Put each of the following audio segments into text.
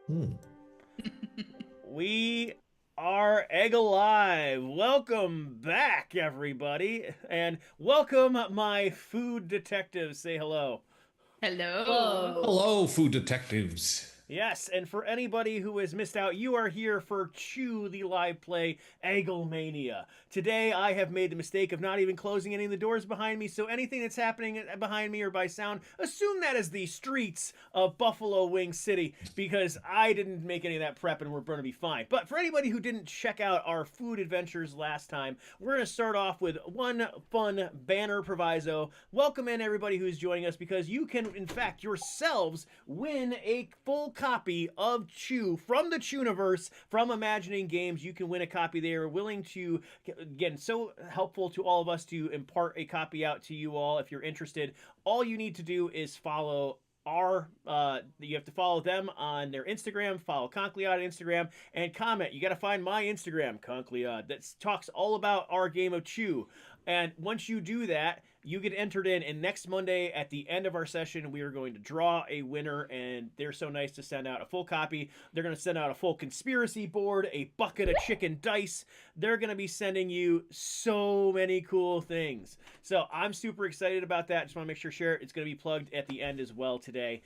Hmm. We are Egg Alive. Welcome back, everybody. And welcome, my food detectives. Say hello. Hello. Whoa. Hello, food detectives. Yes, and for anybody who has missed out, you are here for Chew the Live Play Egglemania. Today, I have made the mistake of not even closing any of the doors behind me, so anything that's happening behind me or by sound, assume that is the streets of Buffalo Wing City, because I didn't make any of that prep and we're going to be fine. But for anybody who didn't check out our food adventures last time, we're going to start off with one fun banner proviso. Welcome in everybody who's joining us, because you can, in fact, yourselves win a full copy of Chew from the Chewniverse from Imagining Games. You can win a copy. They are willing to, again, so helpful to all of us to impart a copy out to you all. If you're interested, all you need to do is follow you have to follow them on their Instagram, follow Concleod on Instagram, and comment. You got to find my Instagram, Concleod, that talks all about our game of Chew. And once you do that, you get entered in, and next Monday at the end of our session, we are going to draw a winner, and they're so nice to send out a full copy. They're going to send out a full conspiracy board, a bucket of chicken dice. They're going to be sending you so many cool things. So I'm super excited about that. Just want to make sure share it. It's going to be plugged at the end as well today.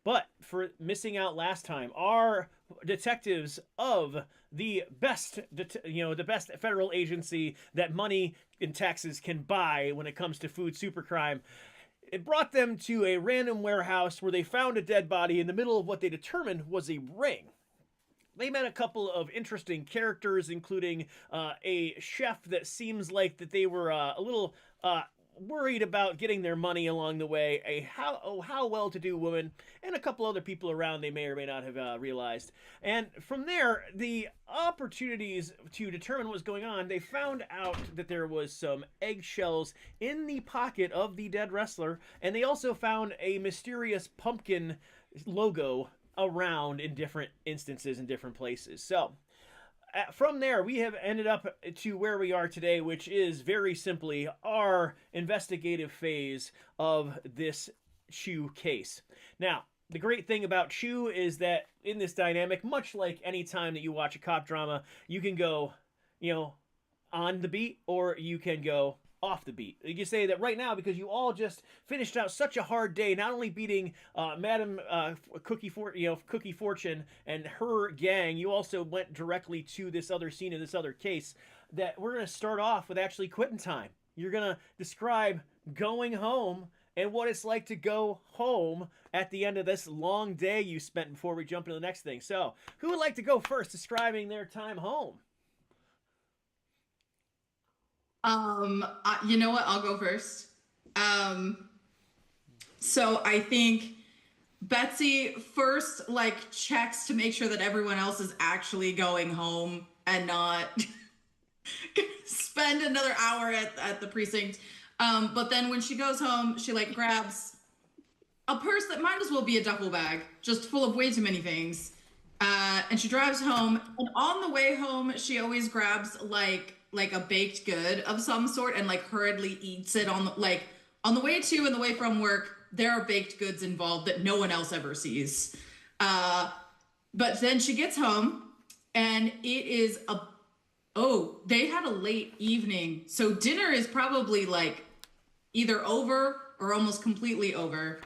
But for missing out last time, our detectives of the best, the best federal agency that money in taxes can buy when it comes to food supercrime, it brought them to a random warehouse where they found a dead body in the middle of what they determined was a ring. They met a couple of interesting characters, including a chef that seems like that they were a little worried about getting their money along the way, a how well-to-do woman, and a couple other people around they may or may not have realized. And from there, the opportunities to determine what's going on, they found out that there was some eggshells in the pocket of the dead wrestler, and they also found a mysterious pumpkin logo around in different instances in different places. So from there, we have ended up to where we are today, which is very simply our investigative phase of this Chew case. Now, the great thing about Chew is that in this dynamic, much like any time that you watch a cop drama, you can go, you know, on the beat or you can go off the beat. You can say that right now because you all just finished out such a hard day, not only beating Madam Cookie Fortune and her gang, you also went directly to this other scene of this other case. That we're gonna start off with actually quitting time. You're gonna describe going home and what it's like to go home at the end of this long day you spent before we jump into the next thing. So, who would like to go first, describing their time home? You know what? I'll go first. Um, so I think Betsy first like checks to make sure that everyone else is actually going home and not spend another hour at the precinct. But then when she goes home, she like grabs a purse that might as well be a duffel bag, just full of way too many things. And she drives home. And on the way home, she always grabs like a baked good of some sort and like hurriedly eats it on the way to and the way from work. There are baked goods involved that no one else ever sees. But then she gets home and it is a oh, they had a late evening. So dinner is probably like either over or almost completely over.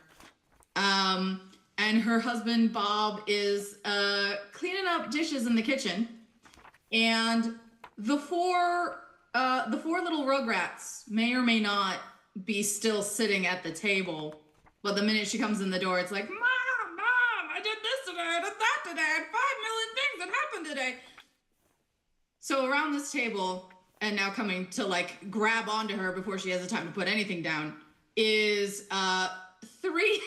And her husband Bob is cleaning up dishes in the kitchen, and the four little rugrats may or may not be still sitting at the table. But the minute she comes in the door, it's like, Mom, I did this today, I did that today, and 5 million things that happened today. So around this table, and now coming to like grab onto her before she has the time to put anything down, is three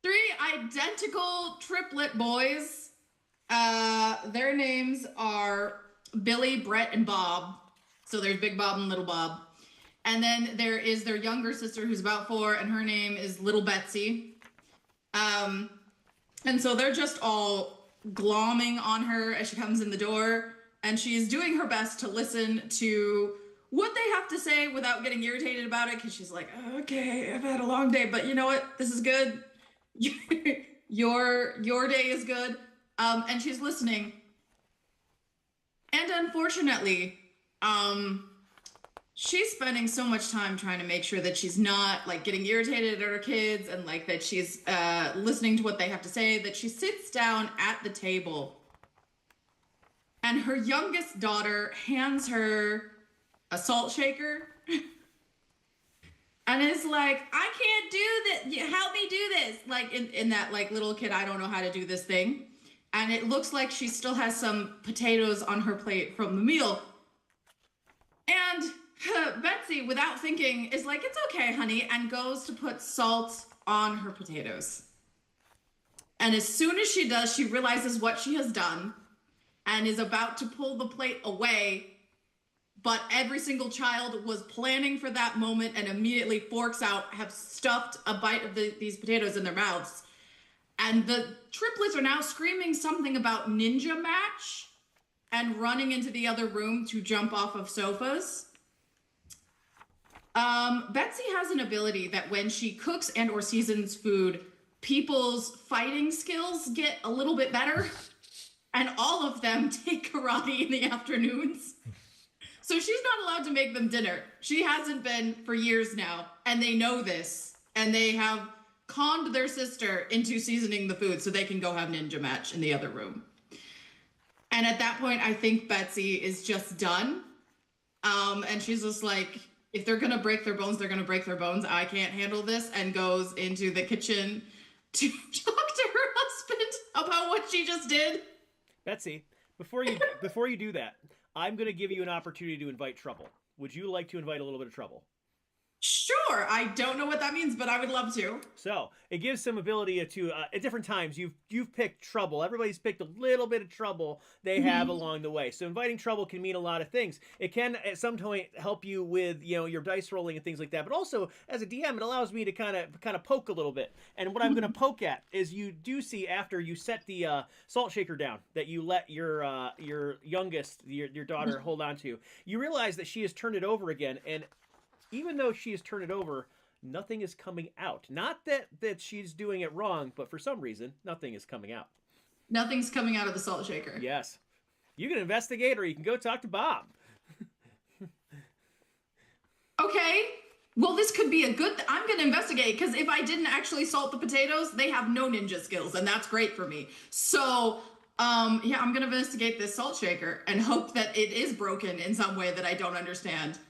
three identical triplet boys. Their names are Billy, Brett, and Bob. So there's Big Bob and Little Bob. And then there is their younger sister who's about 4, and her name is Little Betsy. Um, and so they're just all glomming on her as she comes in the door, and she's doing her best to listen to what they have to say without getting irritated about it, because she's like, "Oh, okay, I've had a long day, but you know what? This is good. You your day is good. And she's listening. And unfortunately, she's spending so much time trying to make sure that she's not like getting irritated at her kids and like that she's listening to what they have to say, that she sits down at the table and her youngest daughter hands her a salt shaker and is like, I can't do this. Help me do this. Like in that like little kid, I don't know how to do this thing. And it looks like she still has some potatoes on her plate from the meal. And Betsy, without thinking, is like, it's okay, honey, and goes to put salt on her potatoes. And as soon as she does, she realizes what she has done and is about to pull the plate away. But every single child was planning for that moment and immediately forks out, have stuffed a bite of these potatoes in their mouths. And the triplets are now screaming something about ninja match and running into the other room to jump off of sofas. Betsy has an ability that when she cooks and or seasons food, people's fighting skills get a little bit better. And all of them take karate in the afternoons. So she's not allowed to make them dinner. She hasn't been for years now. And they know this. And they have conned their sister into seasoning the food so they can go have ninja match in the other room. And at that point, I think Betsy is just done. And she's just like, if they're going to break their bones, they're going to break their bones. I can't handle this. And goes into the kitchen to talk to her husband about what she just did. Betsy, before you do that, I'm going to give you an opportunity to invite trouble. Would you like to invite a little bit of trouble? Sure. I don't know what that means, but I would love to. So it gives some ability to at different times you've picked trouble. Everybody's picked a little bit of trouble they have along the way. So inviting trouble can mean a lot of things. It can at some point help you with your dice rolling and things like that. But also as a DM, it allows me to kind of poke a little bit. And what I'm going to poke at is you do see after you set the salt shaker down that you let your youngest your daughter hold on to. You realize that she has turned it over again, and even though she has turned it over, nothing is coming out. Not that she's doing it wrong, but for some reason, nothing is coming out. Nothing's coming out of the salt shaker. Yes. You can investigate or you can go talk to Bob. Okay. Well, this could be a good... I'm going to investigate, because if I didn't actually salt the potatoes, they have no ninja skills, and that's great for me. So, yeah, I'm going to investigate this salt shaker and hope that it is broken in some way that I don't understand.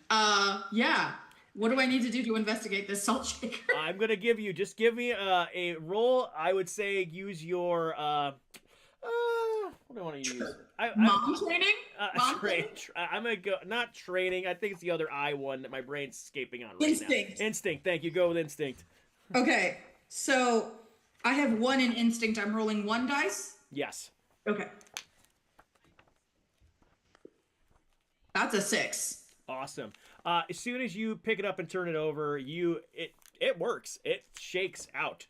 Yeah. What do I need to do to investigate this salt shaker? I'm going to give me a roll. I would say use your, what do I want to use? Mom training? I'm going to go, not training. I think it's the other I one that my brain's escaping on right Instinct. now. Instinct. Thank you. Go with instinct. Okay. So I have 1 in instinct. I'm rolling 1 dice? Yes. Okay. That's a 6. Awesome. As soon as you pick it up and turn it over, it works. It shakes out.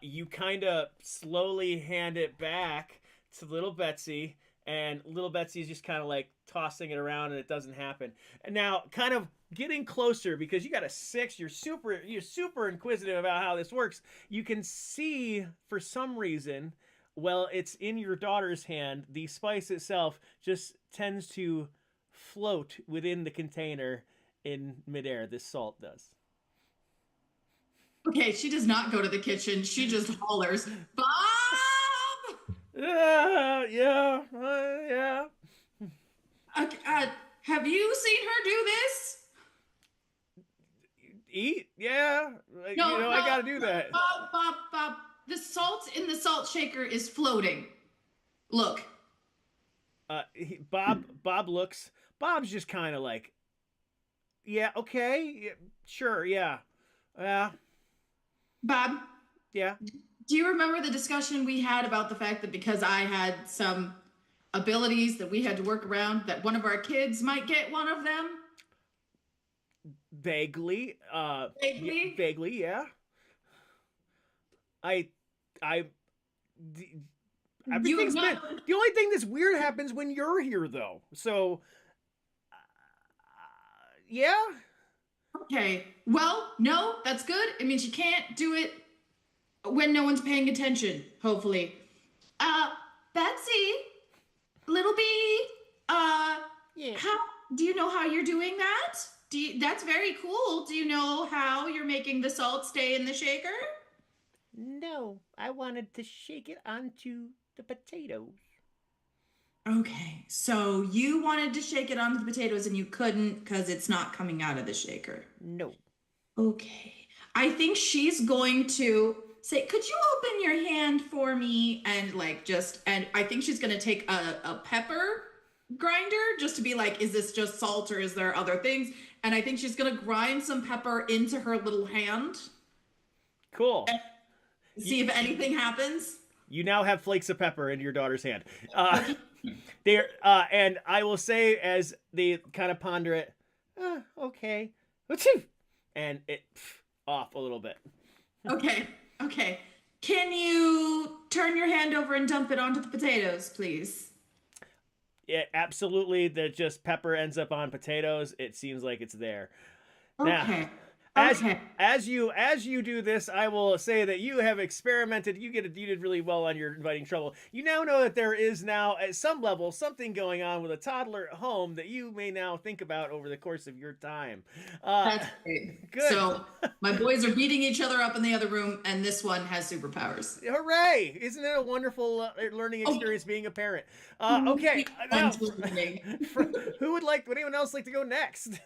You kind of slowly hand it back to little Betsy, and little Betsy's just kind of like tossing it around, and it doesn't happen. And now, kind of getting closer, because you got a 6, you're super inquisitive about how this works. You can see, for some reason, well, it's in your daughter's hand, the spice itself just tends to float within the container in midair. This salt does. Okay, she does not go to the kitchen. She just hollers, Bob! Yeah. Have you seen her do this? Eat? Yeah. No, I gotta do that. Bob. The salt in the salt shaker is floating. Look. Bob looks. Bob's just kind of like, yeah, okay, yeah, sure, yeah. Bob? Yeah? Do you remember the discussion we had about the fact that because I had some abilities that we had to work around, that one of our kids might get one of them? Vaguely. Vaguely? Vaguely, yeah. The only thing that's weird happens when you're here, though. So, yeah. Okay. Well, no, that's good. It means you can't do it when no one's paying attention, hopefully. Uh, Betsy, little bee, Yeah. how do you know how you're doing that? That's very cool. Do you know how you're making the salt stay in the shaker? No, I wanted to shake it onto the potatoes. Okay, so you wanted to shake it onto the potatoes and you couldn't because it's not coming out of the shaker. No. Okay. I think she's going to say, could you open your hand for me? And like and I think she's going to take a pepper grinder just to be like, is this just salt or is there other things? And I think she's going to grind some pepper into her little hand Cool. and see if anything happens. You now have flakes of pepper in your daughter's hand. Okay. There, and I will say as they kind of ponder it, okay, and it off a little bit. Okay. Okay. Can you turn your hand over and dump it onto the potatoes, please? Yeah, absolutely. That just pepper ends up on potatoes. It seems like it's there. Now, Okay. as Okay. as you do this, I will say that you have experimented. You did really well on your inviting trouble. You now know that there is now at some level something going on with a toddler at home that you may now think about over the course of your time. That's great. Good. So my boys are beating each other up in the other room, and this one has superpowers. Hooray! Isn't it a wonderful learning Oh. experience being a parent? Okay, now, would anyone else like to go next?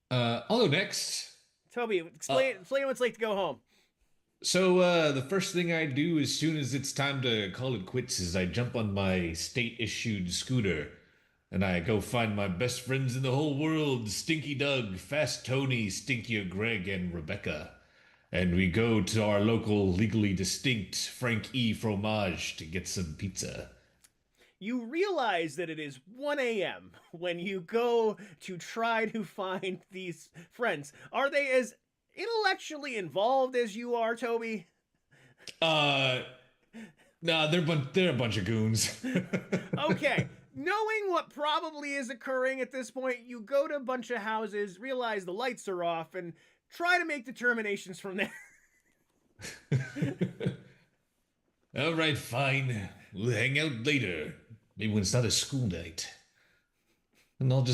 I'll go next. Toby, explain what it's like to go home. So the first thing I do as soon as it's time to call it quits is I jump on my state-issued scooter and I go find my best friends in the whole world, Stinky Doug, Fast Tony, Stinkier Greg, and Rebecca. And we go to our local legally distinct Frank E. Fromage to get some pizza. You realize that it is 1 a.m. when you go to try to find these friends. Are they as intellectually involved as you are, Toby? Nah, they're a bunch of goons. Okay. Knowing what probably is occurring at this point, you go to a bunch of houses, realize the lights are off, and try to make determinations from there. All right, fine. We'll hang out later. Maybe when it's not a school night. And I'll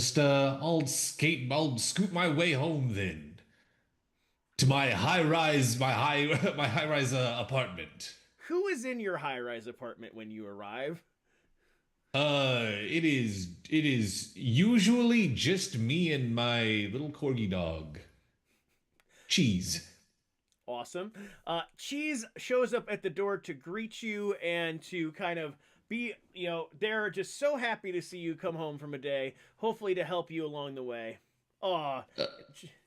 scoot my way home then. To my high-rise apartment. Who is in your high-rise apartment when you arrive? It is usually just me and my little corgi dog. Cheese. Awesome. Cheese shows up at the door to greet you and to kind of be, they're just so happy to see you come home from a day, hopefully to help you along the way. Aw,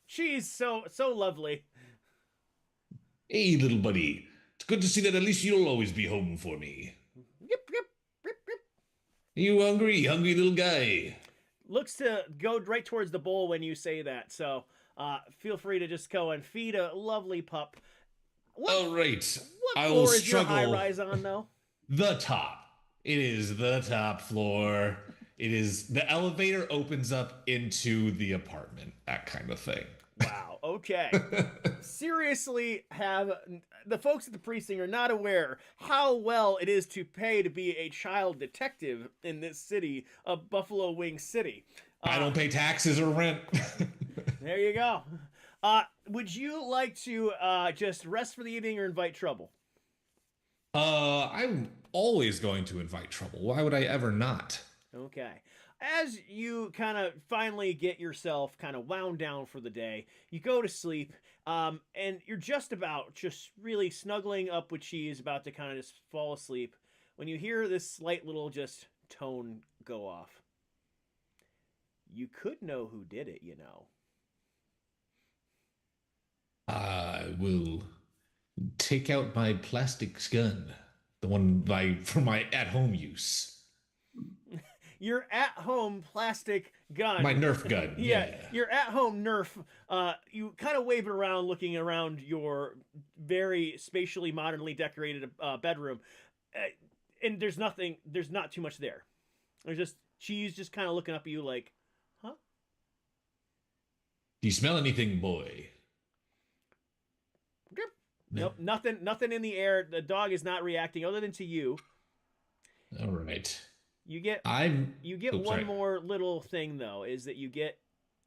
Cheese, so lovely. Hey, little buddy. It's good to see that at least you'll always be home for me. Yep, yep, yep, yep. Are you hungry? Hungry little guy? Looks to go right towards the bowl when you say that, so feel free to just go and feed a lovely pup. All right. What I floor will is your struggle. high-rise on, though? The top. It is the top floor. It is the elevator opens up into the apartment, that kind of thing. Wow, okay. Seriously, the folks at the precinct are not aware how well it is to pay to be a child detective in this city of Buffalo Wing City. I don't pay taxes or rent. There you go. Would you like to just rest for the evening or invite trouble? I'm always going to invite trouble. Why would I ever not? Okay. As you kind of finally get yourself kind of wound down for the day, you go to sleep, and you're just really snuggling up with Cheese, about to kind of just fall asleep, when you hear this slight little just tone go off. You could know who did it, you know. I will take out my plastics gun, the one for my at-home use. Your at-home plastic gun. My Nerf gun. Yeah, your at-home Nerf. You kind of wave it around, looking around your very spatially modernly decorated bedroom, and there's not too much there. There's just Cheese just kind of looking up at you like, huh? Do you smell anything, boy? Nope, nothing in the air. The dog is not reacting other than to you. All right. You get I'm. you get Oh, one sorry. more little thing though, is that you get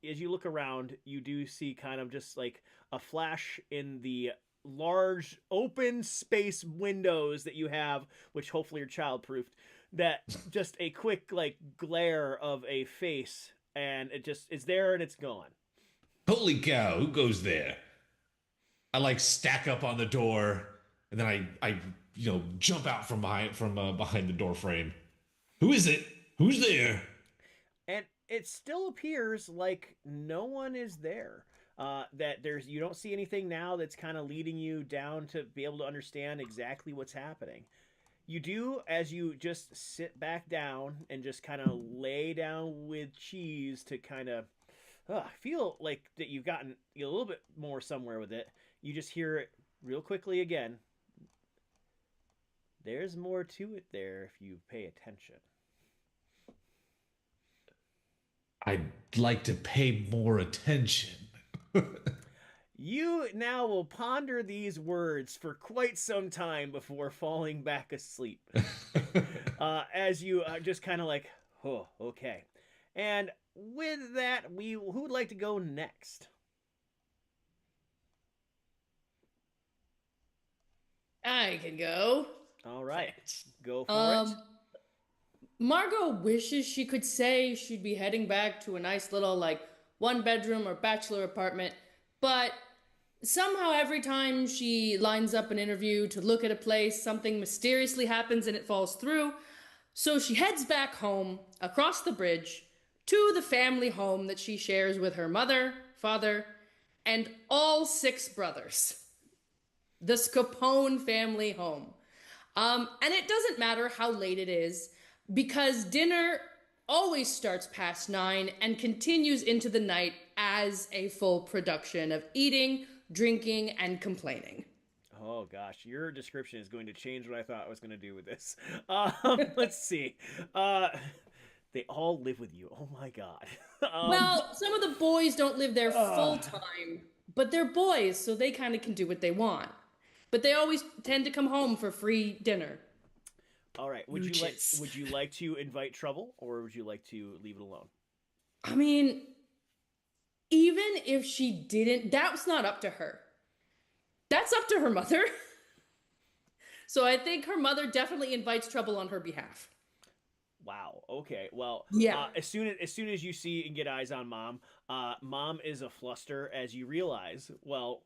as you look around, you do see kind of just like a flash in the large open space windows that you have, which hopefully are childproofed, that just a quick like glare of a face and it just is there and it's gone. Holy cow! Who goes there? I like stack up on the door, and then I jump out from behind the door frame. Who is it? Who's there? And it still appears like no one is there. That there's you don't see anything now that's kind of leading you down to be able to understand exactly what's happening. You do as you just sit back down and just kind of lay down with cheese to kind of feel like that you've gotten a little bit more somewhere with it. You just hear it real quickly again. There's more to it there if you pay attention. I'd like to pay more attention. You now will ponder these words for quite some time before falling back asleep. As you just kind of like, oh, okay. And with that, who would like to go next? I can go. All right, go for it. Margot wishes she could say she'd be heading back to a nice little, like, one bedroom or bachelor apartment, but somehow every time she lines up an interview to look at a place, something mysteriously happens and it falls through. So she heads back home, across the bridge, to the family home that she shares with her mother, father, and all 6 brothers. The Scapone family home. And it doesn't matter how late it is, because dinner always starts past 9 and continues into the night as a full production of eating, drinking, and complaining. Oh gosh, your description is going to change what I thought I was going to do with this. Let's see. They all live with you. Oh my god. Well, some of the boys don't live there full time, but they're boys, so they kind of can do what they want. But they always tend to come home for free dinner. All right. Would you like to invite trouble, or would you like to leave it alone? I mean, even if she didn't, that's not up to her. That's up to her mother. So I think her mother definitely invites trouble on her behalf. Wow. Okay. Well, Yeah. As soon as you see and get eyes on mom, mom is a fluster as you realize. Well,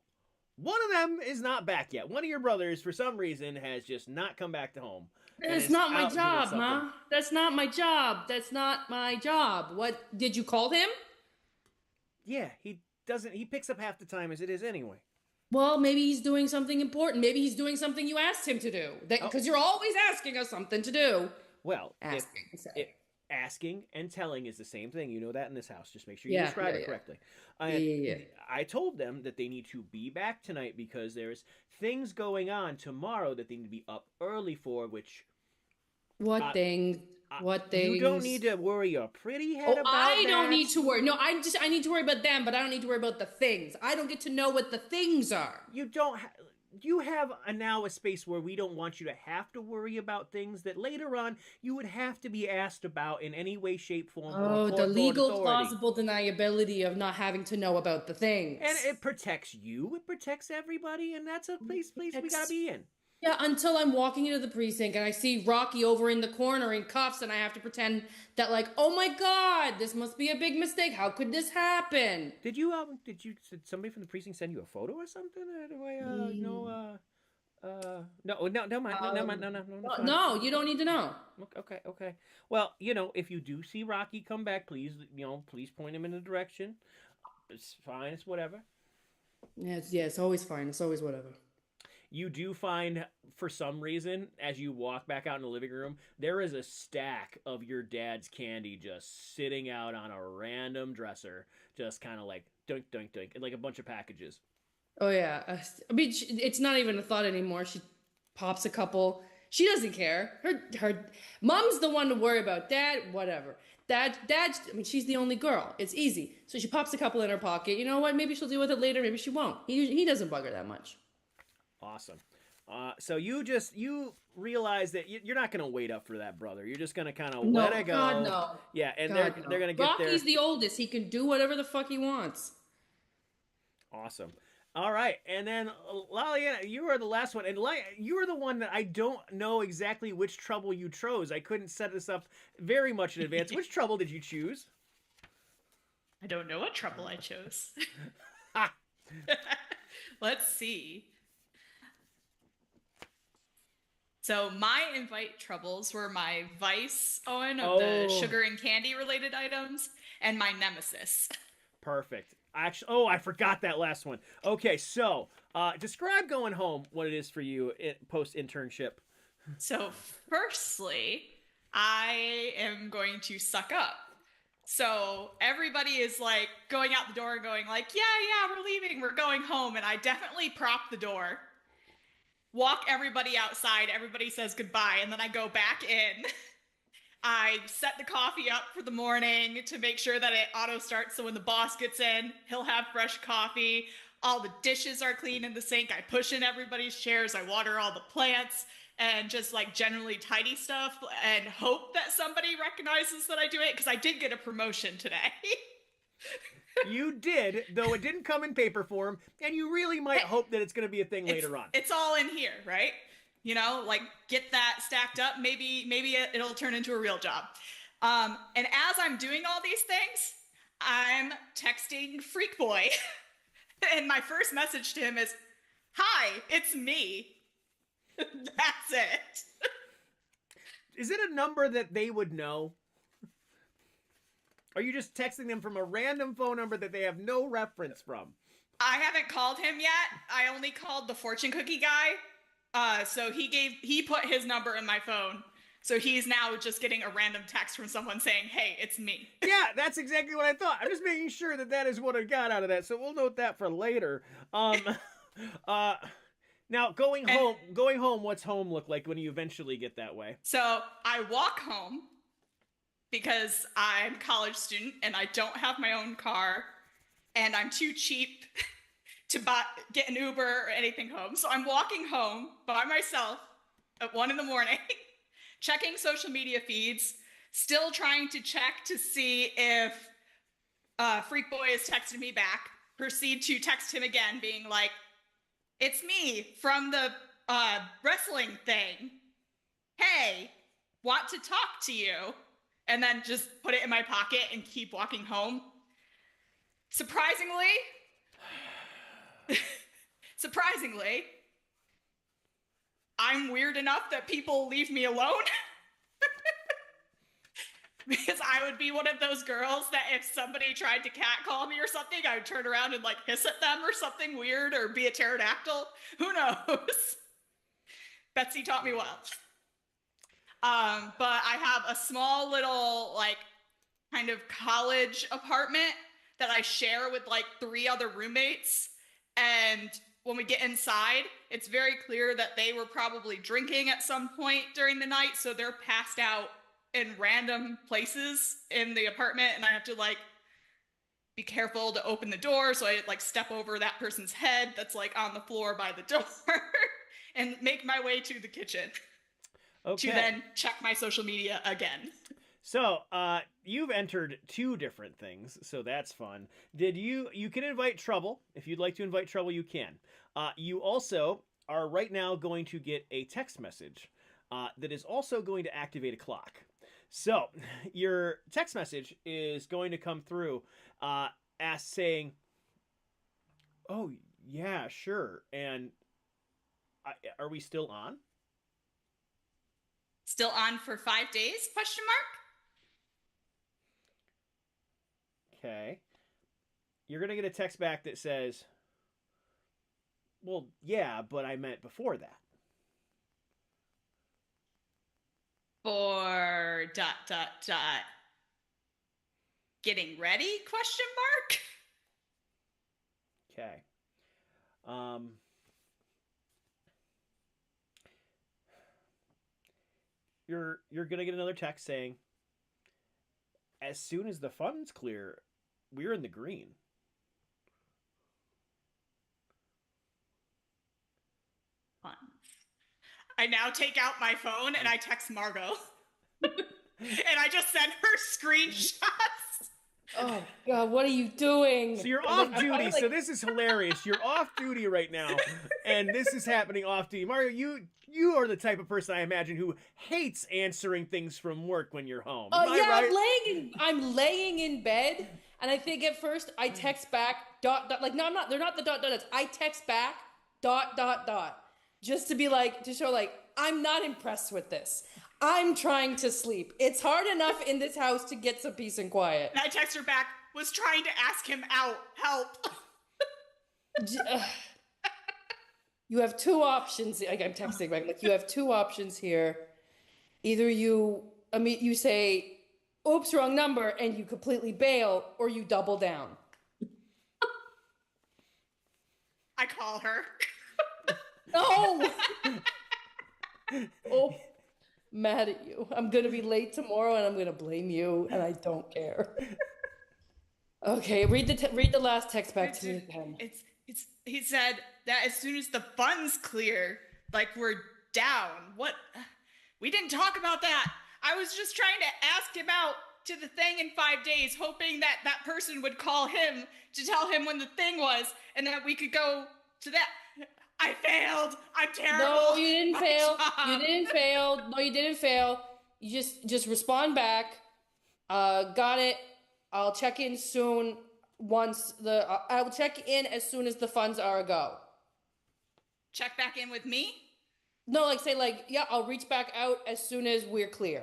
one of them is not back yet. One of your brothers, for some reason, has just not come back to home. That's not my job, Ma. That's not my job. That's not my job. What, did you call him? Yeah, he doesn't. He picks up half the time as it is anyway. Well, maybe he's doing something important. Maybe he's doing something you asked him to do. Because you're always asking us something to do. Well, Asking and telling is the same thing. You know that in this house. Just make sure you describe it correctly. I told them that they need to be back tonight because there's things going on tomorrow that they need to be up early for, which... What things? What things? You don't need to worry your pretty head about I don't that. need to worry. No, I need to worry about them, but I don't need to worry about the things. I don't get to know what the things are. You don't... You have now a space where we don't want you to have to worry about things that later on you would have to be asked about in any way, shape, form. Oh, the legal plausible deniability of not having to know about the things. And it protects you. It protects everybody, and that's a place we gotta be in. Yeah, until I'm walking into the precinct and I see Rocky over in the corner in cuffs, and I have to pretend that, like, oh my God, this must be a big mistake. How could this happen? Did somebody from the precinct send you a photo or something? No, never mind. No, you don't need to know. Okay. Well, if you do see Rocky come back, please point him in the direction. It's fine. It's whatever. Yeah, it's always fine. It's always whatever. You do find, for some reason, as you walk back out in the living room, there is a stack of your dad's candy just sitting out on a random dresser, just kind of like dunk, dunk, dunk, like a bunch of packages. Oh, yeah. I mean, it's not even a thought anymore. She pops a couple. She doesn't care. Her mom's the one to worry about. Dad, whatever. Dad, I mean, she's the only girl. It's easy. So she pops a couple in her pocket. You know what? Maybe she'll deal with it later. Maybe she won't. He doesn't bug her that much. Awesome. So you realize that you're not going to wait up for that brother. You're just going to kind of No, let it go. God no. Yeah, and God, they're going to get there. Rocky's the oldest. He can do whatever the fuck he wants. Awesome. All right, and then Laliana, you are the last one, and you are the one that I don't know exactly which trouble you chose. I couldn't set this up very much in advance. Which trouble did you choose? I don't know what trouble I chose. Ha! Let's see. So my invite troubles were my vice, Owen, of the sugar and candy related items, and my nemesis. Perfect. Actually, I forgot that last one. Okay, so describe going home, what it is for you post internship. So, firstly, I am going to suck up. So everybody is like going out the door and going like, yeah, we're leaving, we're going home. And I definitely prop the door, walk everybody outside, everybody says goodbye, and then I go back in. I set the coffee up for the morning to make sure that it auto starts, so when the boss gets in, he'll have fresh coffee. All the dishes are clean in the sink. I push in everybody's chairs. I water all the plants and just like generally tidy stuff and hope that somebody recognizes that I do it, because I did get a promotion today. You did, though it didn't come in paper form, and you really might hope that it's going to be a thing later on. It's all in here, right? You know, like get that stacked up. Maybe it'll turn into a real job. And as I'm doing all these things, I'm texting Freak Boy. And my first message to him is, "Hi, it's me." That's it. Is it a number that they would know? Are you just texting them from a random phone number that they have no reference from? I haven't called him yet. I only called the fortune cookie guy. So he put his number in my phone. So he's now just getting a random text from someone saying, "Hey, it's me." Yeah, that's exactly what I thought. I'm just making sure that that is what I got out of that. So we'll note that for later. Now going home, what's home look like when you eventually get that way? So I walk home because I'm a college student and I don't have my own car and I'm too cheap to get an Uber or anything home. So I'm walking home by myself at 1 a.m, checking social media feeds, still trying to check to see if Freak Boy is texting me back. Proceed to text him again, being like, "It's me from the wrestling thing. Hey, want to talk to you." And then just put it in my pocket and keep walking home. Surprisingly, I'm weird enough that people leave me alone. Because I would be one of those girls that if somebody tried to catcall me or something, I would turn around and like hiss at them or something weird or be a pterodactyl. Who knows? Betsy taught me well. But I have a small little like kind of college apartment that I share with like 3 other roommates. And when we get inside, it's very clear that they were probably drinking at some point during the night. So they're passed out in random places in the apartment. And I have to like be careful to open the door. So I like step over that person's head that's like on the floor by the door and make my way to the kitchen. Okay. To then check my social media again. So, you've entered 2 different things, so that's fun. You can invite trouble. If you'd like to invite trouble, you can. You also are right now going to get a text message that is also going to activate a clock. So, your text message is going to come through as saying, "Oh, yeah, sure. And are we still on? Still on for 5 days? Question mark?" Okay. You're going to get a text back that says, "Well, yeah, but I meant before that." For ... getting ready? Question mark? Okay. You're going to get another text saying, "As soon as the funds clear, we're in the green." I now take out my phone and I text Margot. And I just send her screenshots. Oh God, what are you doing? So you're off duty. So this is hilarious. You're off duty right now, and this is happening off duty. Mario, you are the type of person I imagine who hates answering things from work when you're home. Oh Am I yeah, right? I'm laying in bed, and I think at first I text back dot dot. Like no, I'm not. They're not the dot dot dots. I text back dot dot dot, just to be like, to show like I'm not impressed with this. I'm trying to sleep. It's hard enough in this house to get some peace and quiet. And I text her back, was trying to ask him out. Help. You have two options. Like I'm texting back. Like you have two options here. Either you say, oops, wrong number, and you completely bail, or you double down. I call her. No! Oh, mad at you. I'm gonna be late tomorrow, and I'm gonna blame you, and I don't care. Okay, read the last text back to me again. He said that as soon as the funds clear, like we're down. What? We didn't talk about that. I was just trying to ask him out to the thing in 5 days, hoping that that person would call him to tell him when the thing was, and that we could go to that. I failed. I'm terrible. No, you didn't fail. job. You didn't fail. No, you didn't fail. You just respond back. Got it. I'll check in soon. I'll check in as soon as the funds are a go. Check back in with me? No, like say like, yeah, I'll reach back out as soon as we're clear.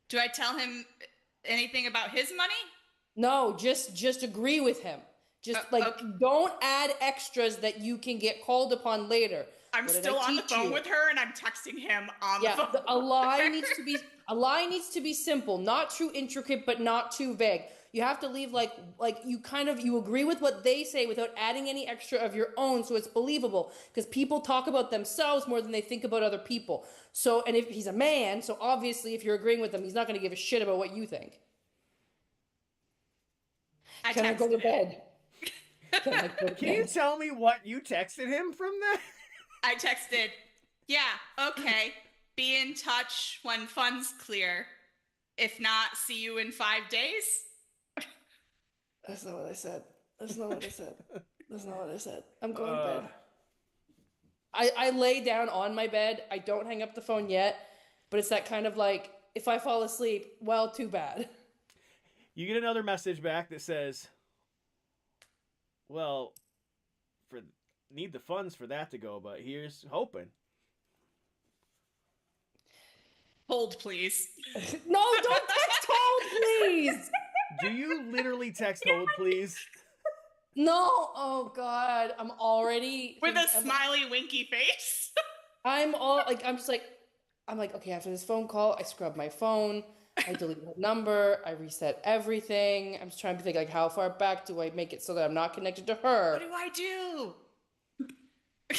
Do I tell him anything about his money? No, just agree with him. Just okay. Don't add extras that you can get called upon later. I'm still on the phone with her, and I'm texting him on the phone. A lie needs to be simple, not too intricate, but not too vague. You have to leave like you agree with what they say without adding any extra of your own, so it's believable. Because people talk about themselves more than they think about other people. So, and if he's a man, so obviously if you're agreeing with him, he's not going to give a shit about what you think. Can I go to bed? Can you tell me what you texted him from that? I texted, yeah, okay, be in touch when funds clear. If not, see you in 5 days. That's not what I said. That's not what I said. That's not what I said. I'm going to bed. I lay down on my bed. I don't hang up the phone yet, but it's that kind of like, if I fall asleep, well, too bad. You get another message back that says, well, need the funds for that to go, but here's hoping. Hold, please. No, don't text hold, please. Do you literally text hold, please? No. Oh God, I'm already with a smiley, winky face. I'm like, okay. After this phone call, I scrub my phone. I delete the number. I reset everything. I'm just trying to think like, how far back do I make it so that I'm not connected to her? What do I do?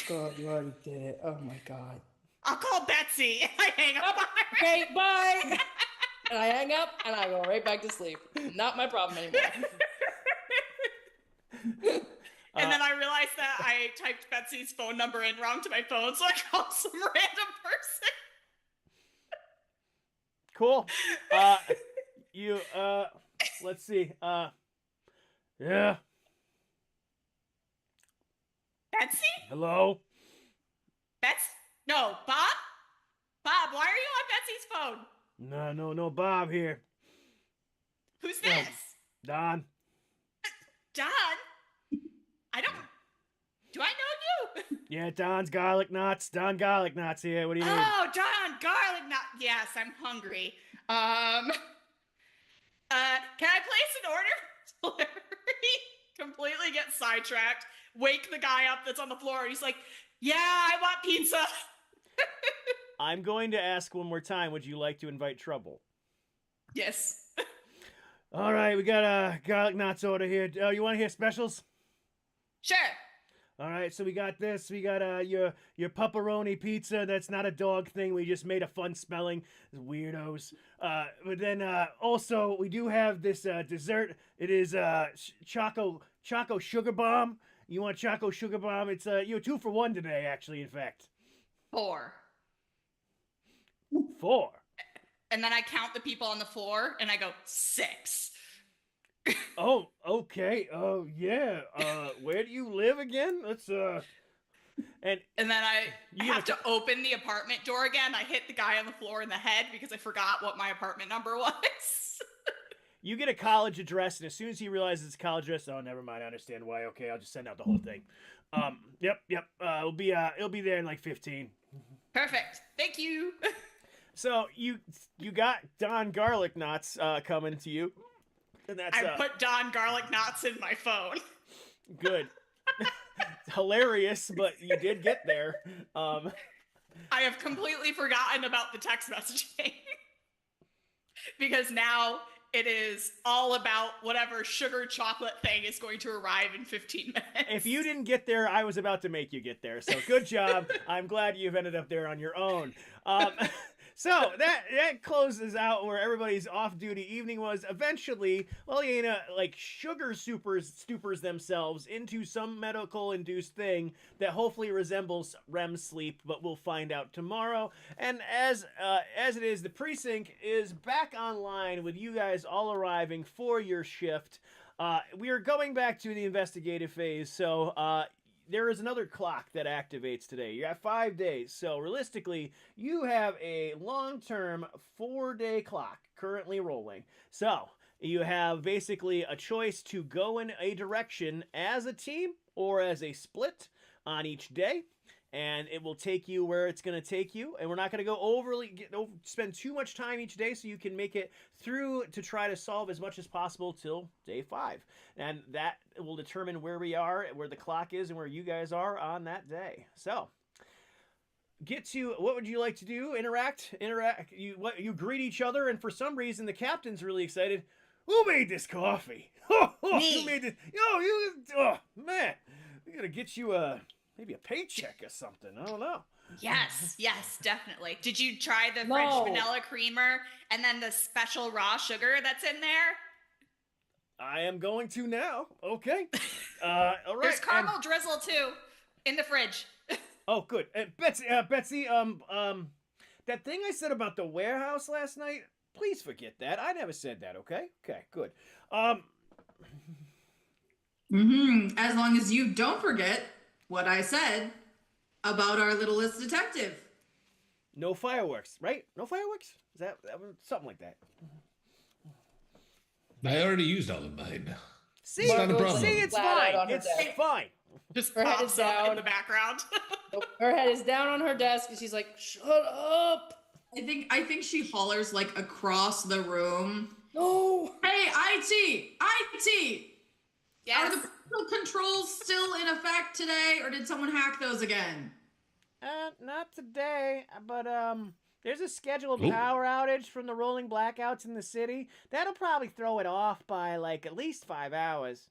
God, you already did it. Oh my God. I'll call Betsy. I hang up. Okay, bye. And I hang up and I go right back to sleep. Not my problem anymore. And then I realized that I typed Betsy's phone number in wrong to my phone, so I called some random person. Cool. Let's see. Yeah. Betsy? Hello? No, Bob? Bob, why are you on Betsy's phone? No, Bob here. Who's this? Don. Don? Do I know you? Yeah, Don's Garlic Knots. Don Garlic Knots here. What do you need? Oh, Don Garlic Knot. Yes, I'm hungry. Can I place an order? Delivery? Completely get sidetracked. Wake the guy up that's on the floor. He's like, yeah, I want pizza. I'm going to ask one more time. Would you like to invite trouble? Yes. All right, we got a Garlic Knots order here. You want to hear specials? Sure. All right, so we got this. We got your pepperoni pizza. That's not a dog thing. We just made a fun spelling. Weirdos. But then also we do have this dessert. It is Choco Sugar Bomb. You want Choco Sugar Bomb? It's 2 for 1 today, actually. In fact. 4. 4. And then I count the people on the floor and I go 6. Oh, okay. Oh, yeah. Where do you live again? Let's and And then I You have gonna to open the apartment door again. I hit the guy on the floor in the head because I forgot what my apartment number was. you get a college address, and as soon as he realizes it's a college address, oh, never mind. I understand why. Okay, I'll just send out the whole thing. Yep. It'll be there in like 15. Perfect. Thank you. So you got Don Garlic Knots coming to you, and that's I put Don Garlic Knots in my phone. good. Hilarious, but you did get there. I have completely forgotten about the text messaging because now it is all about whatever sugar chocolate thing is going to arrive in 15 minutes. If you didn't get there, I was about to make you get there. So good job. I'm glad you've ended up there on your own. So that closes out where everybody's off-duty evening was. Eventually, Liliana like sugar stupors themselves into some medical-induced thing that hopefully resembles REM sleep, but we'll find out tomorrow. And as it is, the precinct is back online with you guys all arriving for your shift. We are going back to the investigative phase, so there is another clock that activates today. You have 5 days. So realistically, you have a long-term 4-day clock currently rolling. So you have basically a choice to go in a direction as a team or as a split on each day. And it will take you where it's going to take you. And we're not going to go spend too much time each day so you can make it through to try to solve as much as possible till day 5. And that will determine where we are, where the clock is, and where you guys are on that day. So, what would you like to do? Interact. You greet each other, and for some reason, the captain's really excited. Who made this coffee? Me. Who made this? Oh, man. We got to get you maybe a paycheck or something. I don't know. Yes, definitely. Did you try the No. French vanilla creamer and then the special raw sugar that's in there? I am going to now. Okay. All right. There's caramel drizzle too in the fridge. Oh, good. And Betsy, that thing I said about the warehouse last night, please forget that. I never said that, okay? Okay, good. As long as you don't forget what I said about our littlest detective. No fireworks, right? No fireworks? Is that something like that? I already used all of mine. See, It's not a problem. see, it's Flat out fine. on her It's desk. fine. Just Her head pops is up in down. the background. Her head is down on her desk, and she's like, "Shut up!" I think she hollers like across the room. No. Hey, IT! Yes. Are the parental controls still in effect today, or did someone hack those again? Not today, but there's a scheduled Ooh. power outage from the rolling blackouts in the city. That'll probably throw it off by like at least 5 hours.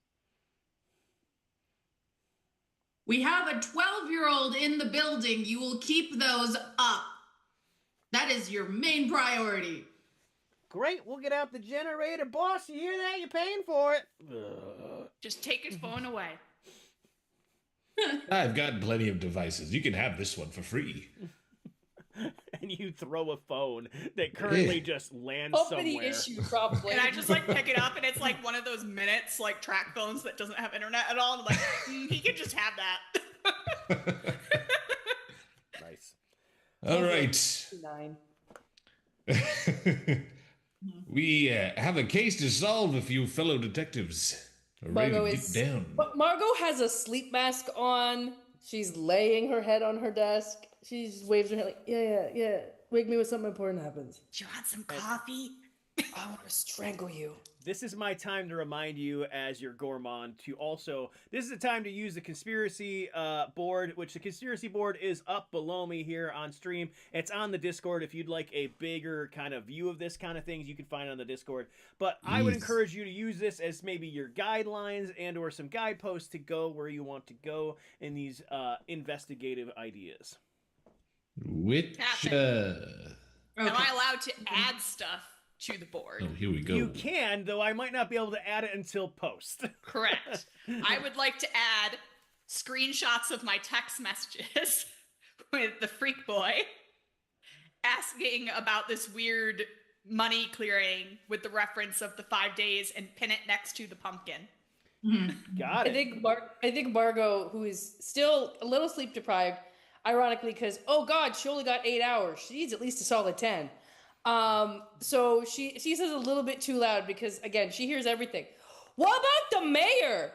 We have a 12-year-old in the building. You will keep those up. That is your main priority. Great, we'll get out the generator. Boss, you hear that? You're paying for it. Just take his phone away. I've got plenty of devices. You can have this one for free. And you throw a phone that currently just lands Company somewhere. issue, probably. And I just like pick it up and it's like one of those minutes like track phones that doesn't have internet at all. And I'm like, he can just have that. Nice. All right. 9. We have a case to solve, a few fellow detectives. Are ready Margot to is. get down. But Margot has a sleep mask on. She's laying her head on her desk. She just waves her hand like, yeah. Wake me when something important happens. Do you want some coffee? I want to strangle you. This is my time to remind you, as your gourmand, to also. This is the time to use the conspiracy board, which the conspiracy board is up below me here on stream. It's on the Discord. If you'd like a bigger kind of view of this kind of things, you can find it on the Discord. But I would Yes. encourage you to use this as maybe your guidelines and/or some guideposts to go where you want to go in these investigative ideas. Which, Am I allowed to add stuff to the board? oh, here we go. You can, though I might not be able to add it until post. Correct. I would like to add screenshots of my text messages with the freak boy asking about this weird money clearing with the reference of the 5 days and pin it next to the pumpkin. Got it. I think Margot, who is still a little sleep deprived, ironically, because oh god, she only got 8 hours. She needs at least a solid 10. So she says a little bit too loud because again she hears everything. What about the mayor?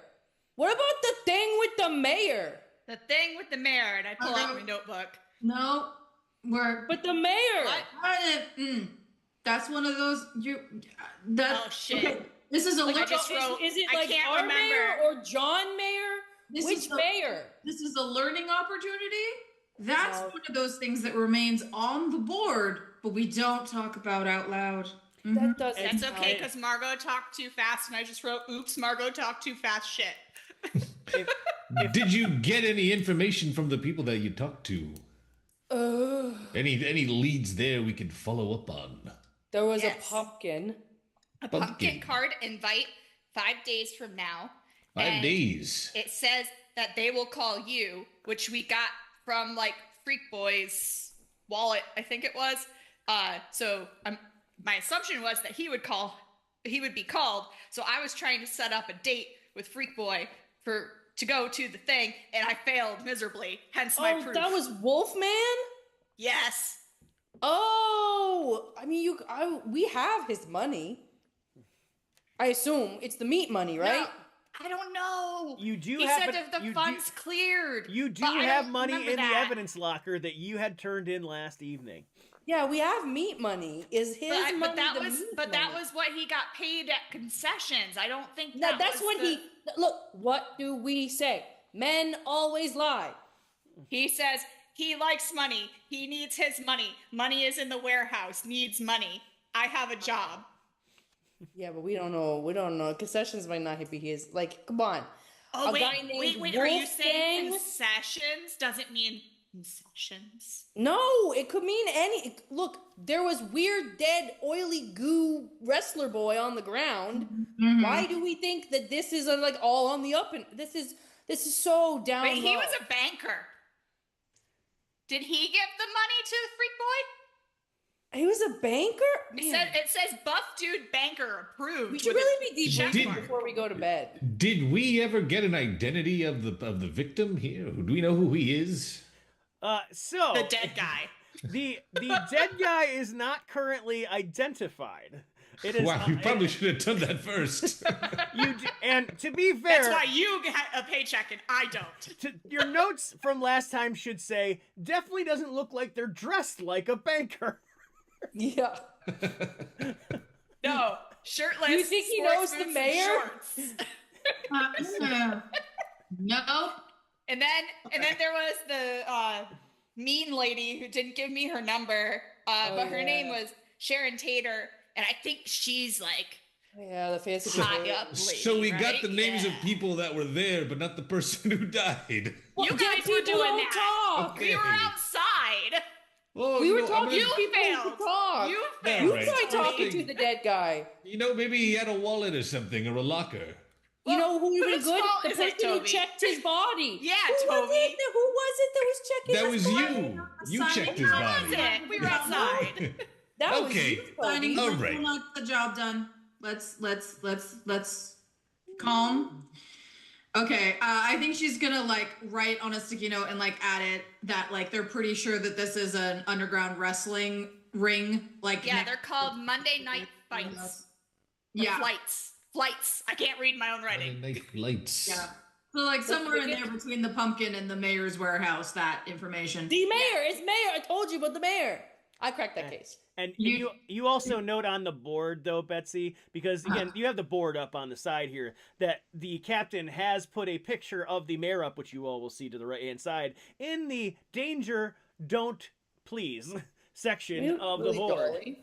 What about the thing with the mayor? The thing with the mayor, and I pull out my notebook. No, But the mayor. That's one of those Oh shit! Okay, this is a Like, I little. just wrote- Is it I like can't our remember. mayor or John Mayor? Which mayor? This is a learning opportunity. That's Oh. one of those things that remains on the board, but we don't talk about out loud. That doesn't. That's okay, because Margot talked too fast, and I just wrote, "Oops, Margot talked too fast." Shit. Did you get any information from the people that you talked to? Any leads there we could follow up on? There was Yes. a pumpkin. A Pumpkin. pumpkin card invite 5 days from now. 5 And days. It says that they will call you, which we got from like Freak Boy's wallet, I think it was. So my assumption was that he would be called. So I was trying to set up a date with Freak Boy to go to the thing, and I failed miserably. Hence my proof. That was Wolfman? Yes. Oh, I mean, we have his money. I assume it's the meat money, right? No, I don't know. You do he have said the funds cleared. You do but I have don't money remember in the that. evidence locker that you had turned in last evening. Yeah, we have meat money. Is his money But that the was meat that money? was what he got paid at concessions. I don't think Now, that that's was when the- look. What do we say? Men always lie. He says he likes money. He needs his money. Money is in the warehouse. Needs money. I have a job. Yeah, but we don't know. We don't know. Concessions might not be his. Like, come on. Oh A guy wait. named Are you saying Wolfgang? concessions doesn't mean concessions? No, it could mean any. Look, there was weird, dead, oily goo wrestler boy on the ground. Why do we think that this is like all on the up? And this is so down. Wait, he low. was a banker. Did he give the money to the Freak Boy? He was a banker. Man, It says buff dude banker approved. we should with a really be check debriefing mark. before we go to bed. Did we ever get an identity of the victim here? Do we know who he is? So The dead guy. the dead guy is not currently identified. It is. Wow, we probably should have done that first. And to be fair, That's why you get a paycheck and I don't. your notes from last time should say definitely doesn't look like they're dressed like a banker. Yeah. No, shirtless. You think he sports knows the boots, and mayor? shorts. No. And then there was the mean lady who didn't give me her number, but her name was Sharon Tater, and I think she's like Yeah, the fancy high people. up lady. So we got right? the names Yeah. of people that were there, but not the person who died. Well, You dead guys were people doing don't that. talk. Okay. We were outside. Oh, We were I'm talking gonna- You to people who failed. talk. You Yeah, failed. You right. tried talking Interesting. to the dead guy. You know, maybe he had a wallet or something, or a locker. You know who would have been whose good? fault The is it, person who Toby? checked his body. Yeah, Who was Toby. it? Who was it that was checking That his was body? you. You Signing checked his out. That's body. it. We were outside. That Okay. was you, Signing Toby. All right. not the job done. Let's calm. Okay, I think she's gonna like write on a sticky note and like add it that like they're pretty sure that this is an underground wrestling ring. Like Yeah, they're called Monday Night Fights. yeah, Flights. I can't read my own writing. Night lights. yeah. So like somewhere in there between the pumpkin and the mayor's warehouse, that information. The mayor. It's mayor. I told you about the mayor. I cracked that case. And You- you also note on the board though, Betsy, because again you have the board up on the side here, that the captain has put a picture of the mayor up, which you all will see to the right hand side, in the danger, don't please section of the board.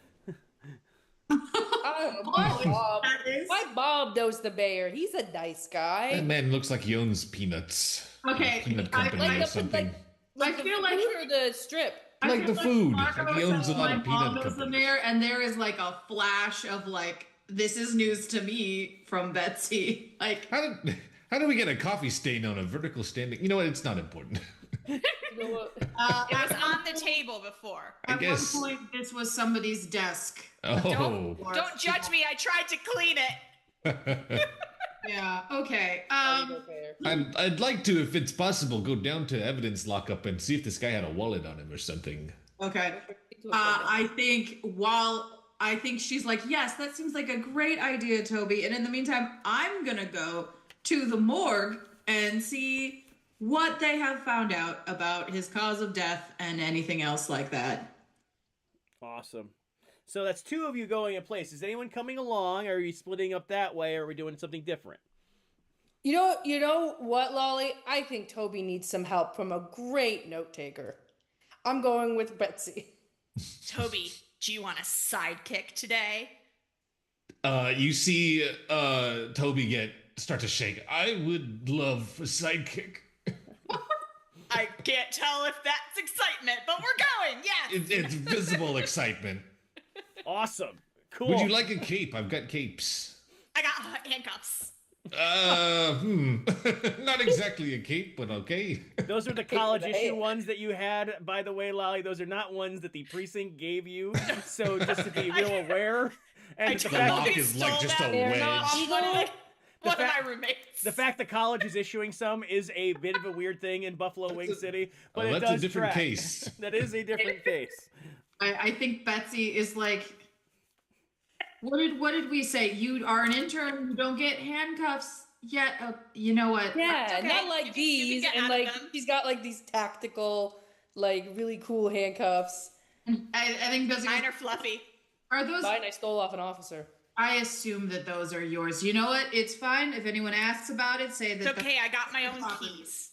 I don't know. My Bob. That is- My Bob knows the mayor. He's a nice guy. That man looks like he owns peanuts. Okay, Peanut I- company like or the something. like I the feel like- food or the strip. I Like feel the food. Marco Like he owns a said lot my of mom peanut knows the companies. mayor, and there is like a flash of like this is news to me from Betsy. Like How do we get a coffee stain on a vertical standing? You know what? It's not important. You know what? It was on the table. table before. I At guess. one point, this was somebody's desk. Oh. Don't judge me. I tried to clean it. Yeah. Okay. I'd like to, if it's possible, go down to evidence lockup and see if this guy had a wallet on him or something. Okay. I think she's like, yes, that seems like a great idea, Toby. And in the meantime, I'm gonna go to the morgue and see what they have found out about his cause of death and anything else like that. Awesome. So that's two of you going in place. Is anyone coming along? Or are you splitting up that way? Or are we doing something different? You know what, Lolly? I think Toby needs some help from a great note taker. I'm going with Betsy. Toby, do you want a sidekick today? You see Toby start to shake. I would love a sidekick. I can't tell if that's excitement, but we're going. Yes. It's visible excitement. Awesome. Cool. Would you like a cape? I've got capes. I got handcuffs. Not exactly a cape, but okay. Those are the college issue ones that you had, by the way, Lolly. Those are not ones that the precinct gave you. So just to be real aware. And The lock is like just a They're wedge. not One of my roommates. The fact the college is issuing some is a bit of a weird thing in Buffalo Wing City, but it that's does a different track. case. That is a different case. I think Betsy is like, what did we say? You are an intern. You don't get handcuffs yet. You know what? Yeah, okay. not like You can these. get And out of like them. she's got like these tactical, like really cool handcuffs. I think Betsy. Mine are fluffy. Are those? Mine I stole off an officer. I assume that those are yours. You know what? It's fine. If anyone asks about it, say It's that. okay. I got my own keys.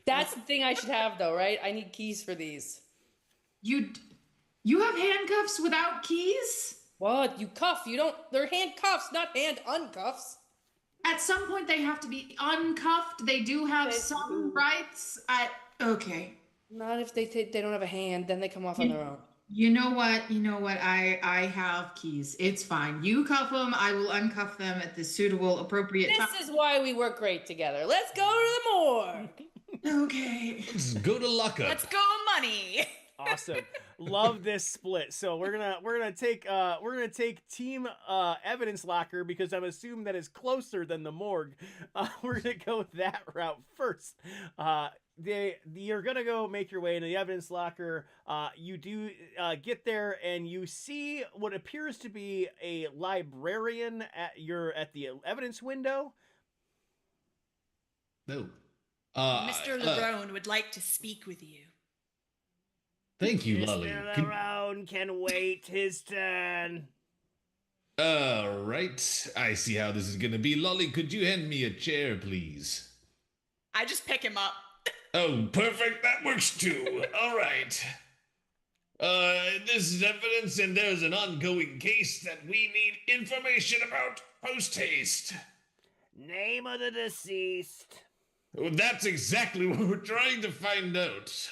That's the thing I should have though, right? I need keys for these. You have handcuffs without keys? What? You cuff. You don't. They're handcuffs, not hand uncuffs. At some point, they have to be uncuffed. They do have some rights. Okay. Not if they don't have a hand, then they come off on their own. You know what? I have keys. It's fine. You cuff them. I will uncuff them at the suitable, appropriate time. This is why we work great together. Let's go to the morgue. Okay. Let's go to lockup. Let's go, money. Awesome. Love this split. So we're gonna take team evidence locker because I'm assuming that is closer than the morgue. We're gonna go that route first. You're gonna go make your way into the evidence locker. You do get there and you see what appears to be a librarian at the evidence window. No. Mr. Lerone would like to speak with you. Thank you, Mr. Lolly. Lerone can wait his turn. Right. I see how this is gonna be. Lolly, could you hand me a chair, please? I just pick him up. Oh, perfect. That works too. All right. This is evidence, and there's an ongoing case that we need information about post-haste. Name of the deceased. Well, that's exactly what we're trying to find out.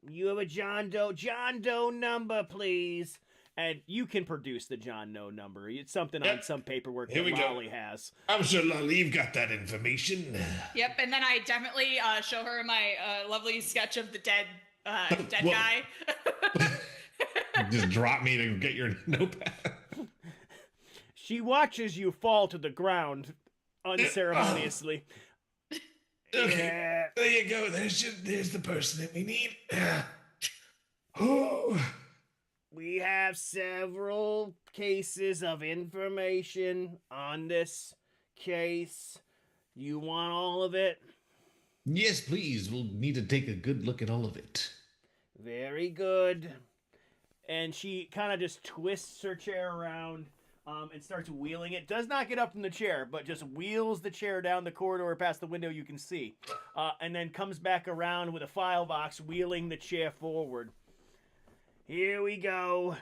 You have a John Doe number, please. And you can produce the John Doe number. It's something on some paperwork Here that we go. Lolly has. I'm sure, Lolly, you've got that information. Yep, and then I definitely show her my lovely sketch of the dead Whoa. guy. Just drop me to get your notepad. She watches you fall to the ground unceremoniously. Okay, Yeah. there you go. There's the person that we need. Oh. We have several cases of information on this case. You want all of it? Yes, please. We'll need to take a good look at all of it. Very good. And she kind of just twists her chair around and starts wheeling it. Does not get up from the chair, but just wheels the chair down the corridor past the window you can see. And then comes back around with a file box, wheeling the chair forward. Here we go.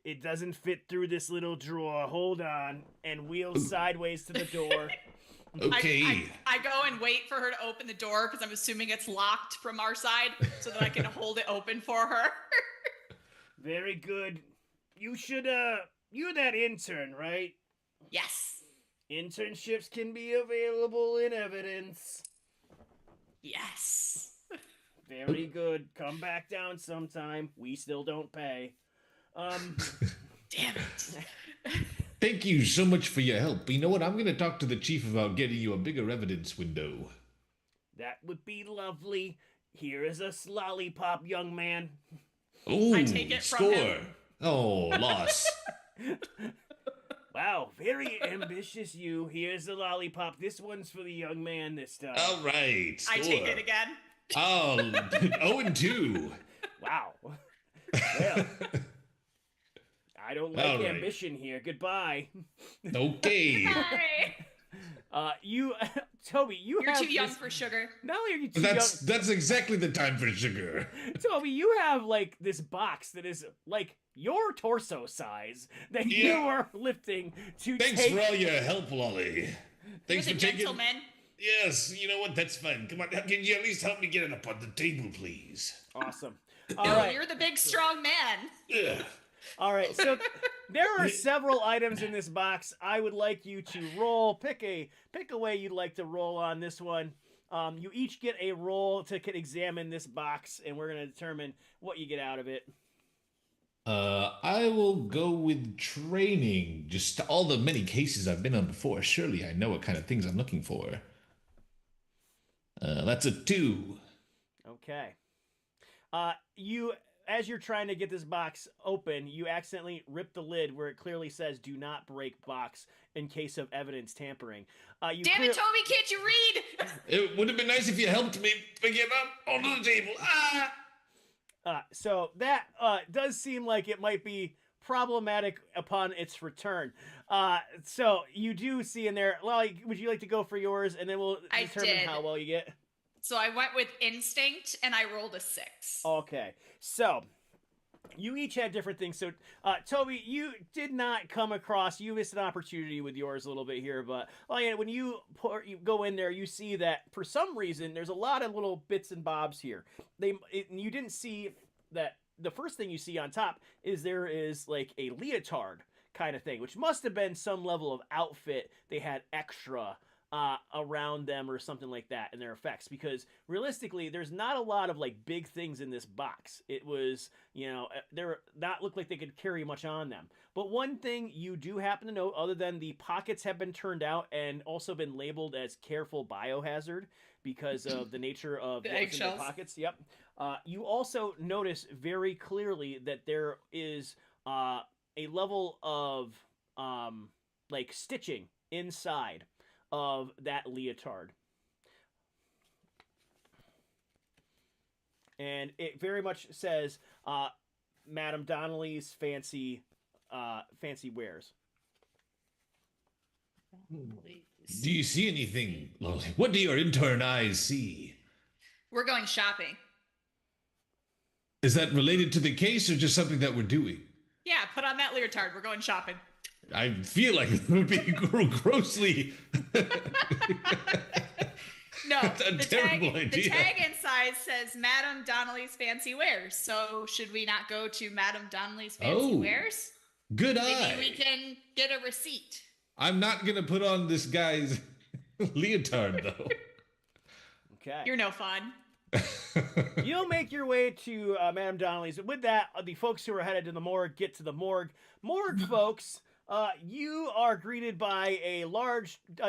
It doesn't fit through this little drawer. Hold on. And wheels sideways to the door. Okay. I go and wait for her to open the door because I'm assuming it's locked from our side so that I can hold it open for her. Very good. You should, you're that intern, right? Yes. Internships can be available in evidence. Yes. Very good. Come back down sometime. We still don't pay. Damn it. Thank you so much for your help. You know what? I'm going to talk to the chief about getting you a bigger evidence window. That would be lovely. Here is a lollipop, young man. Ooh, I take it from score. him. Oh, loss. Wow, very ambitious you. Here's the lollipop. This one's for the young man this time. All right. I take score. it again. Oh, 0-2. Wow. Well, I don't like All right. ambition here. Goodbye. Okay. Hi. Toby, you're You're too young for sugar. Not only are you too That's exactly the time for sugar. young, Toby, you have like this box that is like your torso size that you Yeah. are lifting to Thanks take. for all your help, Lolly. Thanks You're for the taking. gentleman. Yes, you know what? That's fine. Come on, can you at least help me get it up on the table, please? Awesome. All No, right. you're the big strong man. Yeah. All right, so there are several items in this box. I would like you to roll. Pick a way you'd like to roll on this one. You each get a roll to examine this box, and we're going to determine what you get out of it. I will go with training. Just all the many cases I've been on before. Surely I know what kind of things I'm looking for. That's a 2. Okay. As you're trying to get this box open, you accidentally rip the lid where it clearly says "Do not break box" in case of evidence tampering. Damn it, Toby, can't you read? It would have been nice if you helped me pick it up onto the table. So that does seem like it might be problematic upon its return. So you do see in there. Well, would you like to go for yours, and then we'll I determine did. how well you get? So I went with instinct and I rolled a 6. Okay, so you each had different things. So, Toby, you did not come across. You missed an opportunity with yours a little bit here, but when you go in there, you see that for some reason there's a lot of little bits and bobs here. You didn't see that. The first thing you see on top is there is like a leotard kind of thing, which must have been some level of outfit they had extra around them or something like that in their effects, because realistically there's not a lot of like big things in this box. It was, they're not look like they could carry much on them. But one thing you do happen to note, other than the pockets have been turned out and also been labeled as careful biohazard because of the nature of The what's in eggshells. the pockets. Yep. You also notice very clearly that there is a level of like stitching inside of that leotard. And it very much says Madame Donnelly's fancy wares. Do you see anything, Lolly? What do your intern eyes see? We're going shopping. Is that related to the case or just something that we're doing? Yeah, put on that leotard. We're going shopping. I feel like it would be grossly. No, That's a terrible the idea. tag inside says Madame Donnelly's Fancy Wares. So should we not go to Madame Donnelly's Fancy Oh. Wares? Good Maybe eye. we can get a receipt. I'm not gonna put on this guy's leotard though. Okay. You're no fun. You'll make your way to Madame Donnelly's. With that, the folks who are headed to the morgue get to the morgue. Morgue folks, you are greeted by a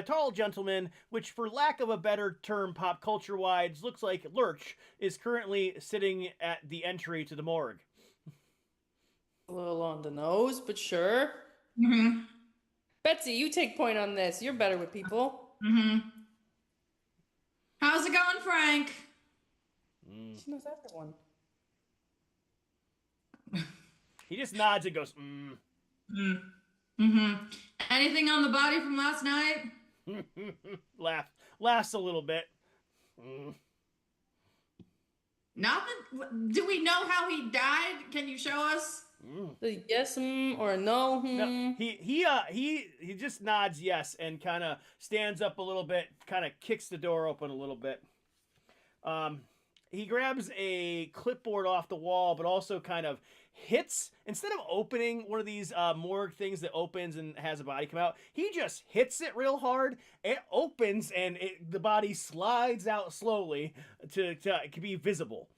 tall gentleman, which, for lack of a better term, pop culture-wise, looks like Lurch, is currently sitting at the entry to the morgue. A little on the nose, but sure. Mm-hmm. Betsy, you take point on this. You're better with people. Mm-hmm. How's it going, Frank? She knows everyone. He just nods and goes, Mm-hmm. Anything on the body from last night? laughs a little bit. Nothing? Do we know how he died? Can you show us? The yes or a no? No, he just nods yes and kind of stands up a little bit, kind of kicks the door open a little bit. he grabs a clipboard off the wall, but also kind of hits, instead of opening one of these morgue things that opens and has a body come out, he just hits it real hard. It opens and the body slides out slowly to be visible.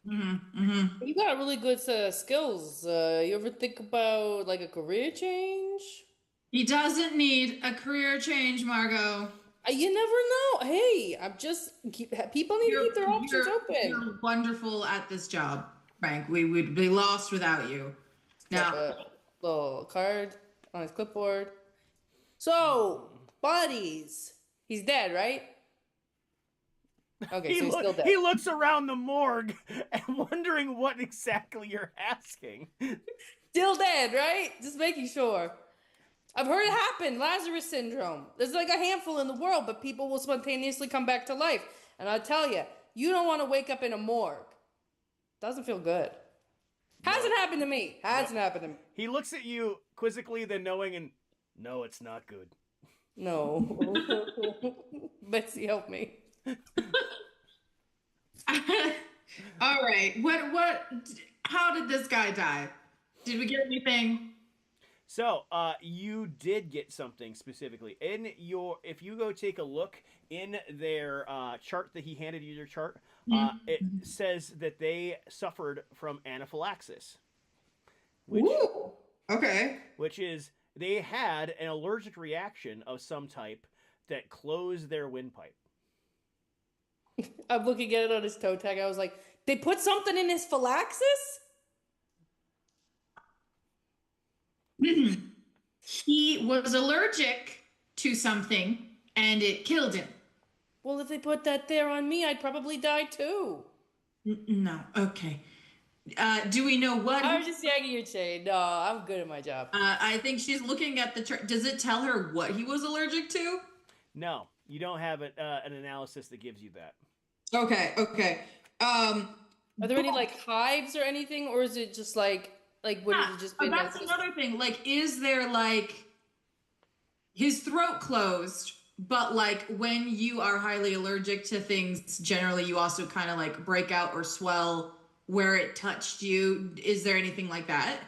You got really good skills. You ever think about like a career change? He doesn't need a career change, Margot. You never know. Hey, I'm just people need to keep their options open. You're wonderful at this job, Frank. We would be lost without you. Now, A little card on his clipboard. So, bodies. He's dead, right? Okay, so he's still dead. He looks around the morgue and wondering what exactly you're asking. Still dead, right? Just making sure. I've heard it happen. Lazarus syndrome. There's like a handful in the world, but people will spontaneously come back to life. And I'll tell you, you don't want to wake up in a morgue. Doesn't feel good. Hasn't happened to me. Hasn't happened to me. He looks at you quizzically, then knowing, and no, it's not good. No. Betsy, help me. all right. How did this guy die? Did we get anything? So, you did get something specifically if you go take a look in their chart that he handed you, your chart, it says that they suffered from anaphylaxis. Ooh, okay. Which is they had an allergic reaction of some type that closed their windpipe. I'm looking at it on his toe tag. I was like, they put something in his phylaxis? He was allergic to something and it killed him. Well, if they put that there on me, I'd probably die too. No, okay. Do we know what? I was just yanking your chain. No, I'm good at my job. I think she's looking at the chart. Does it tell her what he was allergic to? No, you don't have an analysis that gives you that. Okay. Are there any like hives or anything, or is it just like would it just been? That's another thing. Like, is there like his throat closed? But like when you are highly allergic to things, generally you also kind of like break out or swell where it touched you. Is there anything like that?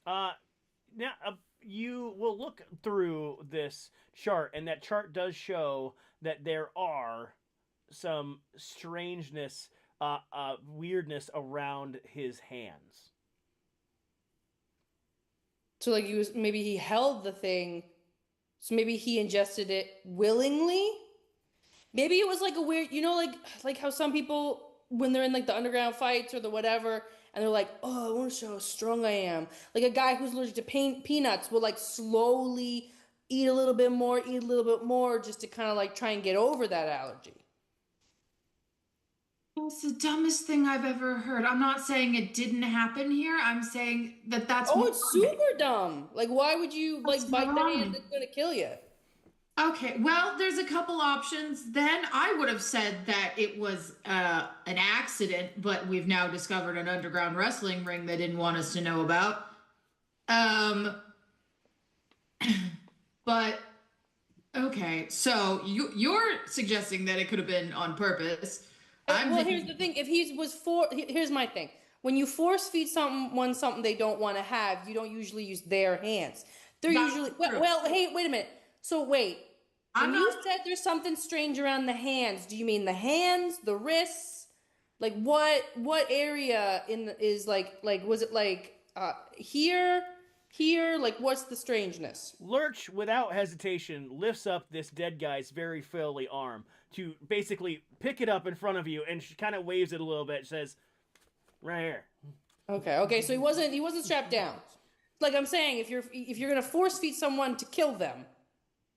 Now you will look through this chart, and that chart does show that there are some strangeness, weirdness around his hands. So like maybe he held the thing, so maybe he ingested it willingly. Maybe it was like a weird, like how some people when they're in like the underground fights or the whatever, and they're like, oh, I want to show how strong I am. Like a guy who's allergic to peanuts will like slowly eat a little bit more, just to kind of like try and get over that allergy. It's the dumbest thing I've ever heard. I'm not saying it didn't happen here. I'm saying that's. Oh, it's super dumb. Like, why would you like bite the hand that's gonna kill you? Okay, well, there's a couple options. Then I would have said that it was an accident, but we've now discovered an underground wrestling ring they didn't want us to know about. But okay, so you're suggesting that it could have been on purpose. Here's the thing: if here's my thing. When you force feed someone something they don't want to have, you don't usually use their hands. They're usually well. Hey, wait a minute. So wait. When you said there's something strange around the hands, do you mean the hands, the wrists? Like what area is like was it like here? Like what's the strangeness? Lurch, without hesitation, lifts up this dead guy's very filly arm to basically pick it up in front of you, and she kind of waves it a little bit, says, right here. Okay, so he wasn't strapped down. Like I'm saying, if you're gonna force feed someone to kill them,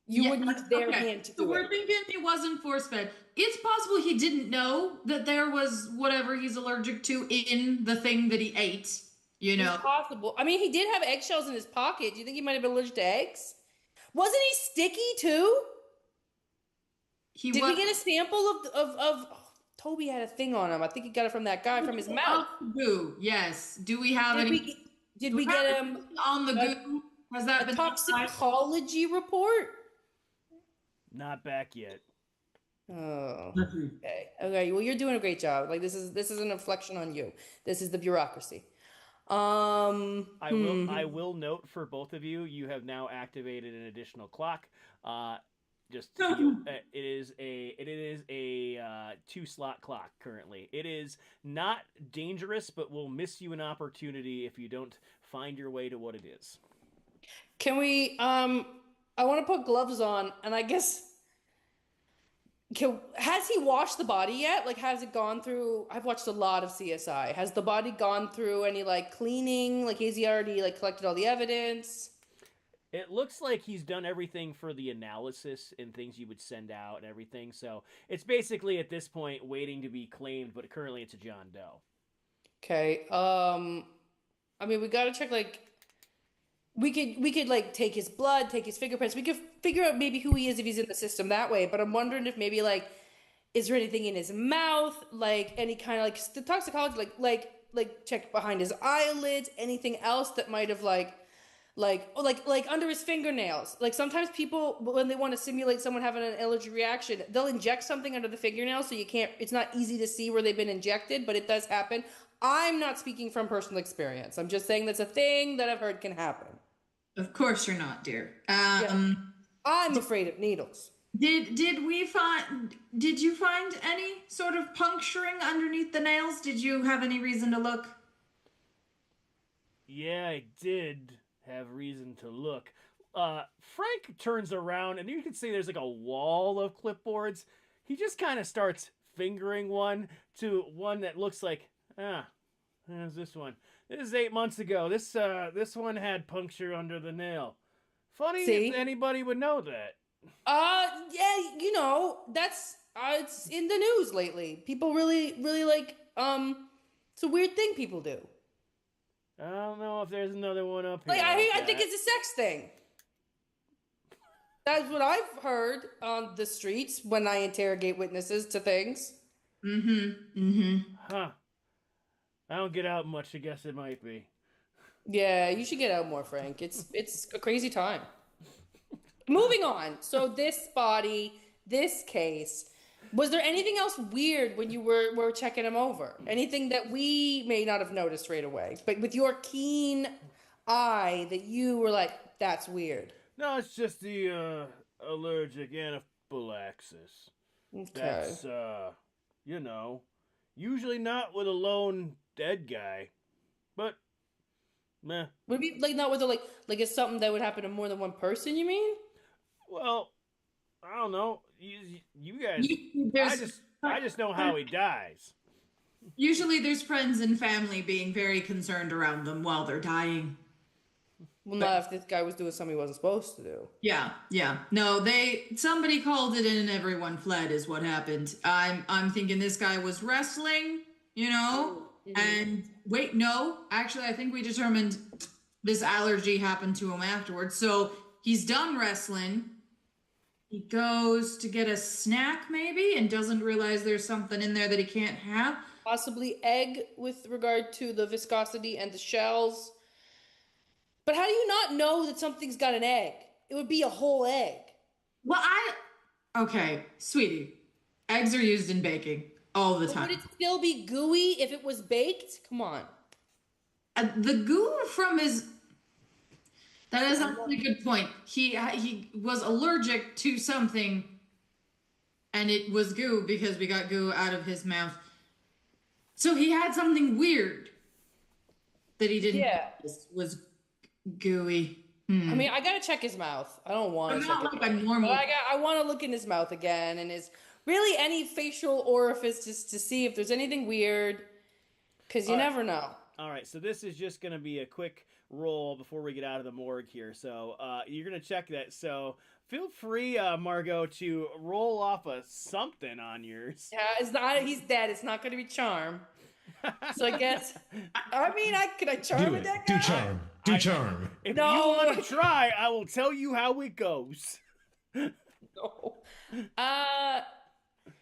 you wouldn't use their hand to do it. So we're thinking he wasn't force fed. It's possible he didn't know that there was whatever he's allergic to in the thing that he ate. It's possible. I mean, he did have eggshells in his pocket. Do you think he might have been allergic to eggs? Wasn't he sticky too? Did we get a sample of Toby had a thing on him. I think he got it from that guy from his mouth. Goo, yes. Do we have any? Did we get him on the goo? Has that been toxicology report? Not back yet. Oh. Okay. Okay. Well, you're doing a great job. Like this is an inflection on you. This is the bureaucracy. I will note for both of you, you have now activated an additional clock. Just to be, it is a 2 slot clock currently. It is not dangerous, but will miss you an opportunity if you don't find your way to what it is. Can we? I want to put gloves on, and I guess. Has he washed the body yet? Like, has it gone through? I've watched a lot of CSI. Has the body gone through any like cleaning? Like, has he already like collected all the evidence? It looks like he's done everything for the analysis and things you would send out and everything. So it's basically at this point waiting to be claimed, but currently it's a John Doe. Okay. I mean, we gotta check like we could like take his blood, take his fingerprints. We could figure out maybe who he is if he's in the system that way. But I'm wondering if maybe like, is there anything in his mouth, like any kind of like the toxicology, like check behind his eyelids, anything else that might have like under his fingernails. Like sometimes people when they want to simulate someone having an allergy reaction, they'll inject something under the fingernail so you can't. It's not easy to see where they've been injected, but it does happen. I'm not speaking from personal experience. I'm just saying that's a thing that I've heard can happen. Of course you're not, dear. Yeah. I'm afraid of needles. Did you find any sort of puncturing underneath the nails? Did you have any reason to look? Yeah, I did have reason to look. Frank turns around and you can see there's like a wall of clipboards. He just kind of starts fingering one to one that looks like, there's this one. This is 8 months ago. This one had puncture under the nail. Funny if anybody would know that. Yeah, you know, that's it's in the news lately. People really like it's a weird thing people do. I don't know if there's another one up here. Like I think it's a sex thing. That's what I've heard on the streets when I interrogate witnesses to things. Huh. I don't get out much. I guess it might be. Yeah, you should get out more, Frank. It's a crazy time. Moving on. So this body, this case, was there anything else weird when you were checking him over? Anything that we may not have noticed right away, but with your keen eye that you were like, that's weird. No, it's just the allergic anaphylaxis. Okay. That's usually not with a lone dead guy, but meh. Would it be like not with a like it's something that would happen to more than one person? You mean? Well, I don't know. You guys, I just know how he dies. Usually, there's friends and family being very concerned around them while they're dying. Well, not if this guy was doing something he wasn't supposed to do. Yeah. No, somebody called it in and everyone fled is what happened. I'm thinking this guy was wrestling, and wait, no, actually I think we determined this allergy happened to him afterwards. So he's done wrestling. He goes to get a snack maybe and doesn't realize there's something in there that he can't have. Possibly egg with regard to the viscosity and the shells. But how do you not know that something's got an egg? It would be a whole egg. Well, okay, sweetie. Eggs are used in baking all the time. Would it still be gooey if it was baked? Come on. The goo from his... That is a really good point. He was allergic to something, and it was goo because we got goo out of his mouth. So he had something weird that he didn't notice was gooey. I mean, I gotta check his mouth. I don't want to check it. I want to look in his mouth again and his really any facial orifice just to see if there's anything weird, because you never know. All right, so this is just going to be a quick roll before we get out of the morgue here. So you're going to check that. So feel free, Margot, to roll off a something on yours. Yeah, he's dead. It's not going to be charm. So I guess, can I charm with that guy? Do charm. If you want to try, I will tell you how it goes. No.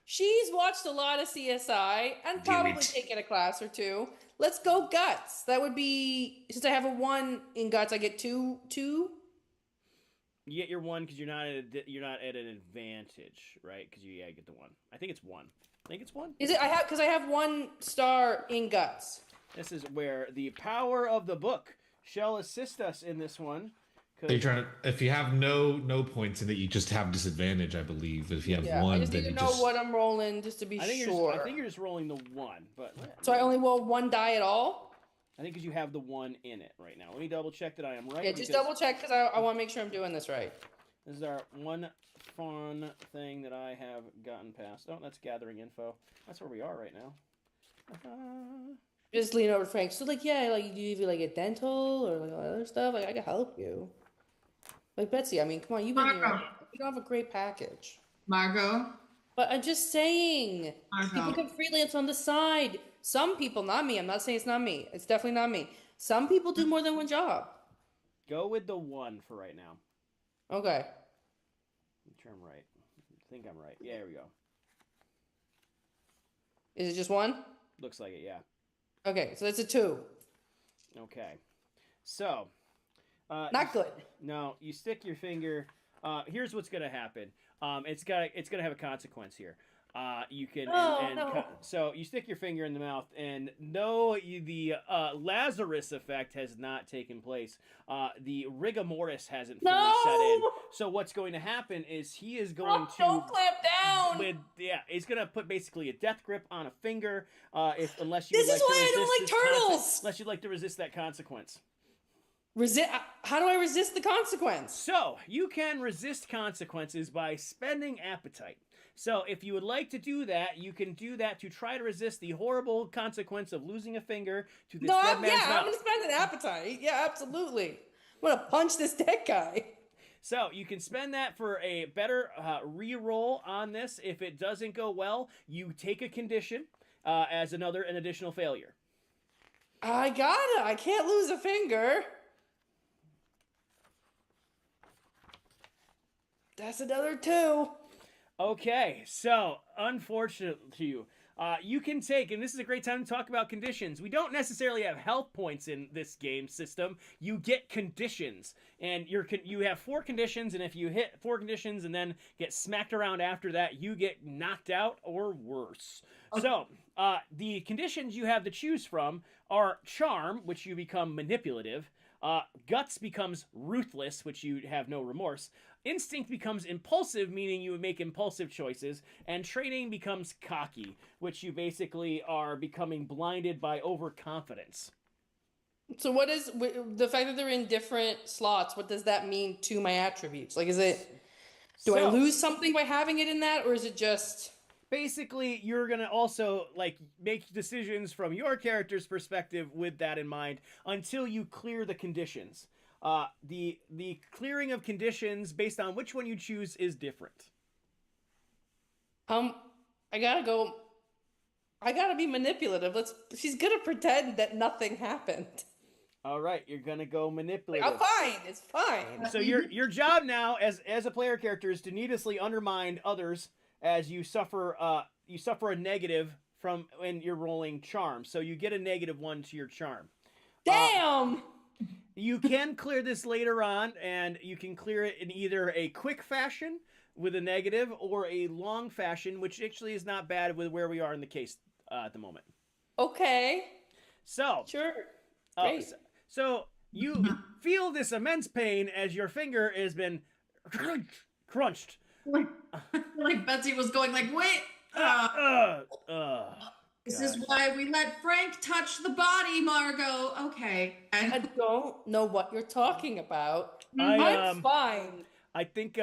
She's watched a lot of CSI and probably taken a class or two. Let's go guts. That would be, since I have a 1 in guts, I get two. You get your 1 because you're not at an advantage, right? Because you get the 1. I think it's 1. I think it's 1. Is it? I have 1 star in guts. This is where the power of the book shall assist us in this one. So you're trying to, if you have no points in it, you just have disadvantage, I believe. But if you have one, I just then need you to know what I'm rolling just to be sure. I think you're just rolling the 1, but so I only roll 1 die at all. I think because you have the 1 in it right now. Let me double check that I am right. Yeah, just double check because I want to make sure I'm doing this right. This is our one fun thing that I have gotten past. Oh, that's gathering info. That's where we are right now. Just lean over to Frank. So like, yeah, like, do you even like get dental or like other stuff? Like, I can help you. Like Betsy, I mean, come on, you've been here. You don't have a great package. Margot. But I'm just saying, people can freelance on the side. Some people, not me. I'm not saying it's not me. It's definitely not me. Some people do more than one job. Go with the 1 for right now. Okay. Make sure I'm right. I think I'm right. Yeah, here we go. Is it just 1? Looks like it, yeah. Okay, so that's a 2. Okay. So. Not good. No, you stick your finger. Here's what's gonna happen. It's gonna have a consequence here. You can so you stick your finger in the mouth, and no, the Lazarus effect has not taken place. The rigor mortis hasn't fully set in. So what's going to happen is he is going to don't clamp down. He's gonna put basically a death grip on a finger. Unless you this would is like why to I don't like turtles. Unless you'd like to resist that consequence. How do I resist the consequence? So, you can resist consequences by spending appetite. So, if you would like to do that, you can do that to try to resist the horrible consequence of losing a finger to this dead man's mouth. I'm going to spend an appetite. Yeah, absolutely. I'm going to punch this dead guy. So, you can spend that for a better re-roll on this. If it doesn't go well, you take a condition as an additional failure. I can't lose a finger. That's another 2. Okay, so unfortunately to you, you can take, and this is a great time to talk about conditions. We don't necessarily have health points in this game system. You get conditions, and you have 4 conditions, and if you hit 4 conditions and then get smacked around after that, you get knocked out or worse. Okay. So, the conditions you have to choose from are charm, which you become manipulative. Guts becomes ruthless, which you have no remorse. Instinct becomes impulsive, meaning you would make impulsive choices. And training becomes cocky, which you basically are becoming blinded by overconfidence. So what is the fact that they're in different slots? What does that mean to my attributes? Like, do I lose something by having it in that, or is it just... Basically, you're going to also make decisions from your character's perspective with that in mind until you clear the conditions. The clearing of conditions based on which one you choose is different. I gotta be manipulative. She's gonna pretend that nothing happened. All right, you're gonna go manipulative. I'm fine. It's fine. So your job now as a player character is to needlessly undermine others as you suffer a negative from when you're rolling charm. So you get a -1 to your charm. Damn. You can clear this later on, and you can clear it in either a quick fashion with a negative or a long fashion, which actually is not bad with where we are in the case at the moment. Okay. So. Sure. Great. So you feel this immense pain as your finger has been crunched. Like Betsy was going like, wait. This is why we let Frank touch the body, Margot. Okay. I don't know what you're talking about. I'm fine. I think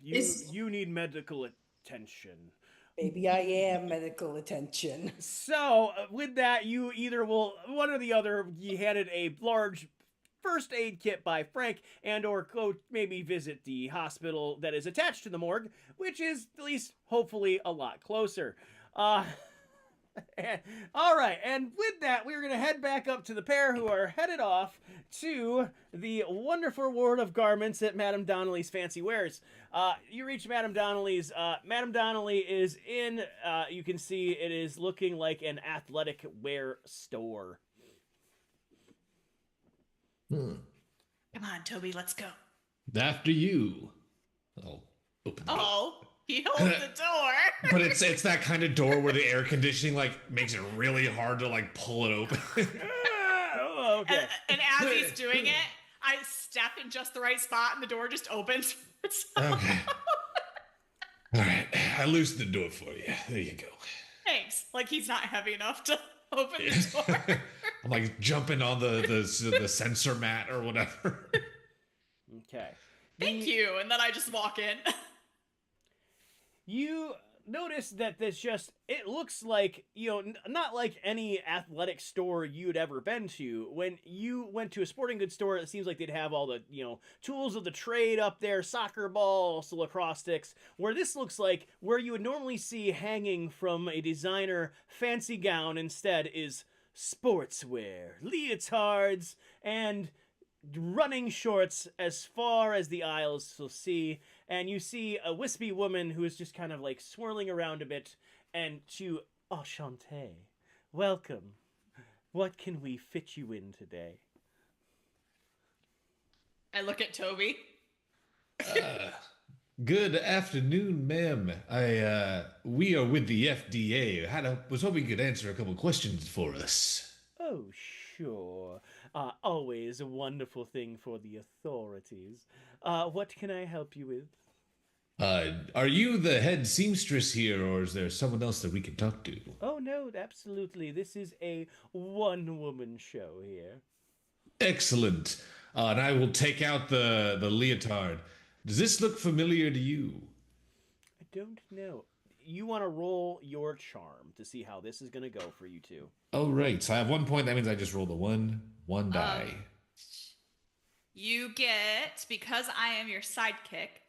you need medical attention. Maybe I am medical attention. So, with that, you either will, one or the other, you handed a large first aid kit by Frank, and or go maybe visit the hospital that is attached to the morgue, which is at least hopefully a lot closer. All right, and with that, we're going to head back up to the pair who are headed off to the wonderful world of garments at Madame Donnelly's Fancy Wares. You reach Madame Donnelly's. Madame Donnelly is in, you can see it is looking like an athletic wear store. Come on, Toby, let's go. After you. I'll open the door. Oh, he holds the door. But it's that kind of door where the air conditioning like makes it really hard to like pull it open. Oh, okay. And as he's doing it, I step in just the right spot and the door just opens. Okay. All right. I loosened the door for you. There you go. Thanks. Like he's not heavy enough to open the door. I'm like jumping on the sensor mat or whatever. Okay. Thank you. And then I just walk in. You notice that it looks like, not like any athletic store you'd ever been to. When you went to a sporting goods store, it seems like they'd have all the, tools of the trade up there, soccer balls, lacrosse sticks, where this looks like where you would normally see hanging from a designer fancy gown instead is sportswear, leotards, and running shorts as far as the aisles will see, and you see a wispy woman who is just kind of like swirling around a bit, and enchanté, welcome. What can we fit you in today? I look at Toby. Good afternoon, ma'am. We are with the FDA. Was hoping you could answer a couple questions for us. Oh, sure. Always a wonderful thing for the authorities. What can I help you with? Are you the head seamstress here, or is there someone else that we can talk to? Oh, no, absolutely. This is a one-woman show here. Excellent. And I will take out the leotard. Does this look familiar to you? I don't know. You want to roll your charm to see how this is going to go for you two. Oh, right. So I have 1 point. That means I just rolled a one die. You get, because I am your sidekick,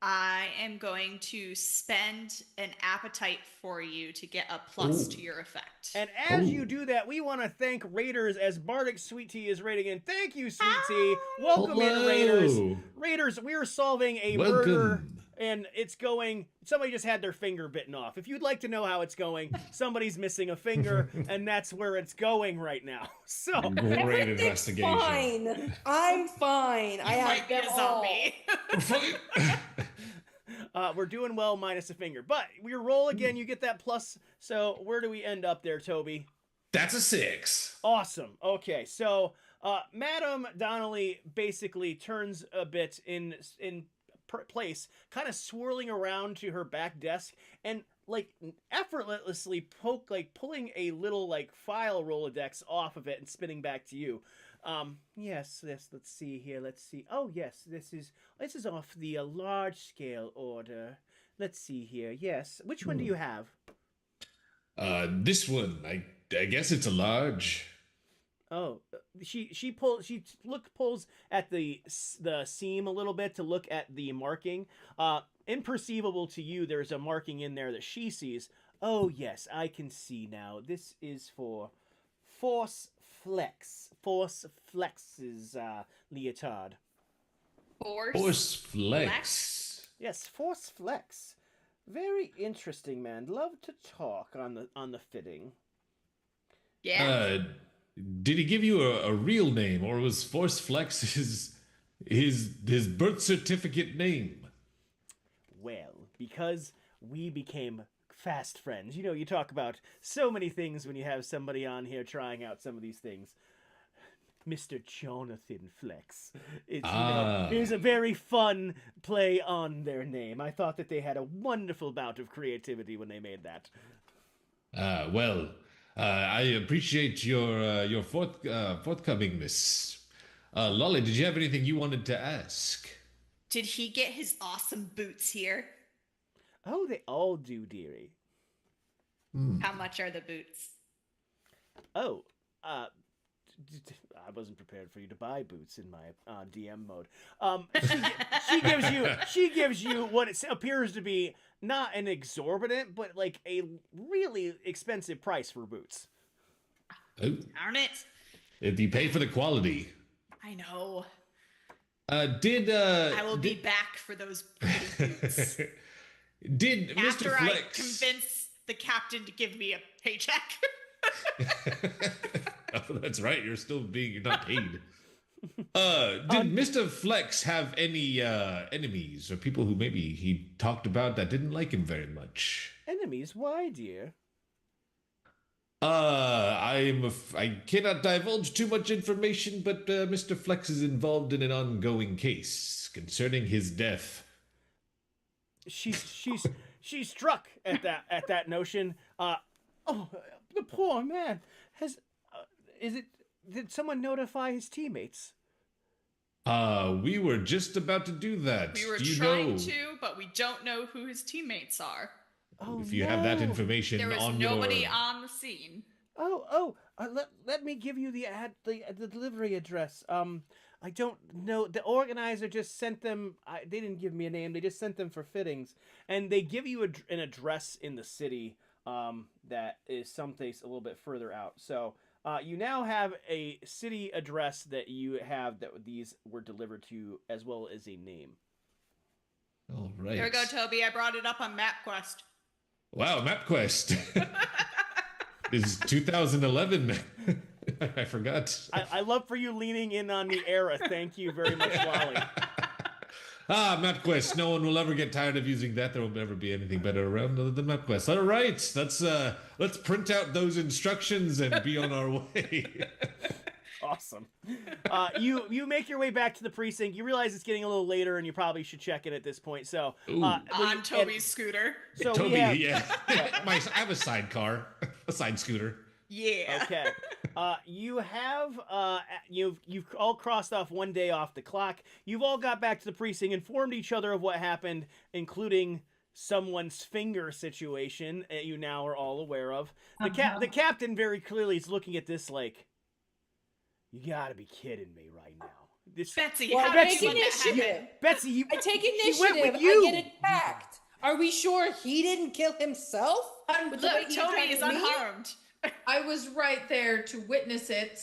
I am going to spend an appetite for you to get a plus to your effect. And as you do that, we want to thank Raiders as Bardic Sweet Tea is rating in. Thank you, Sweet Tea. Welcome in, Raiders. Raiders, we are solving a murder, and it's going... Somebody just had their finger bitten off. If you'd like to know how it's going, somebody's missing a finger, and that's where it's going right now. So great investigation. Fine. I'm fine. I have them all. We're doing well minus a finger. But we roll again, you get that plus. So where do we end up there, Toby? That's a 6. Awesome. Okay, so Madam Donnelly basically turns a bit in place, kind of swirling around to her back desk and like effortlessly pulling a little like file Rolodex off of it and spinning back to you. Yes, let's see here. Let's see. Oh, yes, this is off the large scale order. Let's see here. Yes. Which one do you have? This one. I guess it's a large. Oh, she pulls at the seam a little bit to look at the marking. Imperceivable to you, there's a marking in there that she sees. Oh, yes, I can see now. This is for Force Flex's leotard. Force Flex. Yes, Force Flex. Very interesting, man. Love to talk on the fitting. Yeah. Did he give you a real name, or was Force Flex his birth certificate name? Well, because we became fast friends. You talk about so many things when you have somebody on here trying out some of these things. Mr. Jonathan Flex. It's a very fun play on their name. I thought that they had a wonderful bout of creativity when they made that. Well, I appreciate your forthcomingness. Lolly, did you have anything you wanted to ask? Did he get his awesome boots here? Oh, they all do, dearie. How much are the boots? Oh, I wasn't prepared for you to buy boots in my DM mode. She gives you what it appears to be not an exorbitant, but like a really expensive price for boots. Oh, Darn it! if you pay for the quality. I know. I will be back for those pretty boots. Did After Mr. I Flex convince the captain to give me a paycheck. Oh, that's right. You're not paid. Did Mr. Flex have any enemies or people who maybe he talked about that didn't like him very much? Enemies? Why, dear? I cannot divulge too much information, but Mr. Flex is involved in an ongoing case concerning his death. She's struck at that notion. Oh, the poor man has. Did someone notify his teammates? We were just about to do that. We were Do you trying know to, but we don't know who his teammates are. Oh, if you have that no. information There was on nobody your... on the scene. Let me give you the delivery address. I don't know. The organizer just sent them. They didn't give me a name. They just sent them for fittings, and they give you an address in the city. That is someplace a little bit further out. So you now have a city address that you have that these were delivered to, as well as a name. All right. Here we go, Toby. I brought it up on MapQuest. Wow, MapQuest. This is 2011. I forgot. I love for you leaning in on the era. Thank you very much, Wally. MapQuest. No one will ever get tired of using that. There will never be anything better around other than MapQuest. All right, let's print out those instructions and be on our way. Awesome. You make your way back to the precinct. You realize it's getting a little later, and you probably should check in at this point. So on Toby's scooter. So Toby, yeah. I have a sidecar, a side scooter. Yeah. Okay. You have you've all crossed off one day off the clock. You've all got back to the precinct, informed each other of what happened, including someone's finger situation that you now are all aware of. The captain very clearly is looking at this like, you gotta be kidding me right now. Betsy, Well, how I did take you let that initiative. happen? Betsy, I take she went initiative. with you. I get attacked. Are we sure he didn't kill himself? Look, Toby is unharmed. I was right there to witness it,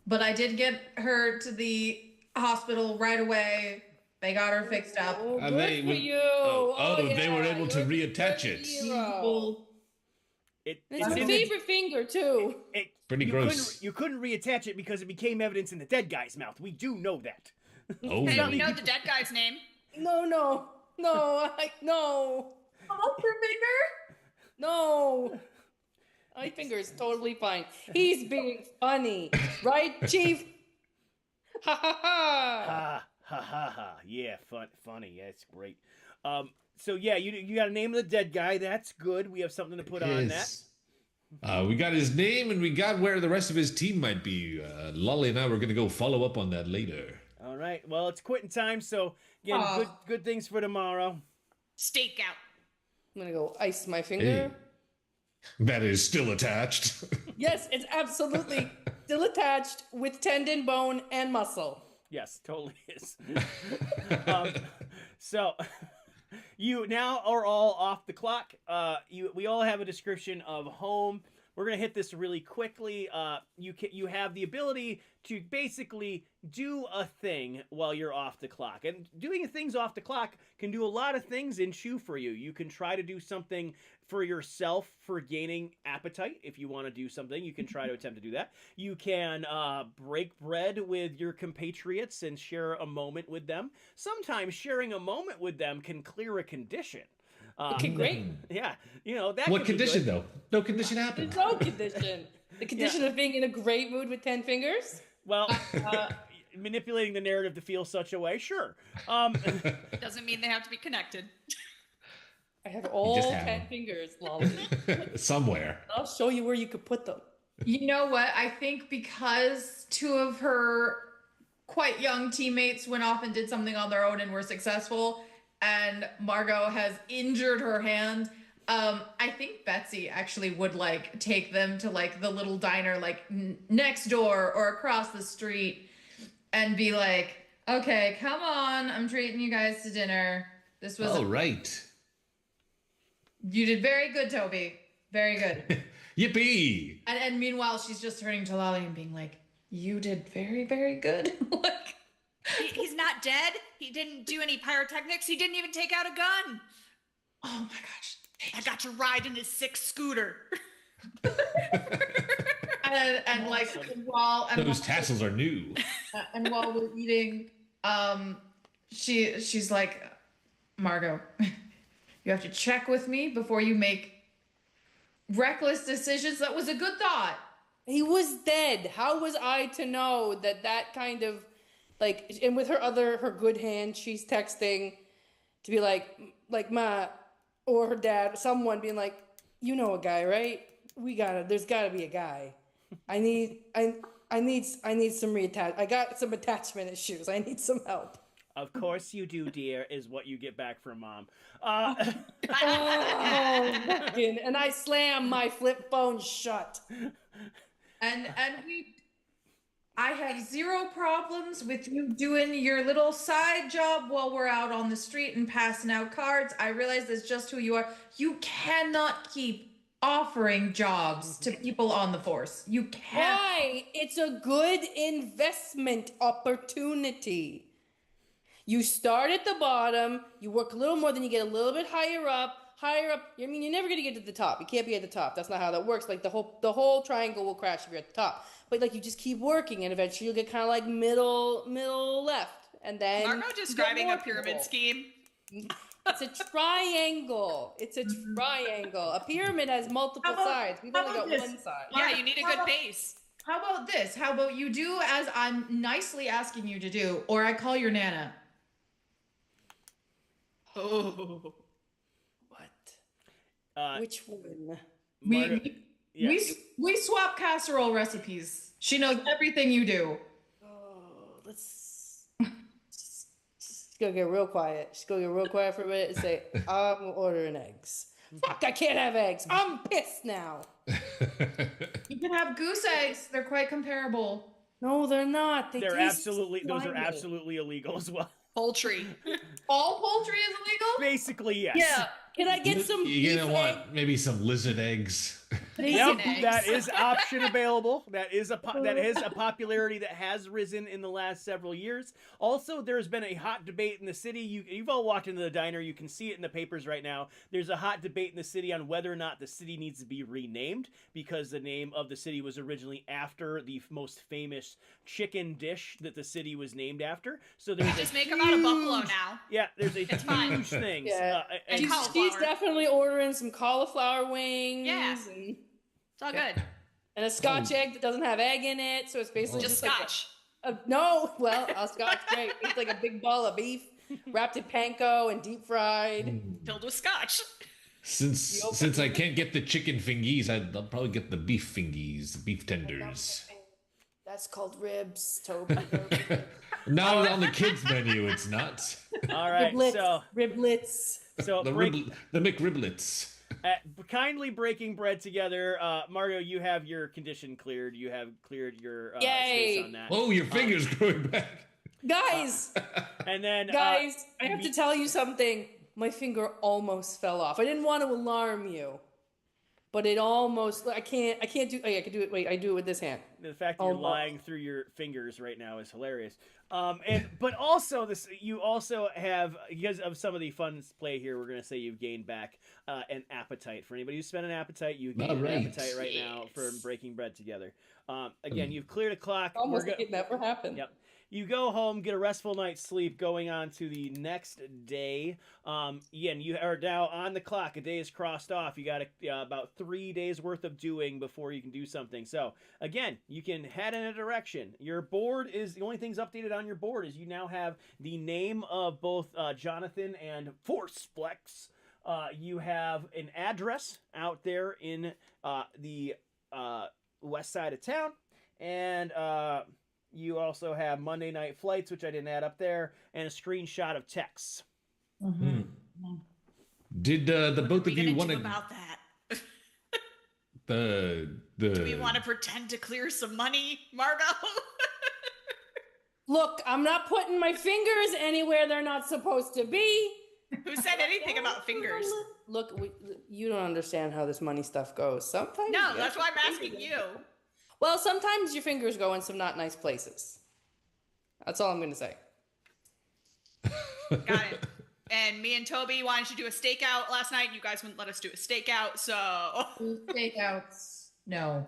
but I did get her to the hospital right away. They got her fixed up. Oh, And good they for would- you. they were able to you're a reattach good it. hero. It's It's in a the- favorite finger too. Pretty gross. You couldn't reattach it because it became evidence in the dead guy's mouth. We do know that. Oh, Hey, no. we know the dead guy's name. No. No. Her finger? No. My finger is totally fine. He's being funny, right, Chief? Ha ha ha. Ha. Yeah, funny. Yeah, it's great. So yeah, you got a name of the dead guy. That's good. We have something to put on that. Yes. We got his name and we got where the rest of his team might be. Lolly and I were going to go follow up on that later. All right. Well, it's quitting time, so again, good things for tomorrow. Stakeout. I'm gonna go ice my finger. Hey. That is still attached. Yes, it's absolutely still attached with tendon, bone, and muscle. Yes, totally is. So you now are all off the clock. We all have a description of home. We're gonna hit this really quickly. You have the ability to basically do a thing while you're off the clock, and doing things off the clock can do a lot of things in Chew for you. You can try to do something for yourself for gaining appetite. If you want to do something, you can try to attempt to do that. You can break bread with your compatriots and share a moment with them. Sometimes sharing a moment with them can clear a condition. Okay, great. Yeah, that. What could be condition, good. though? No condition happened. There's no condition. The condition of being in a great mood with 10 fingers? Well, manipulating the narrative to feel such a way, sure. Doesn't mean they have to be connected. I have all just have 10 them. fingers, Lolly. Somewhere. I'll show you where you could put them. You know what? I think because two of her quite young teammates went off and did something on their own and were successful, and Margot has injured her hand, I think Betsy actually would take them to the little diner next door or across the street and be like, okay, come on, I'm treating you guys to dinner. This was All right. You did very good, Toby. Very good. Yippee! And meanwhile, she's just turning to Lolly and being like, you did very, very good. He's not dead. He didn't do any pyrotechnics. He didn't even take out a gun. Oh my gosh. I got to ride in his sick scooter. And Awesome. while Those tassels are new. And while we're eating, she's like, Margot, you have to check with me before you make reckless decisions. That was a good thought. He was dead. How was I to know that kind of, like, and with her good hand, she's texting to be like Ma or her dad, someone being like, you know a guy, right? There's gotta be a guy. I need some I got some attachment issues. I need some help. Of course you do, dear, is what you get back from mom. Oh, and I slam my flip phone shut. And I have zero problems with you doing your little side job while we're out on the street and passing out cards. I realize that's just who you are. You cannot keep offering jobs to people on the force. You can't. Why? It's a good investment opportunity. You start at the bottom, you work a little more, then you get a little bit higher up. I mean, you're never gonna get to the top. You can't be at the top. That's not how that works. Like the whole triangle will crash if you're at the top. But like you just keep working, and eventually you'll get kind of like middle left, and then. Margot describing a pyramid scheme. It's a triangle. It's a triangle. A pyramid has multiple sides. We've only got one side. Yeah, you need a good base. How about this? How about you do as I'm nicely asking you to do, or I call your Nana. Oh. Which one? We swap casserole recipes. She knows everything you do. Oh, let's just go get real quiet. Just go get real quiet for a minute and say, I'm ordering eggs. Fuck, I can't have eggs. I'm pissed now. You can have goose eggs. They're quite comparable. No, they're not. Those are absolutely illegal as well. Poultry. All poultry is illegal? Basically, yes. Yeah. Can I get some You're beef gonna want egg? maybe some lizard eggs. Yep, eggs. that is option available. That is a popularity that has risen in the last several years. Also, there's been a hot debate in the city. You've all walked into the diner. You can see it in the papers right now. There's a hot debate in the city on whether or not the city needs to be renamed because the name of the city was originally after the most famous chicken dish that the city was named after. So there's Just make them out of buffalo now. Yeah, there's a fine. huge thing. Yeah. And She's cauliflower. definitely ordering some cauliflower wings. Yeah. And It's all good. a Scotch egg that doesn't have egg in it, so it's basically Just like scotch. no, well, a Scotch great. It's like a big ball of beef wrapped in panko and deep fried. Filled with scotch. Since I can't get the chicken fingies, I'll probably get the beef fingies, the beef tenders. That's called ribs, Toby. Not on the kids menu, it's not. All right, Riblets. so The McRiblets. kindly breaking bread together. Margo, you have your condition cleared. You have cleared your Yay. space on that. Oh, your finger's growing back. Guys, And then I have to tell you something. My finger almost fell off. I didn't want to alarm you, but it almost. I can't do. Oh, yeah, I can do it. Wait, I do it with this hand. the fact that you're lying through your fingers right now is hilarious. But also you also have, because of some of the fun play here, we're gonna say you've gained back an appetite. For anybody who's spent an appetite, you gain an appetite right now for breaking bread together. Again, you've cleared a clock. Almost like it never happened. Yep. You go home, get a restful night's sleep, going on to the next day. Again, you are now on the clock. A day is crossed off. You got about 3 days worth of doing before you can do something. So, again, you can head in a direction. Your board is, the only thing's updated on your board is you now have the name of both Jonathan and Forceplex. You have an address out there in the west side of town. And you also have Monday night flights, which I didn't add up there, and a screenshot of texts. Mm-hmm. Did the both of you want to about that? the Do we want to pretend to clear some money, Margo? Look, I'm not putting my fingers anywhere they're not supposed to be. Who said anything about fingers? Look, you don't understand how this money stuff goes. Sometimes. No, that's why I'm asking you. Well, sometimes your fingers go in some not nice places. That's all I'm going to say. Got it. And me and Toby wanted to do a stakeout last night. You guys wouldn't let us do a stakeout, so Stakeouts. No.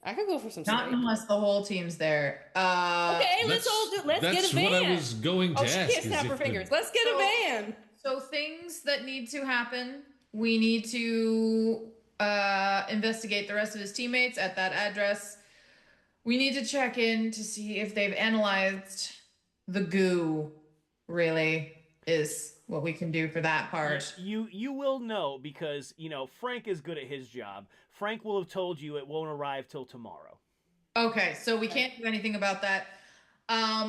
I could go for some Not steak. unless the whole team's there. Okay, let's get a That's van. what I was going to Oh, ask. she can't snap her fingers. Let's get a van. So things that need to happen. We need to investigate the rest of his teammates at that address. We need to check in to see if they've analyzed the goo. Really is what we can do for that part. You will know because Frank is good at his job. Frank will have told you it won't arrive till tomorrow. Okay, so we can't do anything about that.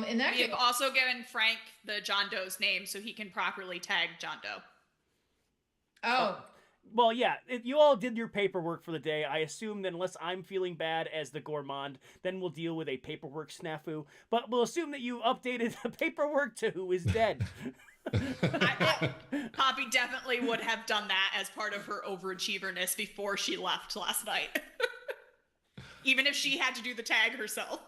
In that We case, have also given Frank the John Doe's name so he can properly tag John Doe. oh, Well, yeah, you all did your paperwork for the day. I assume that unless I'm feeling bad as the gourmand, then we'll deal with a paperwork snafu. But we'll assume that you updated the paperwork to who is dead. Poppy definitely would have done that as part of her overachieverness before she left last night. Even if she had to do the tag herself.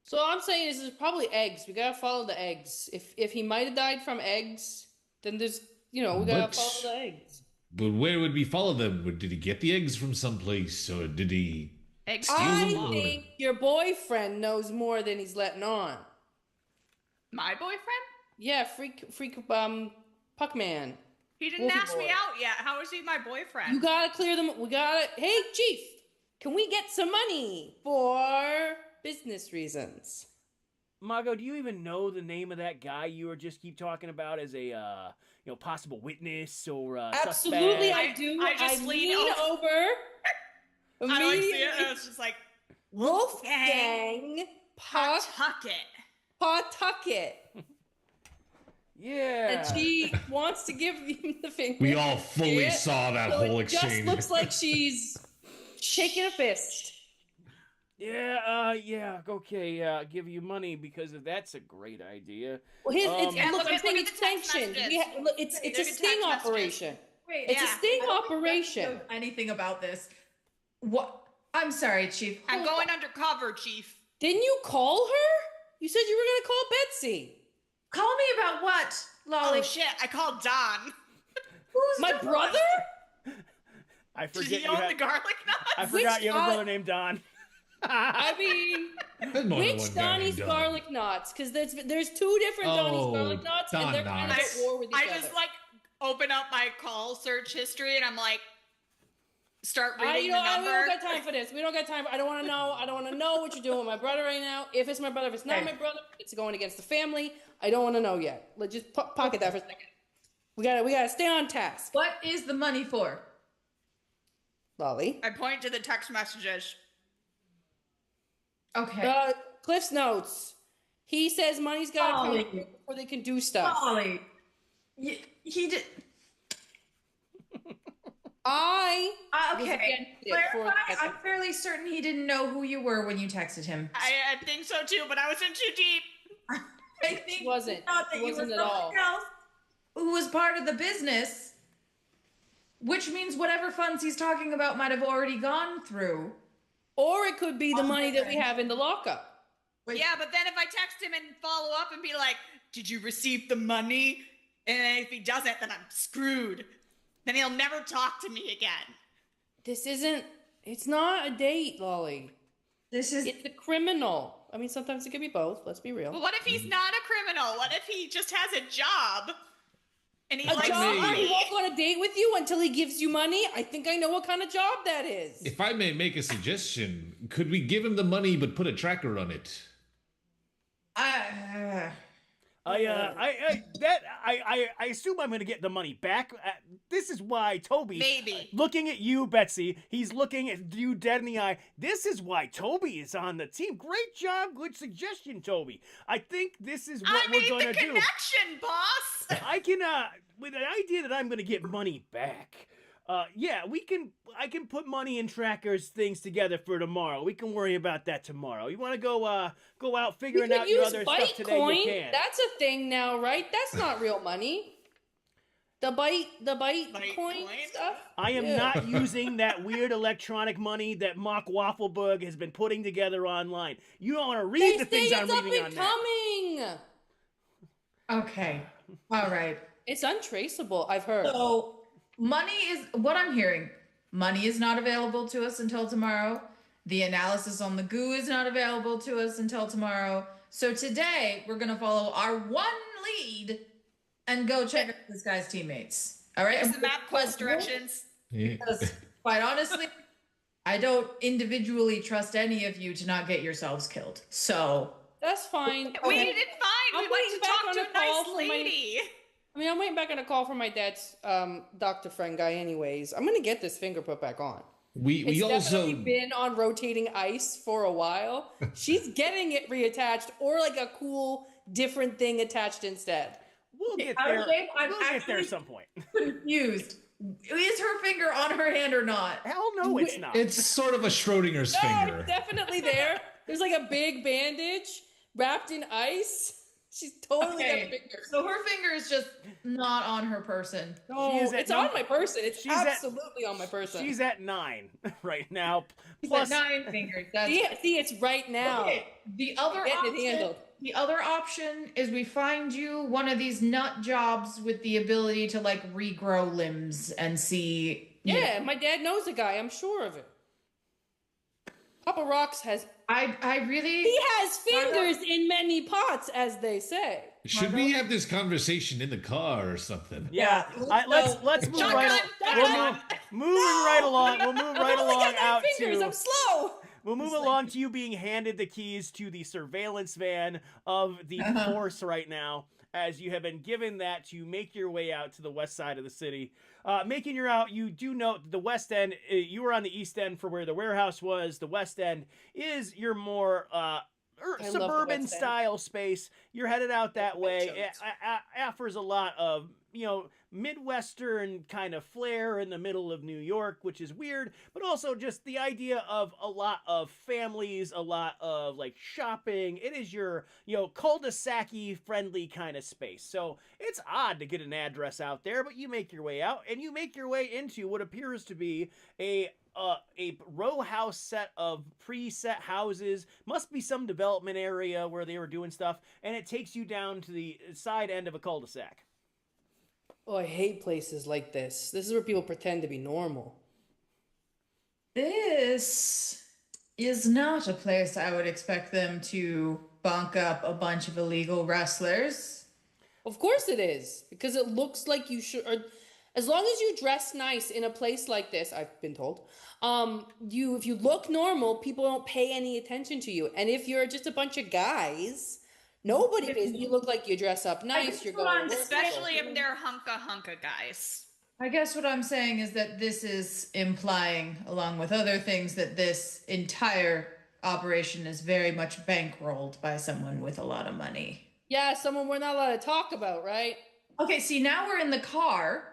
So all I'm saying is probably eggs. We gotta follow the eggs. If he might have died from eggs, then there's we gotta follow the eggs. But where would we follow them? Did he get the eggs from someplace, or did he? Eggs I steal them. think your boyfriend knows more than he's letting on. My boyfriend? Yeah, freak Puckman. He didn't Wolfie ask me boy. out yet. How is he my boyfriend? You gotta clear them. Hey, Chief, can we get some money for business reasons? Margot, do you even know the name of that guy you were just keep talking about as a possible witness or Absolutely, suspect? I do. I just lean over. I like see it, immediately. and it's just like Wolfgang Pawtucket. Pawtucket. Yeah. And she wants to give him the finger. We all fully Yeah. saw that So whole it just exchange. looks like she's shaking a fist. Yeah, okay, give you money because that's a great idea. Well, Yeah, look, look I'm at saying the it's text sanctioned. messages. It's Look a at sting text messages. operation. wait. It's a Yeah. sting I don't think I operation. know anything about this. What? I'm sorry, Chief. I'm going undercover, Chief. Didn't you call her? You said you were going to call Betsy. Call me about what, Lolly? Oh shit, I called Don. Who's My Dawn? brother? I Did forget he you own had, the garlic nuts? I forgot you have a Which, brother named Don. I mean, There's more than which one guy named Donnie's Don. garlic knots? Because there's two different Donnie's Oh, garlic knots, Don and they're kind of knots. at war with each I other. just like open up my call search history and I'm like, start reading we the don't number. got time for this. We don't got time. I don't want to know. I don't want to know what you're doing with my brother right now. If it's my brother, if it's not Okay. my brother, it's going against the family. I don't want to know yet. Let's just pocket that for a second. We gotta stay on task. What is the money for? Lolly. I point to the text messages. Okay. Cliff's notes. He says money's gotta Lolly. come before they can do stuff. Lolly. He did. I was Okay. against it for Clarify. a second. I'm fairly certain he didn't know who you were when you texted him. I think so too, but I was in too deep. I think He wasn't. he thought that He you were wasn't at all. somebody else who was part of the business, which means whatever funds he's talking about might have already gone through. Or it could be the money that we have in the lockup. Wait. Yeah, but then if I text him and follow up and be like, did you receive the money? And if he doesn't, then I'm screwed. Then he'll never talk to me again. It's not a date, Lolly. This is It's a criminal. I mean, sometimes it could be both. Let's be real. But what if he's not a criminal? What if he just has a job? And he A likes job? money? He won't go on a date with you until he gives you money? I think I know what kind of job that is. If I may make a suggestion, could we give him the money but put a tracker on it? I assume I'm gonna get the money back. This is why Toby. Maybe. Looking at you, Betsy. He's looking at you dead in the eye. This is why Toby is on the team. Great job. Good suggestion, Toby. I think this is what I we're made gonna the do. connection, boss. I can with the idea that I'm gonna get money back. Yeah, I can put money and trackers things together for tomorrow. We can worry about that tomorrow. You want to go out We figuring could out your use other stuff today? Bytecoin. You can. That's a thing now, right? That's not real money. The Bytecoin Bytecoin? stuff. I am Yeah. not using that weird electronic money that Mock Waffleberg has been putting together online. You don't want to They read the say things it's I'm up reading on and that. coming. okay. All right. It's untraceable, I've heard. So money is what I'm hearing. Money is not available to us until tomorrow, The analysis on the goo is not available to us until tomorrow. So today we're gonna follow our one lead and go check out this guy's teammates. All right. Here's the map quest directions. Because quite honestly, I don't individually trust any of you to not get yourselves killed. So That's fine. We Okay. did fine. I'm We went waiting to back talk on to a a call nice from my- lady. I mean, I'm waiting back on a call from my dad's doctor friend guy anyways. I'm going to get this finger put back on. We It's also definitely been on rotating ice for a while. She's getting it reattached or like a cool different thing attached instead. We'll get Out of there. shape, I'm We'll get there actually- at some point. confused. Is her finger on her hand or not? Hell no, it's not. it's sort of a Schrodinger's No, finger. it's definitely there. There's like a big bandage wrapped in ice. She's totally got Okay, fingers. so her finger is just not on her person. No, She's at it's no- on my person. It's she's at- absolutely on my person. She's at 9 right now. She's Plus, at 9 fingers. That's See, it's right now. okay. The other Getting it option. handled. The other option is we find you one of these nut jobs with the ability to like regrow limbs and see. you Yeah, know. my dad knows a guy. I'm sure of it. Papa Rocks has. I really. He has fingers in many pots, as they say. Should we have this conversation in the car or something? yeah. Let's move Shotgun, right. shotgun. Moving right along. We'll move right I've only along got 9 out fingers. to. I'm slow. We'll move along to you being handed the keys to the surveillance van of the force right now, as you have been given that to make your way out to the west side of the city. Making your out, you do note the west end. You were on the east end for where the warehouse was. The west end is your more love the suburban West End. style space. You're headed out that way. It jokes. offers a lot of Midwestern kind of flair in the middle of New York, which is weird, but also just the idea of a lot of families, a lot of like shopping. It is your, cul-de-sac-y friendly kind of space. So it's odd to get an address out there, but you make your way out and you make your way into what appears to be a row house set of preset houses. Must be some development area where they were doing stuff, and it takes you down to the side end of a cul-de-sac. Oh, I hate places like this. This is where people pretend to be normal. This is not a place I would expect them to bunk up a bunch of illegal wrestlers. Of course it is, because it looks like you should. Or, as long as you dress nice in a place like this, I've been told, if you look normal, people don't pay any attention to you. And if you're just a bunch of guys, nobody pays. You look like you dress up nice. You're going to work. Especially if they're hunka guys. I guess what I'm saying is that this is implying, along with other things, that this entire operation is very much bankrolled by someone with a lot of money. Yeah, someone we're not allowed to talk about, right? Okay, see, now we're in the car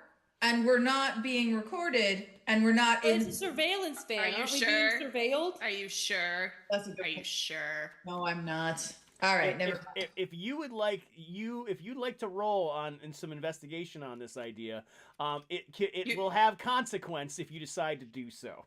and we're not being recorded and we're not in. It's a surveillance van. Are you Aren't sure? we being surveilled? Are you sure? That's a good Are you point. sure? No, I'm not. All right, never mind. If you'd like to roll in some investigation on this idea, it will have consequence if you decide to do so.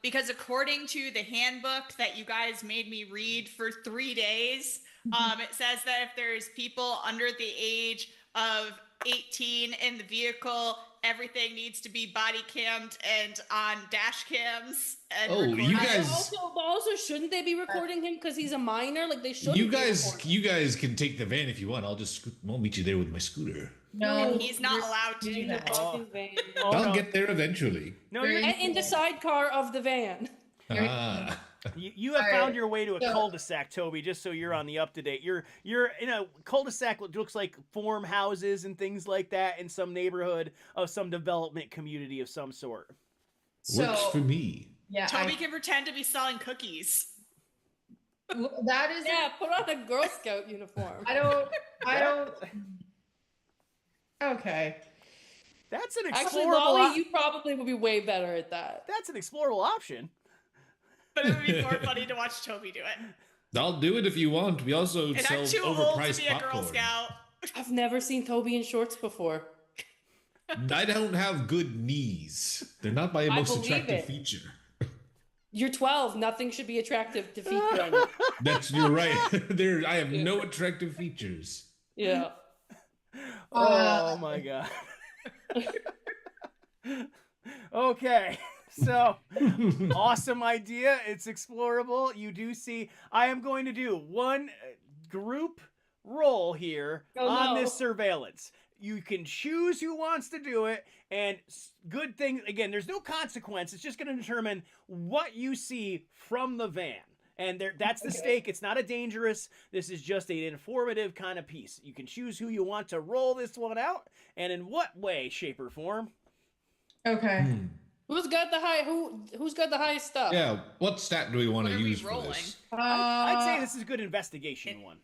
Because according to the handbook that you guys made me read for 3 days, it says that if there's people under the age of 18 in the vehicle, everything needs to be body cammed and on dash cams. And Oh, recorded. you guys- Also, shouldn't they be recording him because he's a minor? Like they should. You guys can take the van if you want. I'll meet you there with my scooter. No, He's not allowed to do that. Oh, I'll no. get there eventually. No, Very- you're, In the sidecar of the van. Ah. you have All found right, your way to a so- cul-de-sac, Toby. Just so you're on the up to date, you're in a cul-de-sac that looks like farmhouses and things like that in some neighborhood of some development community of some sort. Works for me. Yeah, Toby can pretend to be selling cookies. that is. Yeah, put on a Girl Scout uniform. I don't. Okay. That's an Actually, explorable. Lolly, you probably would be way better at that. That's an explorable option. But it would be more funny to watch Toby do it. I'll do it if you want. We also And sell I'm too old to overpriced be a Girl popcorn. Scout. I've never seen Toby in shorts before. I don't have good knees. They're not my most believe attractive it. feature. You're 12. Nothing should be attractive to feature on you. You're right. I have no attractive features. Yeah. Oh my god. Okay, So, awesome idea. It's explorable. You do see, I am going to do one group roll here on this surveillance. You can choose who wants to do it, and good thing, again, there's no consequence. It's just going to determine what you see from the van. And that's the stake. It's not a dangerous. This is just an informative kind of piece. You can choose who you want to roll this one out, and in what way, shape, or form. Okay. Who's got the highest stuff? Yeah, what stat do we want to What are we use for rolling? this? I'd say this is a good investigation one.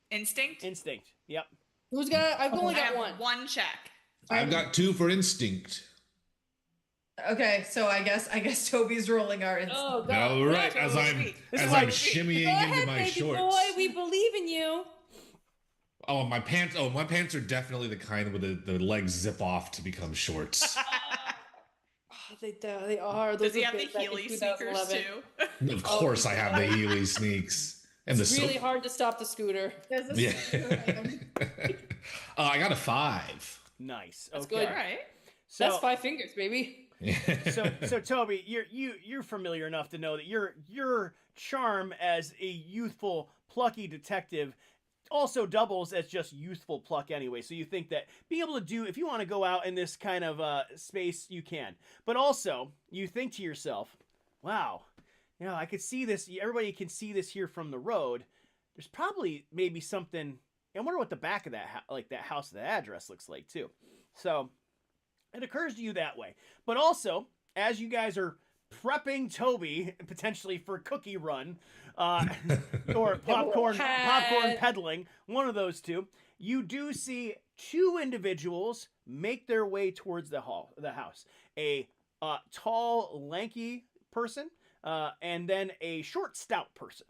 Instinct? Instinct. Yep. Who's got? I've only I got have one. one check. I've got 2 for instinct. Okay, so I guess Toby's rolling our instinct. Oh God! All right, That's as I'm sweet. This as is I'm like- shimmying Go into ahead, my baby shorts. boy. We believe in you. Oh, my pants! Oh, my pants are definitely the kind where the legs zip off to become shorts. Oh, they are. Those Does he were have the big back in Heely sneakers 2011. too? Of course, I have the Heely sneaks and It's the really hard to stop the scooter. Yeah. I got a 5. Nice. That's Okay. good. All right. So, That's 5 fingers, baby. so Toby, you're familiar enough to know that your charm as a youthful, plucky detective also doubles as just youthful pluck anyway. So you think that being able to do, if you want to go out in this kind of space, you can. But also, you think to yourself, wow, I could see this. Everybody can see this here from the road. There's probably maybe something. I wonder what the back of that that house, the address looks like too. So it occurs to you that way. But also, as you guys are prepping Toby potentially for cookie run or popcorn peddling, one of those two, you do see 2 individuals make their way towards the house. A tall, lanky person, and then a short, stout person.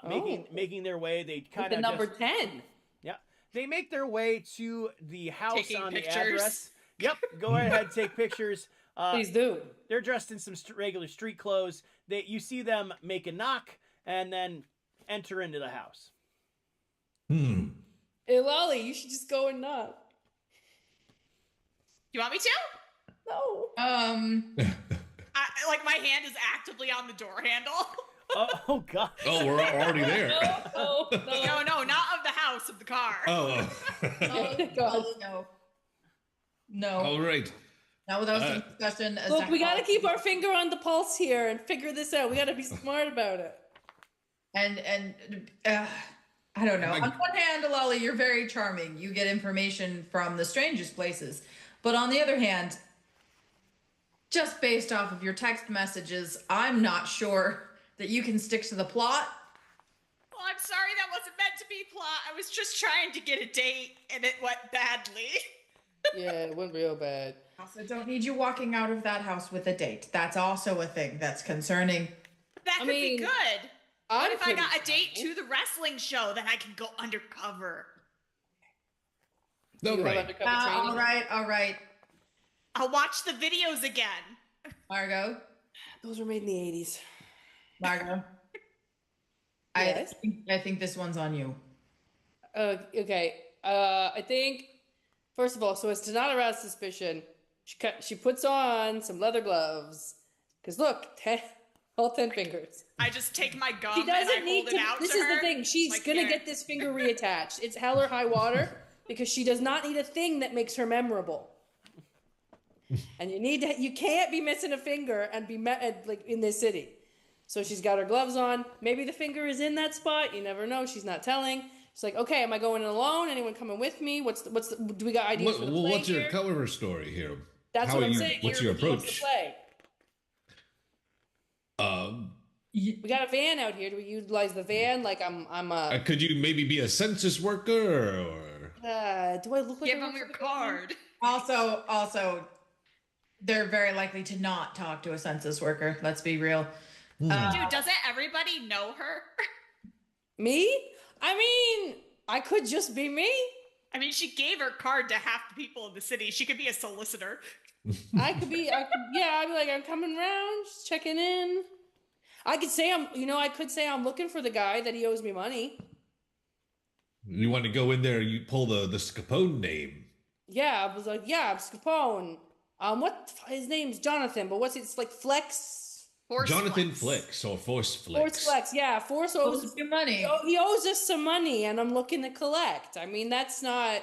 Making their way. They kind of number 10. Yeah, they make their way to the house Taking on pictures. the address. Yep, go ahead, take pictures. Please do. They're dressed in some regular street clothes. You see them make a knock and then enter into the house. Hey, Lolly, you should just go and knock. You want me to? No. Like my hand is actively on the door handle. Oh God! Oh, we're already there. Oh, no. No, not of the house, of the car. Oh. God. No. All right. Not without some discussion. As Look, to we how- got to keep our finger on the pulse here and figure this out. We got to be smart about it. And I don't know. On one hand, Lolly, you're very charming. You get information from the strangest places. But on the other hand, just based off of your text messages, I'm not sure that you can stick to the plot. Well, I'm sorry that wasn't meant to be plot. I was just trying to get a date and it went badly. Yeah, it went real bad. Also, don't need you walking out of that house with a date. That's also a thing that's concerning. That could be mean, good. What if I got a date to the wrestling show? Then I can go undercover. Do you have Right. undercover training? All right. I'll watch the videos again. Margot. Those were made in the 80s. Margot. Yes? I think this one's on you. Okay. I think, first of all, so as to not arouse suspicion, she puts on some leather gloves. Because look, all 10 fingers. I just take my gum She and I doesn't need hold to. it out This to is her. the thing. She's Like, gonna here. get this finger reattached. It's hell or high water because she does not need a thing that makes her memorable. And you can't be missing a finger and be like in this city. So she's got her gloves on. Maybe the finger is in that spot. You never know. She's not telling. She's like, okay, am I going in alone? Anyone coming with me? Do we got ideas for the play What's your here? cover story here? That's How what are I'm you- saying. What's Here, your what's the approach? play? We got a van out here. Do we utilize the van? Like I'm Could you maybe be a census worker or? do I look like Give I work him your for the government? card. Also, they're very likely to not talk to a census worker. Let's be real. Dude, doesn't everybody know her? Me? I mean, I could just be me. I mean, she gave her card to half the people in the city. She could be a solicitor. I'd be like, I'm coming around, just checking in. I could say I'm looking for the guy that he owes me money. You want to go in there? You pull the Scapone name. Yeah, I was like, yeah, I'm Scapone. what his name's Jonathan, but what's it? It's like Flex. Force Jonathan flex. Flex or Force Force Flex. Flex, yeah. Force owes Owes you money. He owes us some money, and I'm looking to collect. I mean, that's not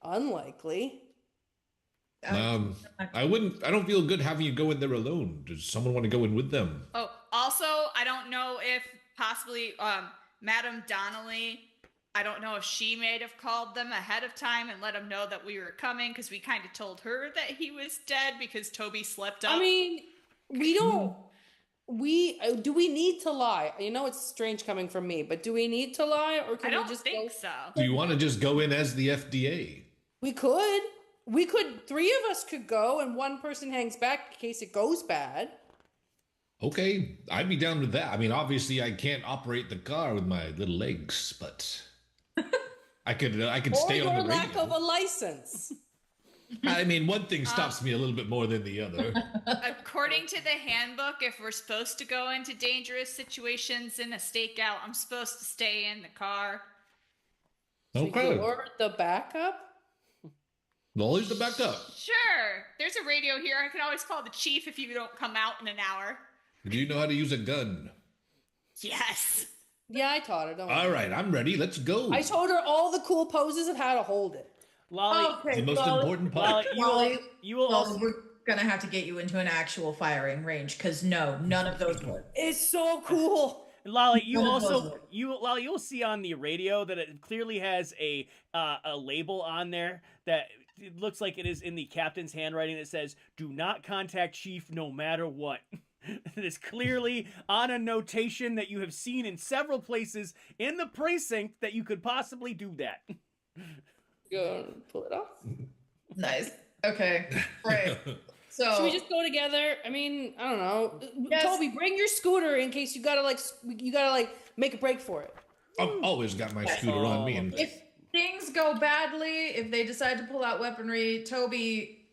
unlikely. I don't feel good having you go in there alone. Does someone want to go in with them? Oh, also, I don't know if possibly Madame Donnelly, I don't know if she may have called them ahead of time and let them know that we were coming, because we kind of told her that he was dead because Toby slept up. I mean, we don't. Do we need to lie? You know, it's strange coming from me, but do we need to lie, or I can we don't just think go? so. Do you want to just go in as the FDA? We could. We could. 3 of us could go, and 1 person hangs back in case it goes bad. Okay, I'd be down with that. I mean, obviously, I can't operate the car with my little legs, but I could Or stay on your the lack radio. of a license. I mean, one thing stops me a little bit more than the other. According to the handbook, if we're supposed to go into dangerous situations in a stakeout, I'm supposed to stay in the car. Okay, Or the backup. always the backup. Sure. There's a radio here. I can always call the chief if you don't come out in an hour. Do you know how to use a gun? Yes. Yeah, I taught her. Don't worry. All right, I'm ready. Let's go. I showed her all the cool poses of how to hold it. Lolly, Okay, the most well, important Lolly, part. you will well, also. we're gonna have to get you into an actual firing range because no, none of those work. It's so cool. Lolly, you No, it also wasn't. Lolly, you'll see on the radio that it clearly has a label on there that it looks like it is in the captain's handwriting that says, "Do not contact Chief no matter what." It is clearly on a notation that you have seen in several places in the precinct that you could possibly do that. Go pull it off. Nice. Okay. Right. So Should we just go together? I mean, I don't know. Yes. Toby, bring your scooter in case you gotta make a break for it. I've always got my scooter on me. And if things go badly, if they decide to pull out weaponry, Toby,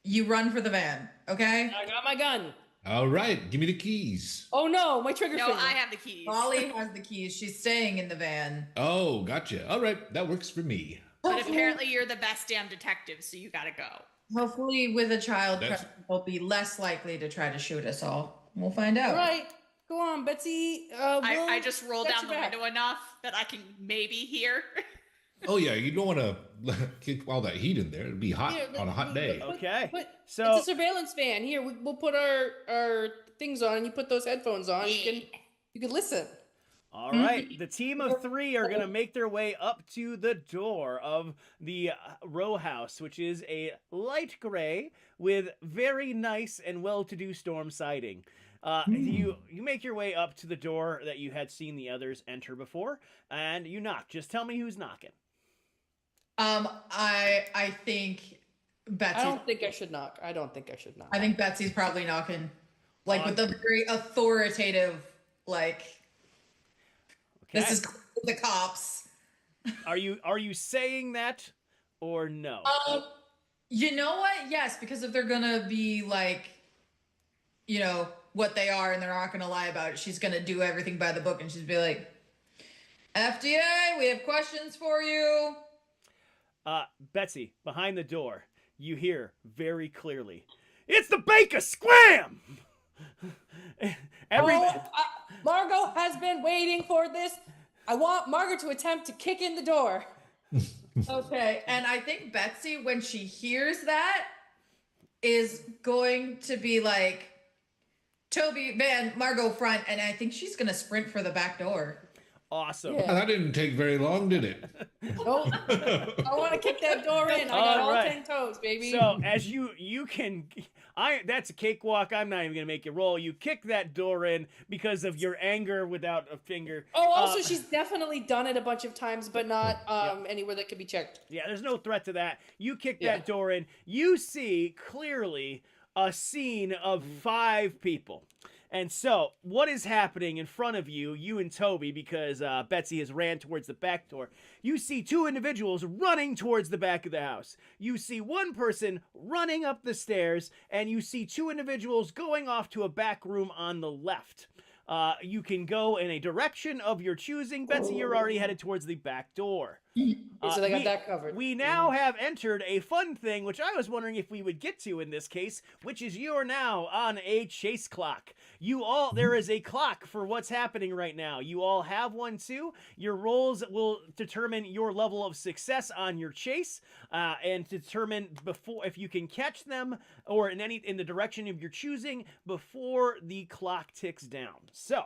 you run for the van, okay? I got my gun. all right, give me the keys. Oh no, my trigger No, finger. I have the keys. Molly has the keys. She's staying in the van. Oh, gotcha. All right, that works for me. But apparently you're the best damn detective, so you gotta go. Hopefully, with a child That's- present, they'll be less likely to try to shoot us all. We'll find out. All right, go on, Betsy. I just roll got down your the back. window enough that I can maybe hear. Oh yeah, you don't want to kick all that heat in there. It'd be hot Here, on a hot day. Okay, But so- it's a surveillance van. Here, we'll put our things on, and you put those headphones on. You can listen. all right, the team of 3 are going to make their way up to the door of the row house, which is a light gray with very nice and well-to-do storm siding. You make your way up to the door that you had seen the others enter before, and you knock. Just tell me who's knocking. I think Betsy. I don't think I should knock. I think Betsy's probably knocking, like with the very authoritative, like Okay. this is the cops. Are you saying that or no? You know what? Yes, because if they're gonna be like, you know what they are, and they're not gonna lie about it, she's gonna do everything by the book, and she's be like, "FDA, we have questions for you." Betsy, behind the door, you hear very clearly, "It's the Baker Scram!" Margot has been waiting for this. I want Margot to attempt to kick in the door. Okay, and I think Betsy, when she hears that, is going to be like, Toby, man, Margot front, and I think she's gonna sprint for the back door. Awesome. Yeah. That didn't take very long, did it? Nope. I want to kick that door in. I got all Alright. 10 toes, baby. So as you can, that's a cakewalk. I'm not even gonna make you roll. You kick that door in because of your anger without a finger. also, she's definitely done it a bunch of times, but not anywhere that could be checked. Yeah, there's no threat to that. You kick Yeah. that door in. You see clearly a scene of 5 people. And so, what is happening in front of you, you and Toby, because Betsy has ran towards the back door, you see 2 individuals running towards the back of the house. You see 1 person running up the stairs, and you see 2 individuals going off to a back room on the left. You can go in a direction of your choosing. Betsy, you're already headed towards the back door. So they got that covered. We now have entered a fun thing, which I was wondering if we would get to in this case, which is you are now on a chase clock. There is a clock for what's happening right now. You all have one too. Your rolls will determine your level of success on your chase, and determine if you can catch them or in the direction of your choosing before the clock ticks down. So.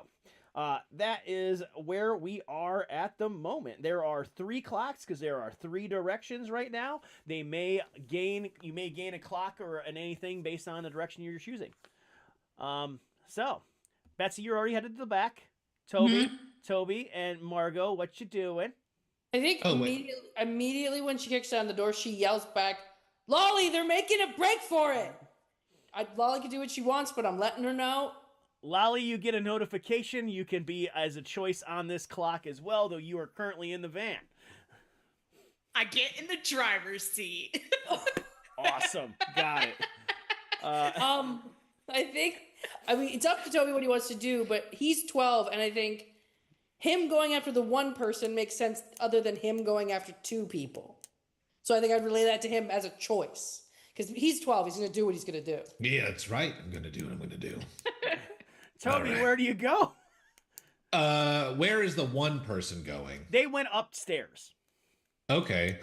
That is where we are at the moment. There are 3 clocks because there are 3 directions right now. You may gain a clock or anything based on the direction you're choosing. So, Betsy, you're already headed to the back. Toby and Margot, what you doing? I think immediately when she kicks down the door, she yells back, "Lolly, they're making a break for it!" Lolly can do what she wants, but I'm letting her know. Lolly, you get a notification. You can be as a choice on this clock as well, though you are currently in the van. I get in the driver's seat. Awesome. Got it. I mean, it's up to Toby what he wants to do, but he's 12, and I think him going after the one person makes sense other than him going after 2 people. So I think I'd relay that to him as a choice. Because he's 12, he's going to do what he's going to do. Yeah, that's right. I'm going to do what I'm going to do. Toby, where do you go? Where is the one person going? They went upstairs. Okay.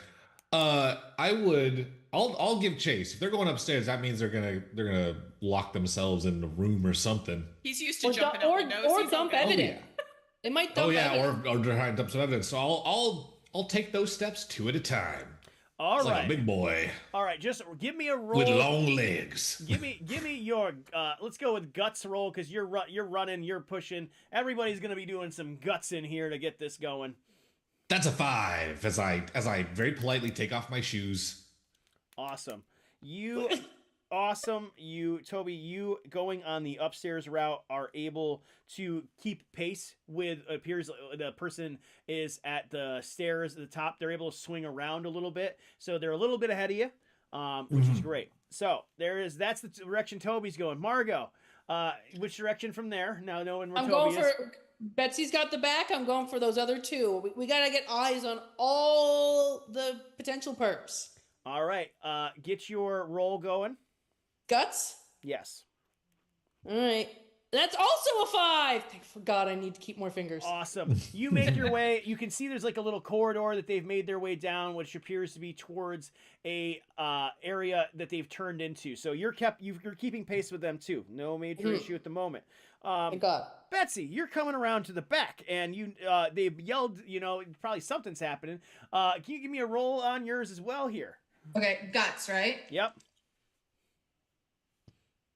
I'll give chase. If they're going upstairs, that means they're gonna lock themselves in a room or something. He's used to jumping out windows. Or dump evidence. Oh, yeah. They might dump evidence. or try to dump some evidence. So I'll take those steps 2 at a time. All right, like a big boy. All right, just give me a roll with long legs. Give me your let's go with guts roll because you're running, you're pushing. Everybody's gonna be doing some guts in here to get this going. That's a 5 as I very politely take off my shoes. Awesome. Toby, you going on the upstairs route are able to keep pace with, appears the person is at the stairs at the top. They're able to swing around a little bit. So they're a little bit ahead of you, which is great. So that's the direction Toby's going. Margot, which direction from there? Now knowing where Toby is. Betsy's got the back. I'm going for those other 2. We got to get eyes on all the potential perps. All right. Get your roll going. Guts? Yes. All right. That's also a 5. Thank God I need to keep more fingers. Awesome. You make your way. You can see there's like a little corridor that they've made their way down, which appears to be towards a area that they've turned into. So you're keeping pace with them too. No major issue at the moment. Thank God. Betsy, you're coming around to the back, and they've yelled. Probably something's happening. Can you give me a roll on yours as well here? Okay, guts, right? Yep.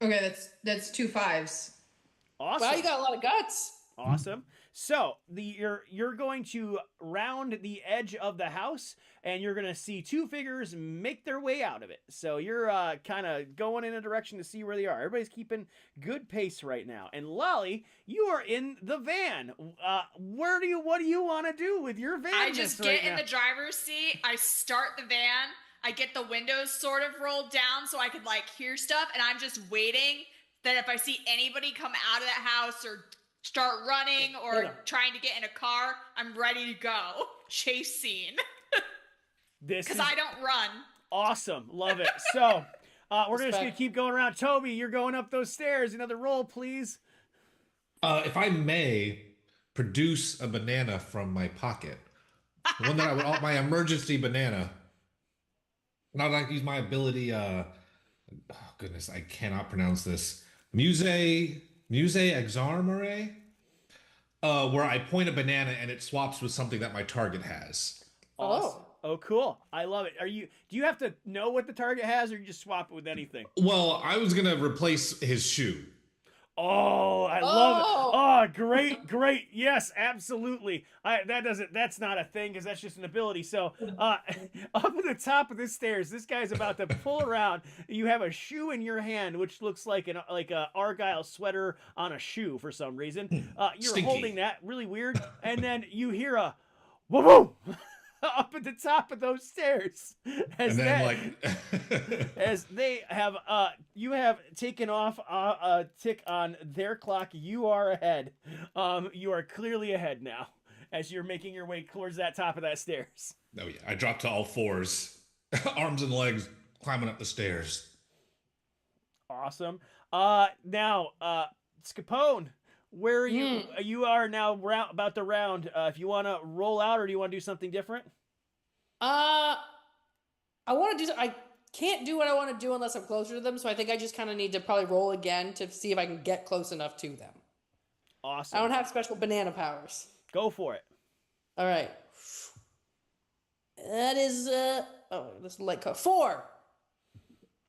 Okay, that's 2 5s. Awesome. Wow, you got a lot of guts. Awesome. So you're going to round the edge of the house, and you're going to see 2 figures make their way out of it. So you're kind of going in a direction to see where they are. Everybody's keeping good pace right now. And Lolly, you are in the van. What do you want to do with your van? I just get in the driver's seat. I start the van. I get the windows sort of rolled down so I could hear stuff, and I'm just waiting that if I see anybody come out of that house or start running or trying to get in a car, I'm ready to go. Chase scene. Because I don't run. Awesome. Love it. So we're just going to keep going around. Toby, you're going up those stairs. Another roll, please. If I may produce a banana from my pocket. One that my emergency banana. Now that I use my ability, oh goodness, I cannot pronounce this. Muse Exarmere, where I point a banana and it swaps with something that my target has. Awesome. Oh, cool. I love it. Do you have to know what the target has, or you just swap it with anything? Well, I was gonna replace his shoe. Oh, I love it. Oh, great. Yes, absolutely. That's not a thing because that's just an ability. So up at the top of the stairs, this guy's about to pull around. You have a shoe in your hand, which looks like a Argyle sweater on a shoe for some reason. You're Stinky. holding that, really weird. And then you hear a whoa up at the top of those stairs. As they have you have taken off a tick on their clock. You are ahead. You are clearly ahead now as you're making your way towards that top of that stairs. Oh yeah, I drop to all fours, arms and legs, climbing up the stairs. Awesome. Now, Scapone, where are you? You are now about to round. If you want to roll out, or do you want to do something different? I want to do. I can't do what I want to do unless I'm closer to them. So I think I just kind of need to probably roll again to see if I can get close enough to them. Awesome. I don't have special banana powers. Go for it. All right. That is this is like 4.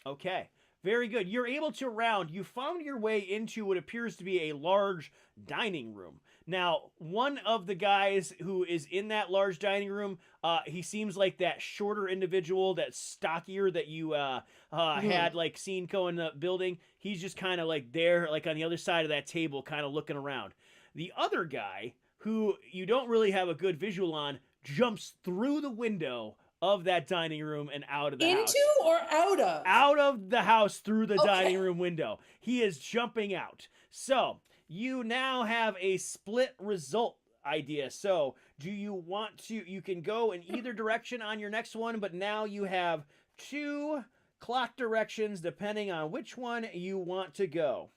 Okay. Very good. You're able to round. You found your way into what appears to be a large dining room. Now, one of the guys who is in that large dining room, he seems like that shorter individual, that stockier that you had like seen in the building. He's just kind of like there, like on the other side of that table, kind of looking around. The other guy, who you don't really have a good visual on, jumps through the window of that dining room and out of the house. Into or out of? Out of the house through the dining room window. He is jumping out. So, you now have a split result idea. So, do you want to, you can go in either direction on your next one, but now you have 2 clock directions depending on which one you want to go.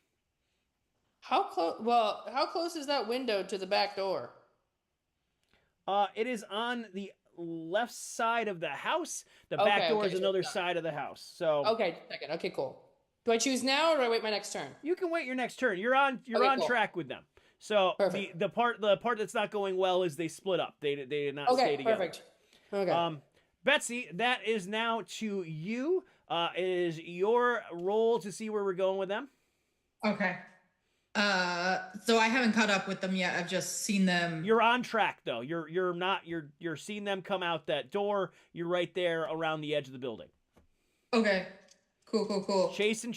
How close? Well, how close is that window to the back door? It is on the left side of the house. The back door is another side of the house. So okay, second. Okay, cool. Do I choose now or do I wait my next turn? You can wait your next turn. You're on cool. track with them. So the part that's not going well is they split up. They did not stay together. Perfect. Okay. Betsy, that is now to you. It is your role to see where we're going with them. Okay. So I haven't caught up with them yet. I've just seen them. You're on track though. You're seeing them come out that door. You're right there around the edge of the building. Okay. Cool. Chasing.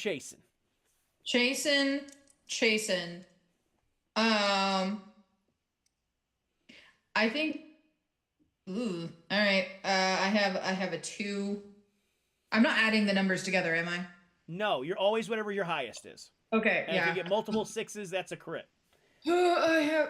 I think. Ooh. All right. I have a 2. I'm not adding the numbers together, am I? No, you're always whatever your highest is. Okay. And if you get multiple 6s, that's a crit. I have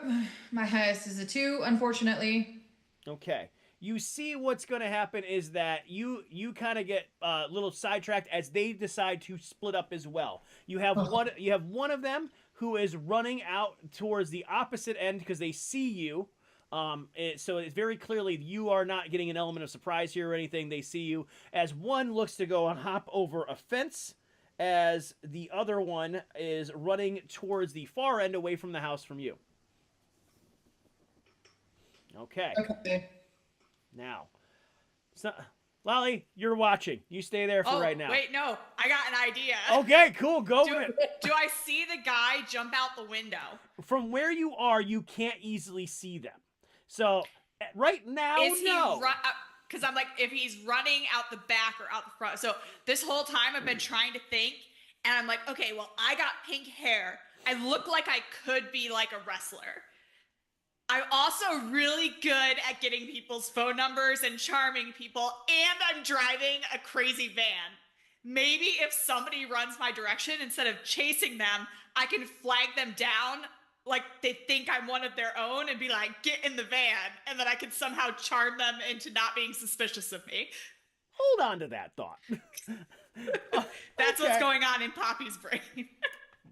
my highest is a 2, unfortunately. Okay. You see what's going to happen is that you kind of get a little sidetracked as they decide to split up as well. You have one of them who is running out towards the opposite end because they see you. So it's very clearly you are not getting an element of surprise here or anything. They see you as one looks to go and hop over a fence, as the other one is running towards the far end away from the house from you. Okay. Now, Lolly, you're watching. You stay there for right now. Wait, no. I got an idea. Okay, cool. Go with it. Do I see the guy jump out the window? From where you are, you can't easily see them. So, right now, no. Because I'm like, if he's running out the back or out the front. So, this whole time I've been trying to think, and I'm like, okay, well, I got pink hair. I look like I could be like a wrestler. I'm also really good at getting people's phone numbers and charming people, and I'm driving a crazy van. Maybe if somebody runs my direction, instead of chasing them, I can flag them down like they think I'm one of their own and be like, get in the van, and then I can somehow charm them into not being suspicious of me. Hold on to that thought. That's what's going on in Poppy's brain.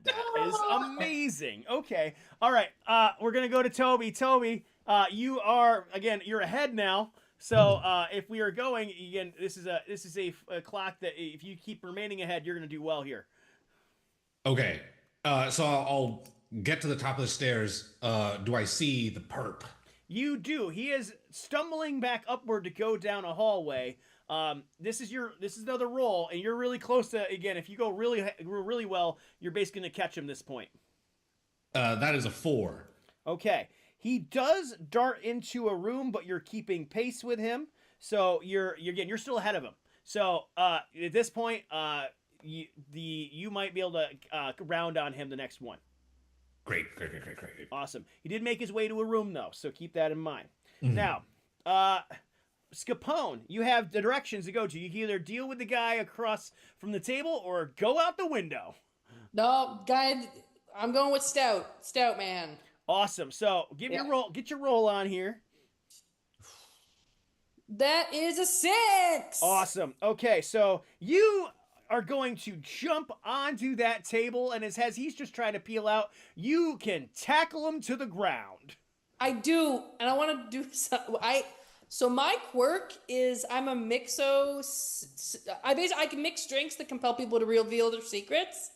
That is amazing. Okay. All right. We're going to go to Toby. Toby, you're ahead now. So if we are going, again, this is a clock that if you keep remaining ahead, you're going to do well here. Okay. So I'll get to the top of the stairs. Do I see the perp? You do. He is stumbling back upward to go down a hallway. This is another roll, and you're really close to, again, if you go really well, you're basically going to catch him this point. That is a 4. Okay. He does dart into a room, but you're keeping pace with him. So you're still ahead of him. So at this point, you might be able to round on him the next one. Great. Awesome. He did make his way to a room though, so keep that in mind. Mm-hmm. Now, Scapone, you have the directions to go to. You can either deal with the guy across from the table or go out the window. No, guy, I'm going with Stout. Stout man. Awesome. So get your roll on here. That is a 6. Awesome. Okay, so you are going to jump onto that table, and as he's just trying to peel out, you can tackle him to the ground. I do, and I want to do so my quirk is I'm a mixo. I can mix drinks that compel people to reveal their secrets.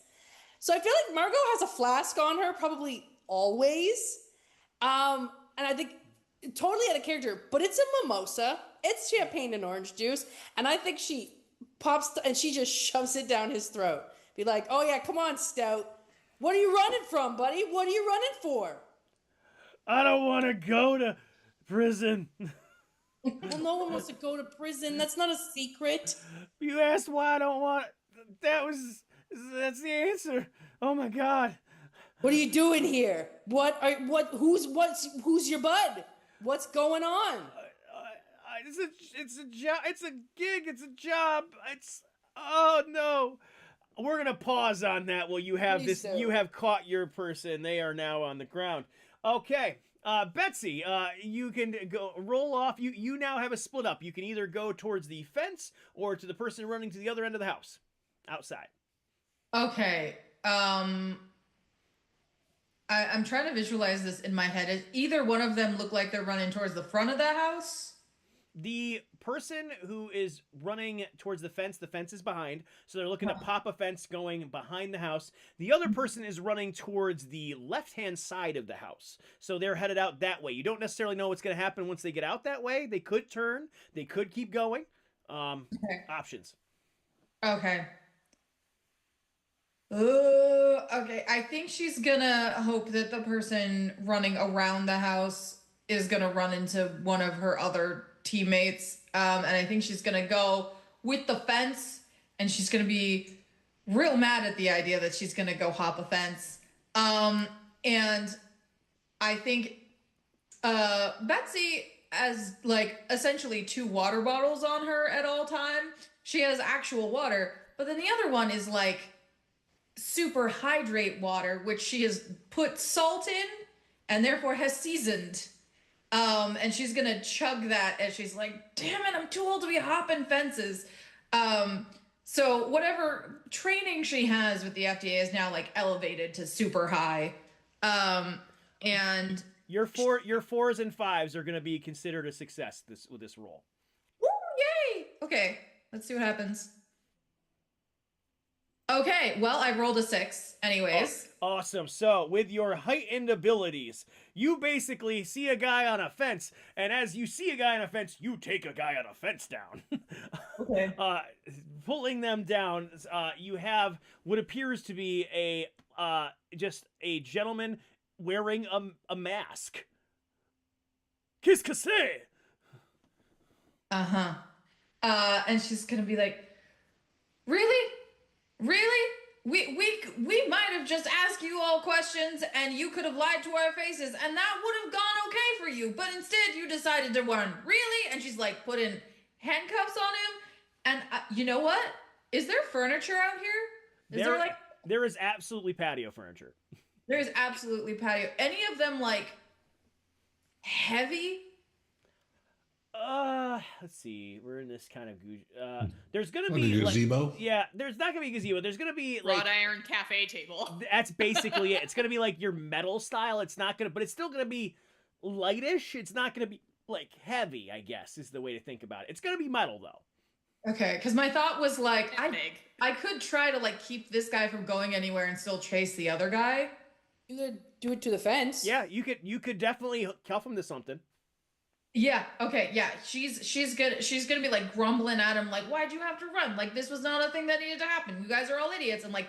So I feel like Margot has a flask on her, probably always. And I think totally out of character, but it's a mimosa. It's champagne and orange juice, and I think she pops and she just shoves it down his throat. Be like, "Oh yeah, come on, Stout. What are you running from, buddy? What are you running for?" I don't want to go to prison. Well, no one wants to go to prison. That's not a secret. You asked why I don't want. That's the answer. Oh my God. What are you doing here? Who's your bud? What's going on? It's a job. It's a gig. It's a job. Oh no. We're gonna pause on that while you have Please this. do. You have caught your person. They are now on the ground. Okay. Betsy, you can go roll off. You now have a split up. You can either go towards the fence or to the person running to the other end of the house, outside. Okay. I'm trying to visualize this in my head. Does either one of them look like they're running towards the front of the house? The person who is running towards the fence is behind, so they're looking to pop a fence going behind the house. The other person is running towards the left-hand side of the house, so they're headed out that way. You don't necessarily know what's going to happen once they get out that way. They could turn, they could keep going. Okay. Options. Okay. Okay. I think she's gonna hope that the person running around the house is gonna run into one of her other teammates. And I think she's gonna go with the fence, and she's gonna be real mad at the idea that she's gonna go hop a fence. And I think Betsy has like essentially 2 water bottles on her at all time. She has actual water, but then the other one is like super hydrate water, which she has put salt in and therefore has seasoned. And she's gonna chug that as she's like, damn it, I'm too old to be hopping fences. So whatever training she has with the FDA is now like elevated to super high. And Your 4s and 5s are going to be considered a success with this roll. woo, yay! Okay, let's see what happens. Okay, well, I rolled a 6 anyways. Awesome. So, with your heightened abilities, you basically see a guy on a fence, and as you see a guy on a fence, you take a guy on a fence down. Okay. Pulling them down, you have what appears to be just a gentleman wearing a mask. Qu'est-ce que c'est? Uh-huh. And she's gonna be like, really? Really? We might have just asked you all questions and you could have lied to our faces and that would have gone okay for you, but instead you decided to run. Really? And she's like putting handcuffs on him. And you know what? Is there furniture out here? Is there like... There is absolutely patio furniture. There's absolutely patio. Any of them like heavy? Let's see. We're in this kind of there's gonna Like be a gazebo? yeah, there's not gonna be a gazebo. There's gonna be like Wrought iron cafe table. that's basically it. It's gonna be like your metal style. It's not gonna, but it's still gonna be lightish. It's not gonna be like heavy, I guess, is the way to think about it. It's gonna be metal though. Okay, because my thought was like, It's big. I could try to like keep this guy from going anywhere and still chase the other guy. You could do it to the fence. Yeah, you could definitely cuff him to something. Yeah. Okay. Yeah. She's gonna be like grumbling at him, like, "Why'd you have to run? Like, this was not a thing that needed to happen. You guys are all idiots." And like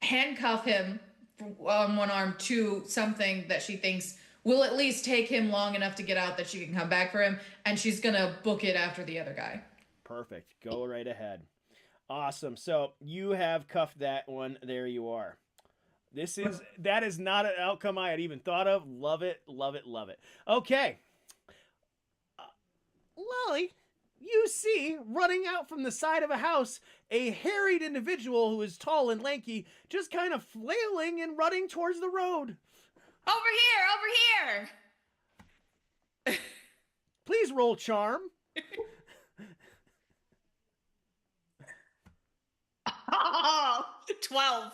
handcuff him on one arm to something that she thinks will at least take him long enough to get out that she can come back for him. And she's gonna book it after the other guy. Perfect. Go right ahead. Awesome. So you have cuffed that one. There you are. That is not an outcome I had even thought of. Love it. Love it. Love it. Okay. Lolly, you see running out from the side of a house a harried individual who is tall and lanky, just kind of flailing and running towards the road. Over here! Please roll charm. Oh, 12.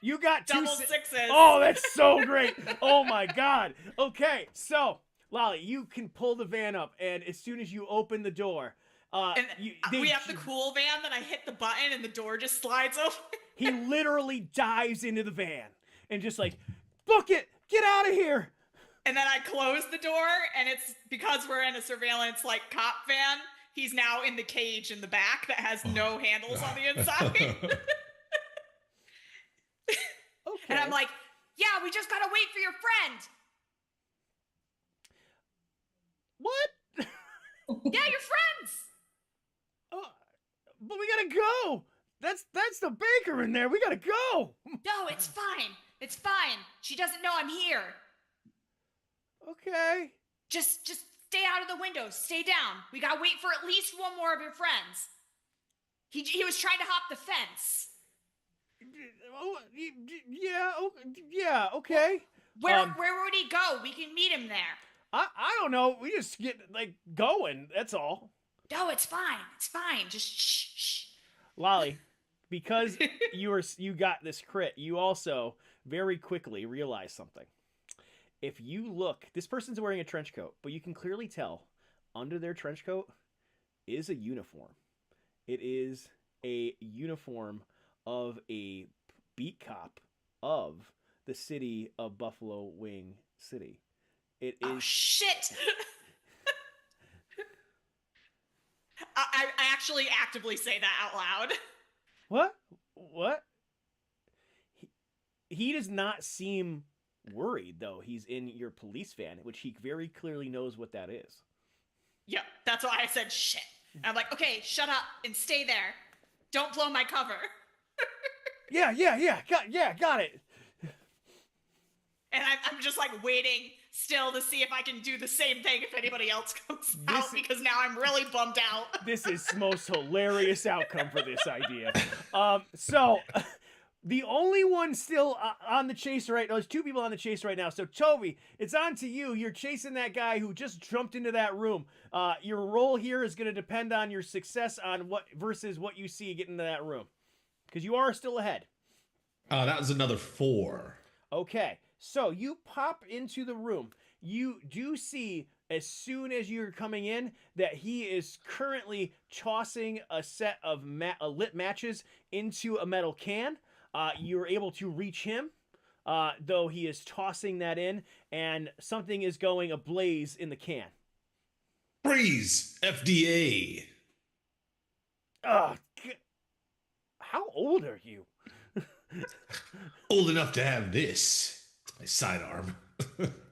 You got two Double sixes. Oh, that's so great. Oh my god. Okay, so Lolly, you can pull the van up, and as soon as you open the door, And we have the cool van that I hit the button and the door just slides open. he literally dives into the van and just like, book it, get out of here. And then I close the door, and it's because we're in a surveillance like cop van. He's now in the cage in the back that has no handles on the inside. Okay. And I'm like, yeah, we just gotta wait for your friend. What? Yeah, your friends. But we gotta go. That's the baker in there. We gotta go. No, it's fine. It's fine. She doesn't know I'm here. Okay. Just stay out of the window. Stay down. We gotta wait for at least one more of your friends. He was trying to hop the fence. Oh, yeah, okay. Where would he go? We can meet him there. I don't know. We just get like going. That's all. No, it's fine. It's fine. Just shh. Lolly, because you got this crit, you also very quickly realize something. If you look, this person's wearing a trench coat, but you can clearly tell under their trench coat is a uniform. It is a uniform of a beat cop of the city of Buffalo Wing City. It is. Oh shit! I actually actively say that out loud. What? He does not seem worried, though. He's in your police van, which he very clearly knows what that is. Yep, that's why I said shit. And I'm like, okay, shut up and stay there. Don't blow my cover. Yeah. Got it. And I'm just like waiting still to see if I can do the same thing if anybody else comes out, because now I'm really bummed out. This is the most hilarious outcome for this idea. So the only one still on the chase right now, there's two people on the chase right now. So Toby, it's on to you. You're chasing that guy who just jumped into that room. Your role here is going to depend on your success on what versus what you see getting into that room, because you are still ahead. That was another 4. Okay, so you pop into the room. You do see, as soon as you're coming in, that he is currently tossing a set of lit matches into a metal can. You're able to reach him, though he is tossing that in, and something is going ablaze in the can. Freeze! FDA! How old are you? Old enough to have this. My sidearm.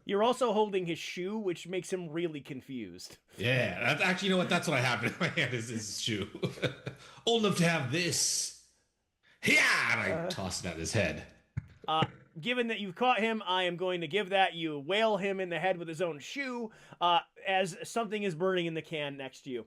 You're also holding his shoe, which makes him really confused. Yeah, actually, you know what? That's what I have in my hand is his shoe. Old enough to have this. Yeah, and I toss it at his head. Given that you've caught him, I am going to give that. You whale him in the head with his own shoe as something is burning in the can next to you.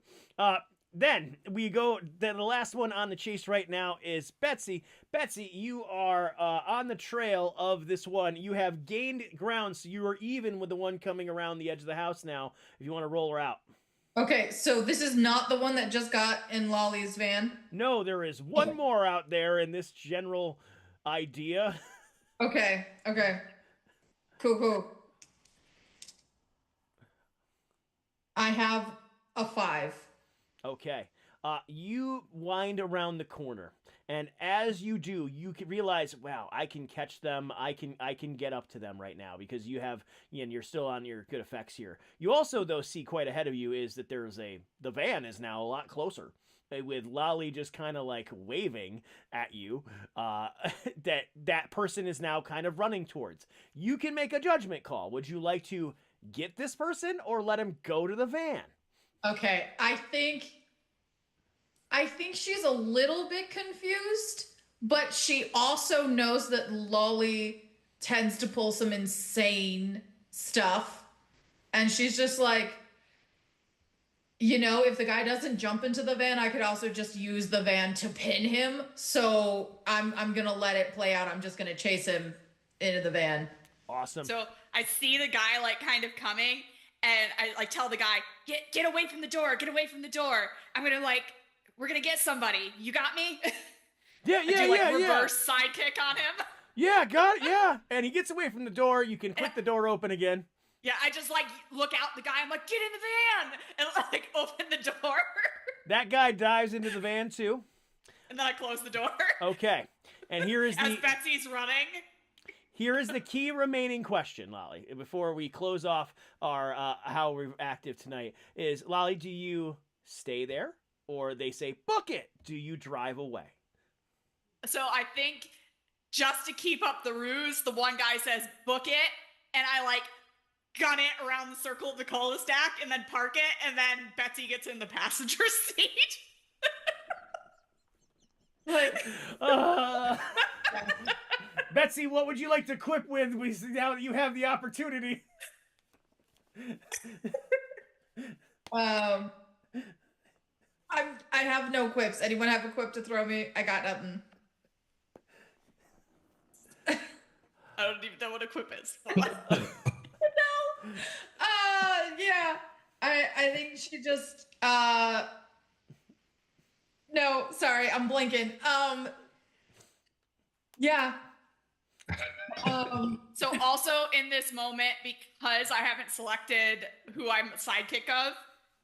Then we go, the last one on the chase right now is Betsy. Betsy, you are on the trail of this one. You have gained ground, so you are even with the one coming around the edge of the house now, if you want to roll her out. Okay, so this is not the one that just got in Lolly's van? No, there is one more out there in this general idea. Okay. Cool. I have a 5. Okay. You wind around the corner, and as you do, you can realize, wow, I can catch them. I can get up to them right now because you have, and you're still on your good effects here. You also, though, see quite ahead of you is that the van is now a lot closer, with Lolly just kind of like waving at you. That person is now kind of running towards. You can make a judgment call. Would you like to get this person or let him go to the van? Okay, I think she's a little bit confused, but she also knows that Lolly tends to pull some insane stuff. And she's just like, if the guy doesn't jump into the van, I could also just use the van to pin him. So I'm going to let it play out. I'm just going to chase him into the van. Awesome. So I see the guy like kind of coming, and I like tell the guy, get away from the door, get away from the door. We're gonna get somebody. You got me? Yeah, I do like reverse sidekick on him. Yeah, got it, yeah. And he gets away from the door. You can click the door open again. Yeah, I just like look out the guy. I'm like, get in the van, and like open the door. That guy dives into the van too. And then I close the door. Okay. And here is as Betsy's running. Here is the key remaining question, Lolly, before we close off our how we're active tonight. Is, Lolly, do you stay there? Or they say, book it. Do you drive away? So I think just to keep up the ruse, the one guy says, book it. And I like gun it around the circle of the cul-de-sac and then park it. And then Betsy gets in the passenger seat. Like, Betsy, what would you like to quip with now that you have the opportunity? I have no quips. Anyone have a quip to throw me? I got nothing. I don't even know what a quip is. No. Yeah. I think she just no, sorry, I'm blinking. Yeah. So also in this moment, because I haven't selected who I'm a sidekick of,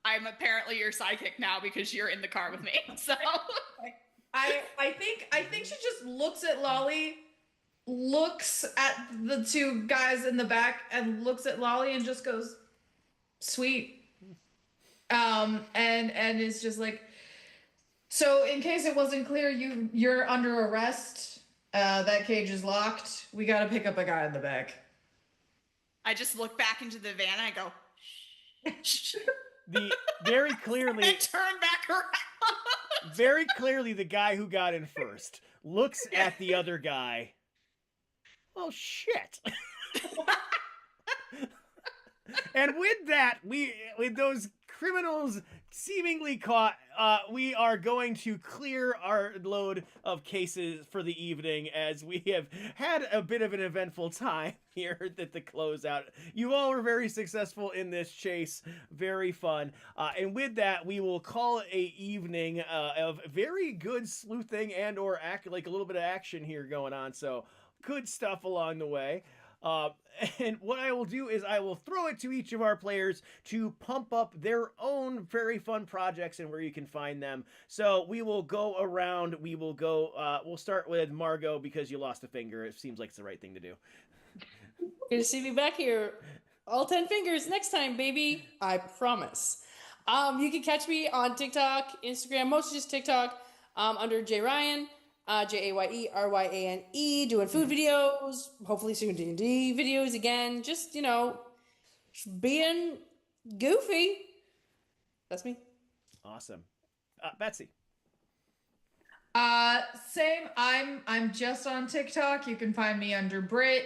I'm apparently your sidekick now because you're in the car with me. So I think she just looks at Lolly, looks at the two guys in the back, and looks at Lolly and just goes, sweet. And is just like, so in case it wasn't clear, you're under arrest. That cage is locked. We gotta pick up a guy in the back. I just look back into the van and I go, shh. Very clearly, and turn back around. Very clearly, the guy who got in first looks at the other guy. Oh shit! And with that, with those criminals seemingly caught, we are going to clear our load of cases for the evening, as we have had a bit of an eventful time here at the closeout. You all were very successful in this chase. Very fun. And with that, we will call it a evening of very good sleuthing and or like a little bit of action here going on. So good stuff along the way. And what I will do is I will throw it to each of our players to pump up their own very fun projects and where you can find them. So we will go around. We will go. We'll start with Margot because you lost a finger. It seems like it's the right thing to do. Good to see me back here. All 10 fingers next time, baby. I promise. You can catch me on TikTok, Instagram, mostly just TikTok, under J Ryan. JAYERYANE, doing food videos, hopefully soon D&D videos again, just, being goofy. That's me. Awesome. Betsy. Same. I'm just on TikTok. You can find me under Brit.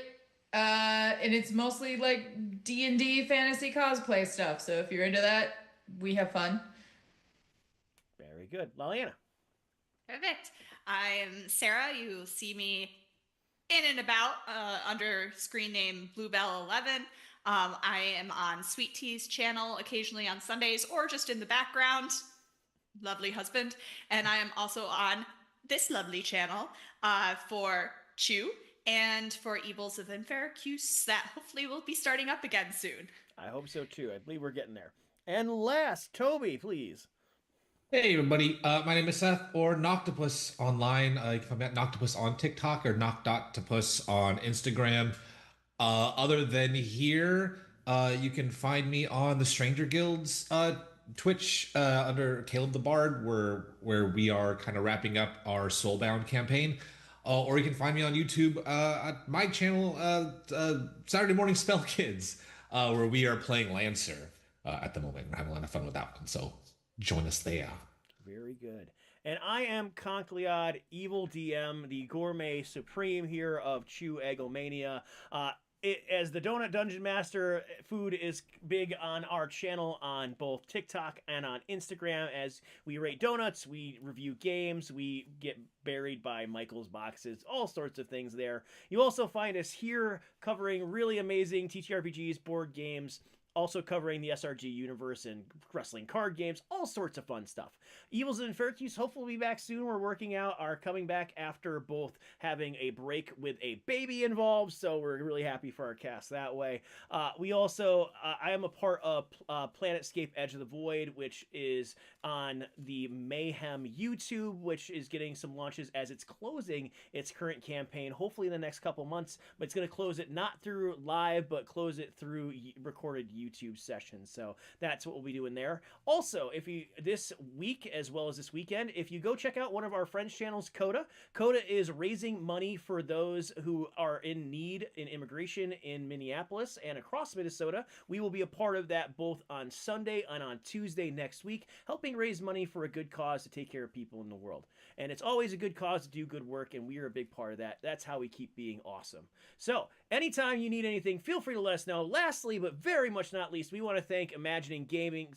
And it's mostly like D&D fantasy cosplay stuff. So if you're into that, we have fun. Very good. Laliana. Perfect. I am Sarah. You see me in and about under screen name Bluebell11. I am on Sweet Tea's channel occasionally on Sundays or just in the background. Lovely husband. And I am also on this lovely channel for Chew and for Evils of Infericuse that hopefully will be starting up again soon. I hope so too. I believe we're getting there. And last, Toby, please. Hey everybody, my name is Seth, or Noctopus online. You can find me at Noctopus on TikTok or Noct.topus on Instagram. Other than here, you can find me on the Stranger Guild's Twitch under Caleb the Bard, where we are kind of wrapping up our Soulbound campaign. Or you can find me on YouTube at my channel, Saturday Morning Spell Kids, where we are playing Lancer at the moment. We're having a lot of fun with that one, so join us there. Very good. And I am Concleod, Evil DM, the gourmet supreme here of Chew Egglemania. As the Donut Dungeon Master, food is big on our channel on both TikTok and on Instagram. As we rate donuts, we review games, we get buried by Michael's boxes, all sorts of things there. You also find us here covering really amazing TTRPGs, board games, also covering the SRG universe and wrestling card games, all sorts of fun stuff. Evils in Faircuse hopefully will be back soon. We're working out our coming back after both having a break with a baby involved, so we're really happy for our cast that way. We also, I am a part of Planetscape Edge of the Void, which is on the Mayhem YouTube, which is getting some launches as it's closing its current campaign, hopefully in the next couple months, but it's going to close it not through live, but close it through recorded YouTube sessions. So that's what we'll be doing there. Also, if you this week as well as this weekend, if you go check out one of our friends' channels, Coda is raising money for those who are in need in immigration in Minneapolis and across Minnesota. We will be a part of that both on Sunday and on Tuesday next week, helping raise money for a good cause to take care of people in the world. And it's always a good cause to do good work, and we are a big part of that. That's how we keep being awesome. So anytime you need anything, feel free to let us know. Lastly, but very much not least, we want to thank Imagining Gaming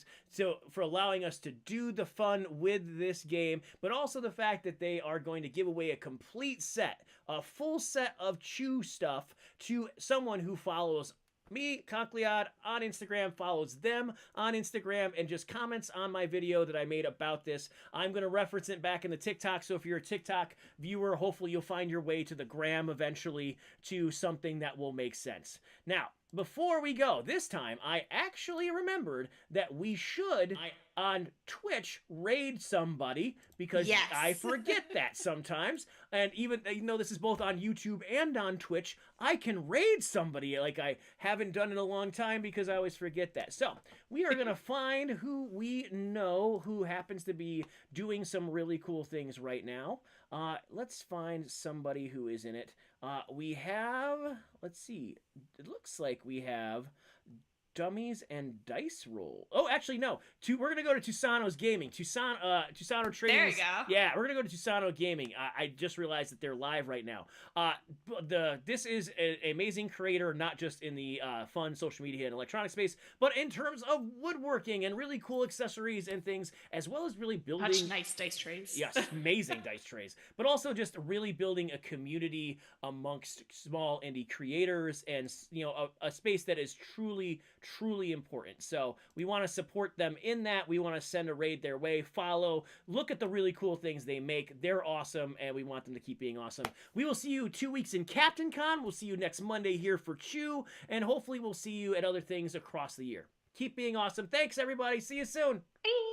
for allowing us to do the fun with this game, but also the fact that they are going to give away a complete set, a full set of Chew stuff to someone who follows me, Conkliad, on Instagram, follows them on Instagram, and just comments on my video that I made about this. I'm going to reference it back in the TikTok, so if you're a TikTok viewer, hopefully you'll find your way to the gram eventually to something that will make sense. Now, before we go, this time I actually remembered that we should on Twitch raid somebody, because Yes. I forget that sometimes. And even though this is both on YouTube and on Twitch, I can raid somebody like I haven't done in a long time because I always forget that. So we are going to find who we know who happens to be doing some really cool things right now. Let's find somebody who is in it. We have, let's see, it looks like we have Dummies and Dice Roll. Oh, actually, no. We're going to go to Tusano's Gaming. Tusano Trains. There you go. Yeah, we're going to go to Tusano Gaming. I just realized that they're live right now. This is an amazing creator, not just in the fun social media and electronic space, but in terms of woodworking and really cool accessories and things, as well as really building... Such nice dice trays. Yes, amazing dice trays. But also just really building a community amongst small indie creators and, a space that is truly important. So we want to support them in that. We want to send a raid their way, follow, look at the really cool things they make. They're awesome, and we want them to keep being awesome. We will see you 2 weeks in Captain Con. We'll see you next Monday here for Chew, and hopefully we'll see you at other things across the year. Keep being awesome. Thanks, everybody. See you soon. Bye.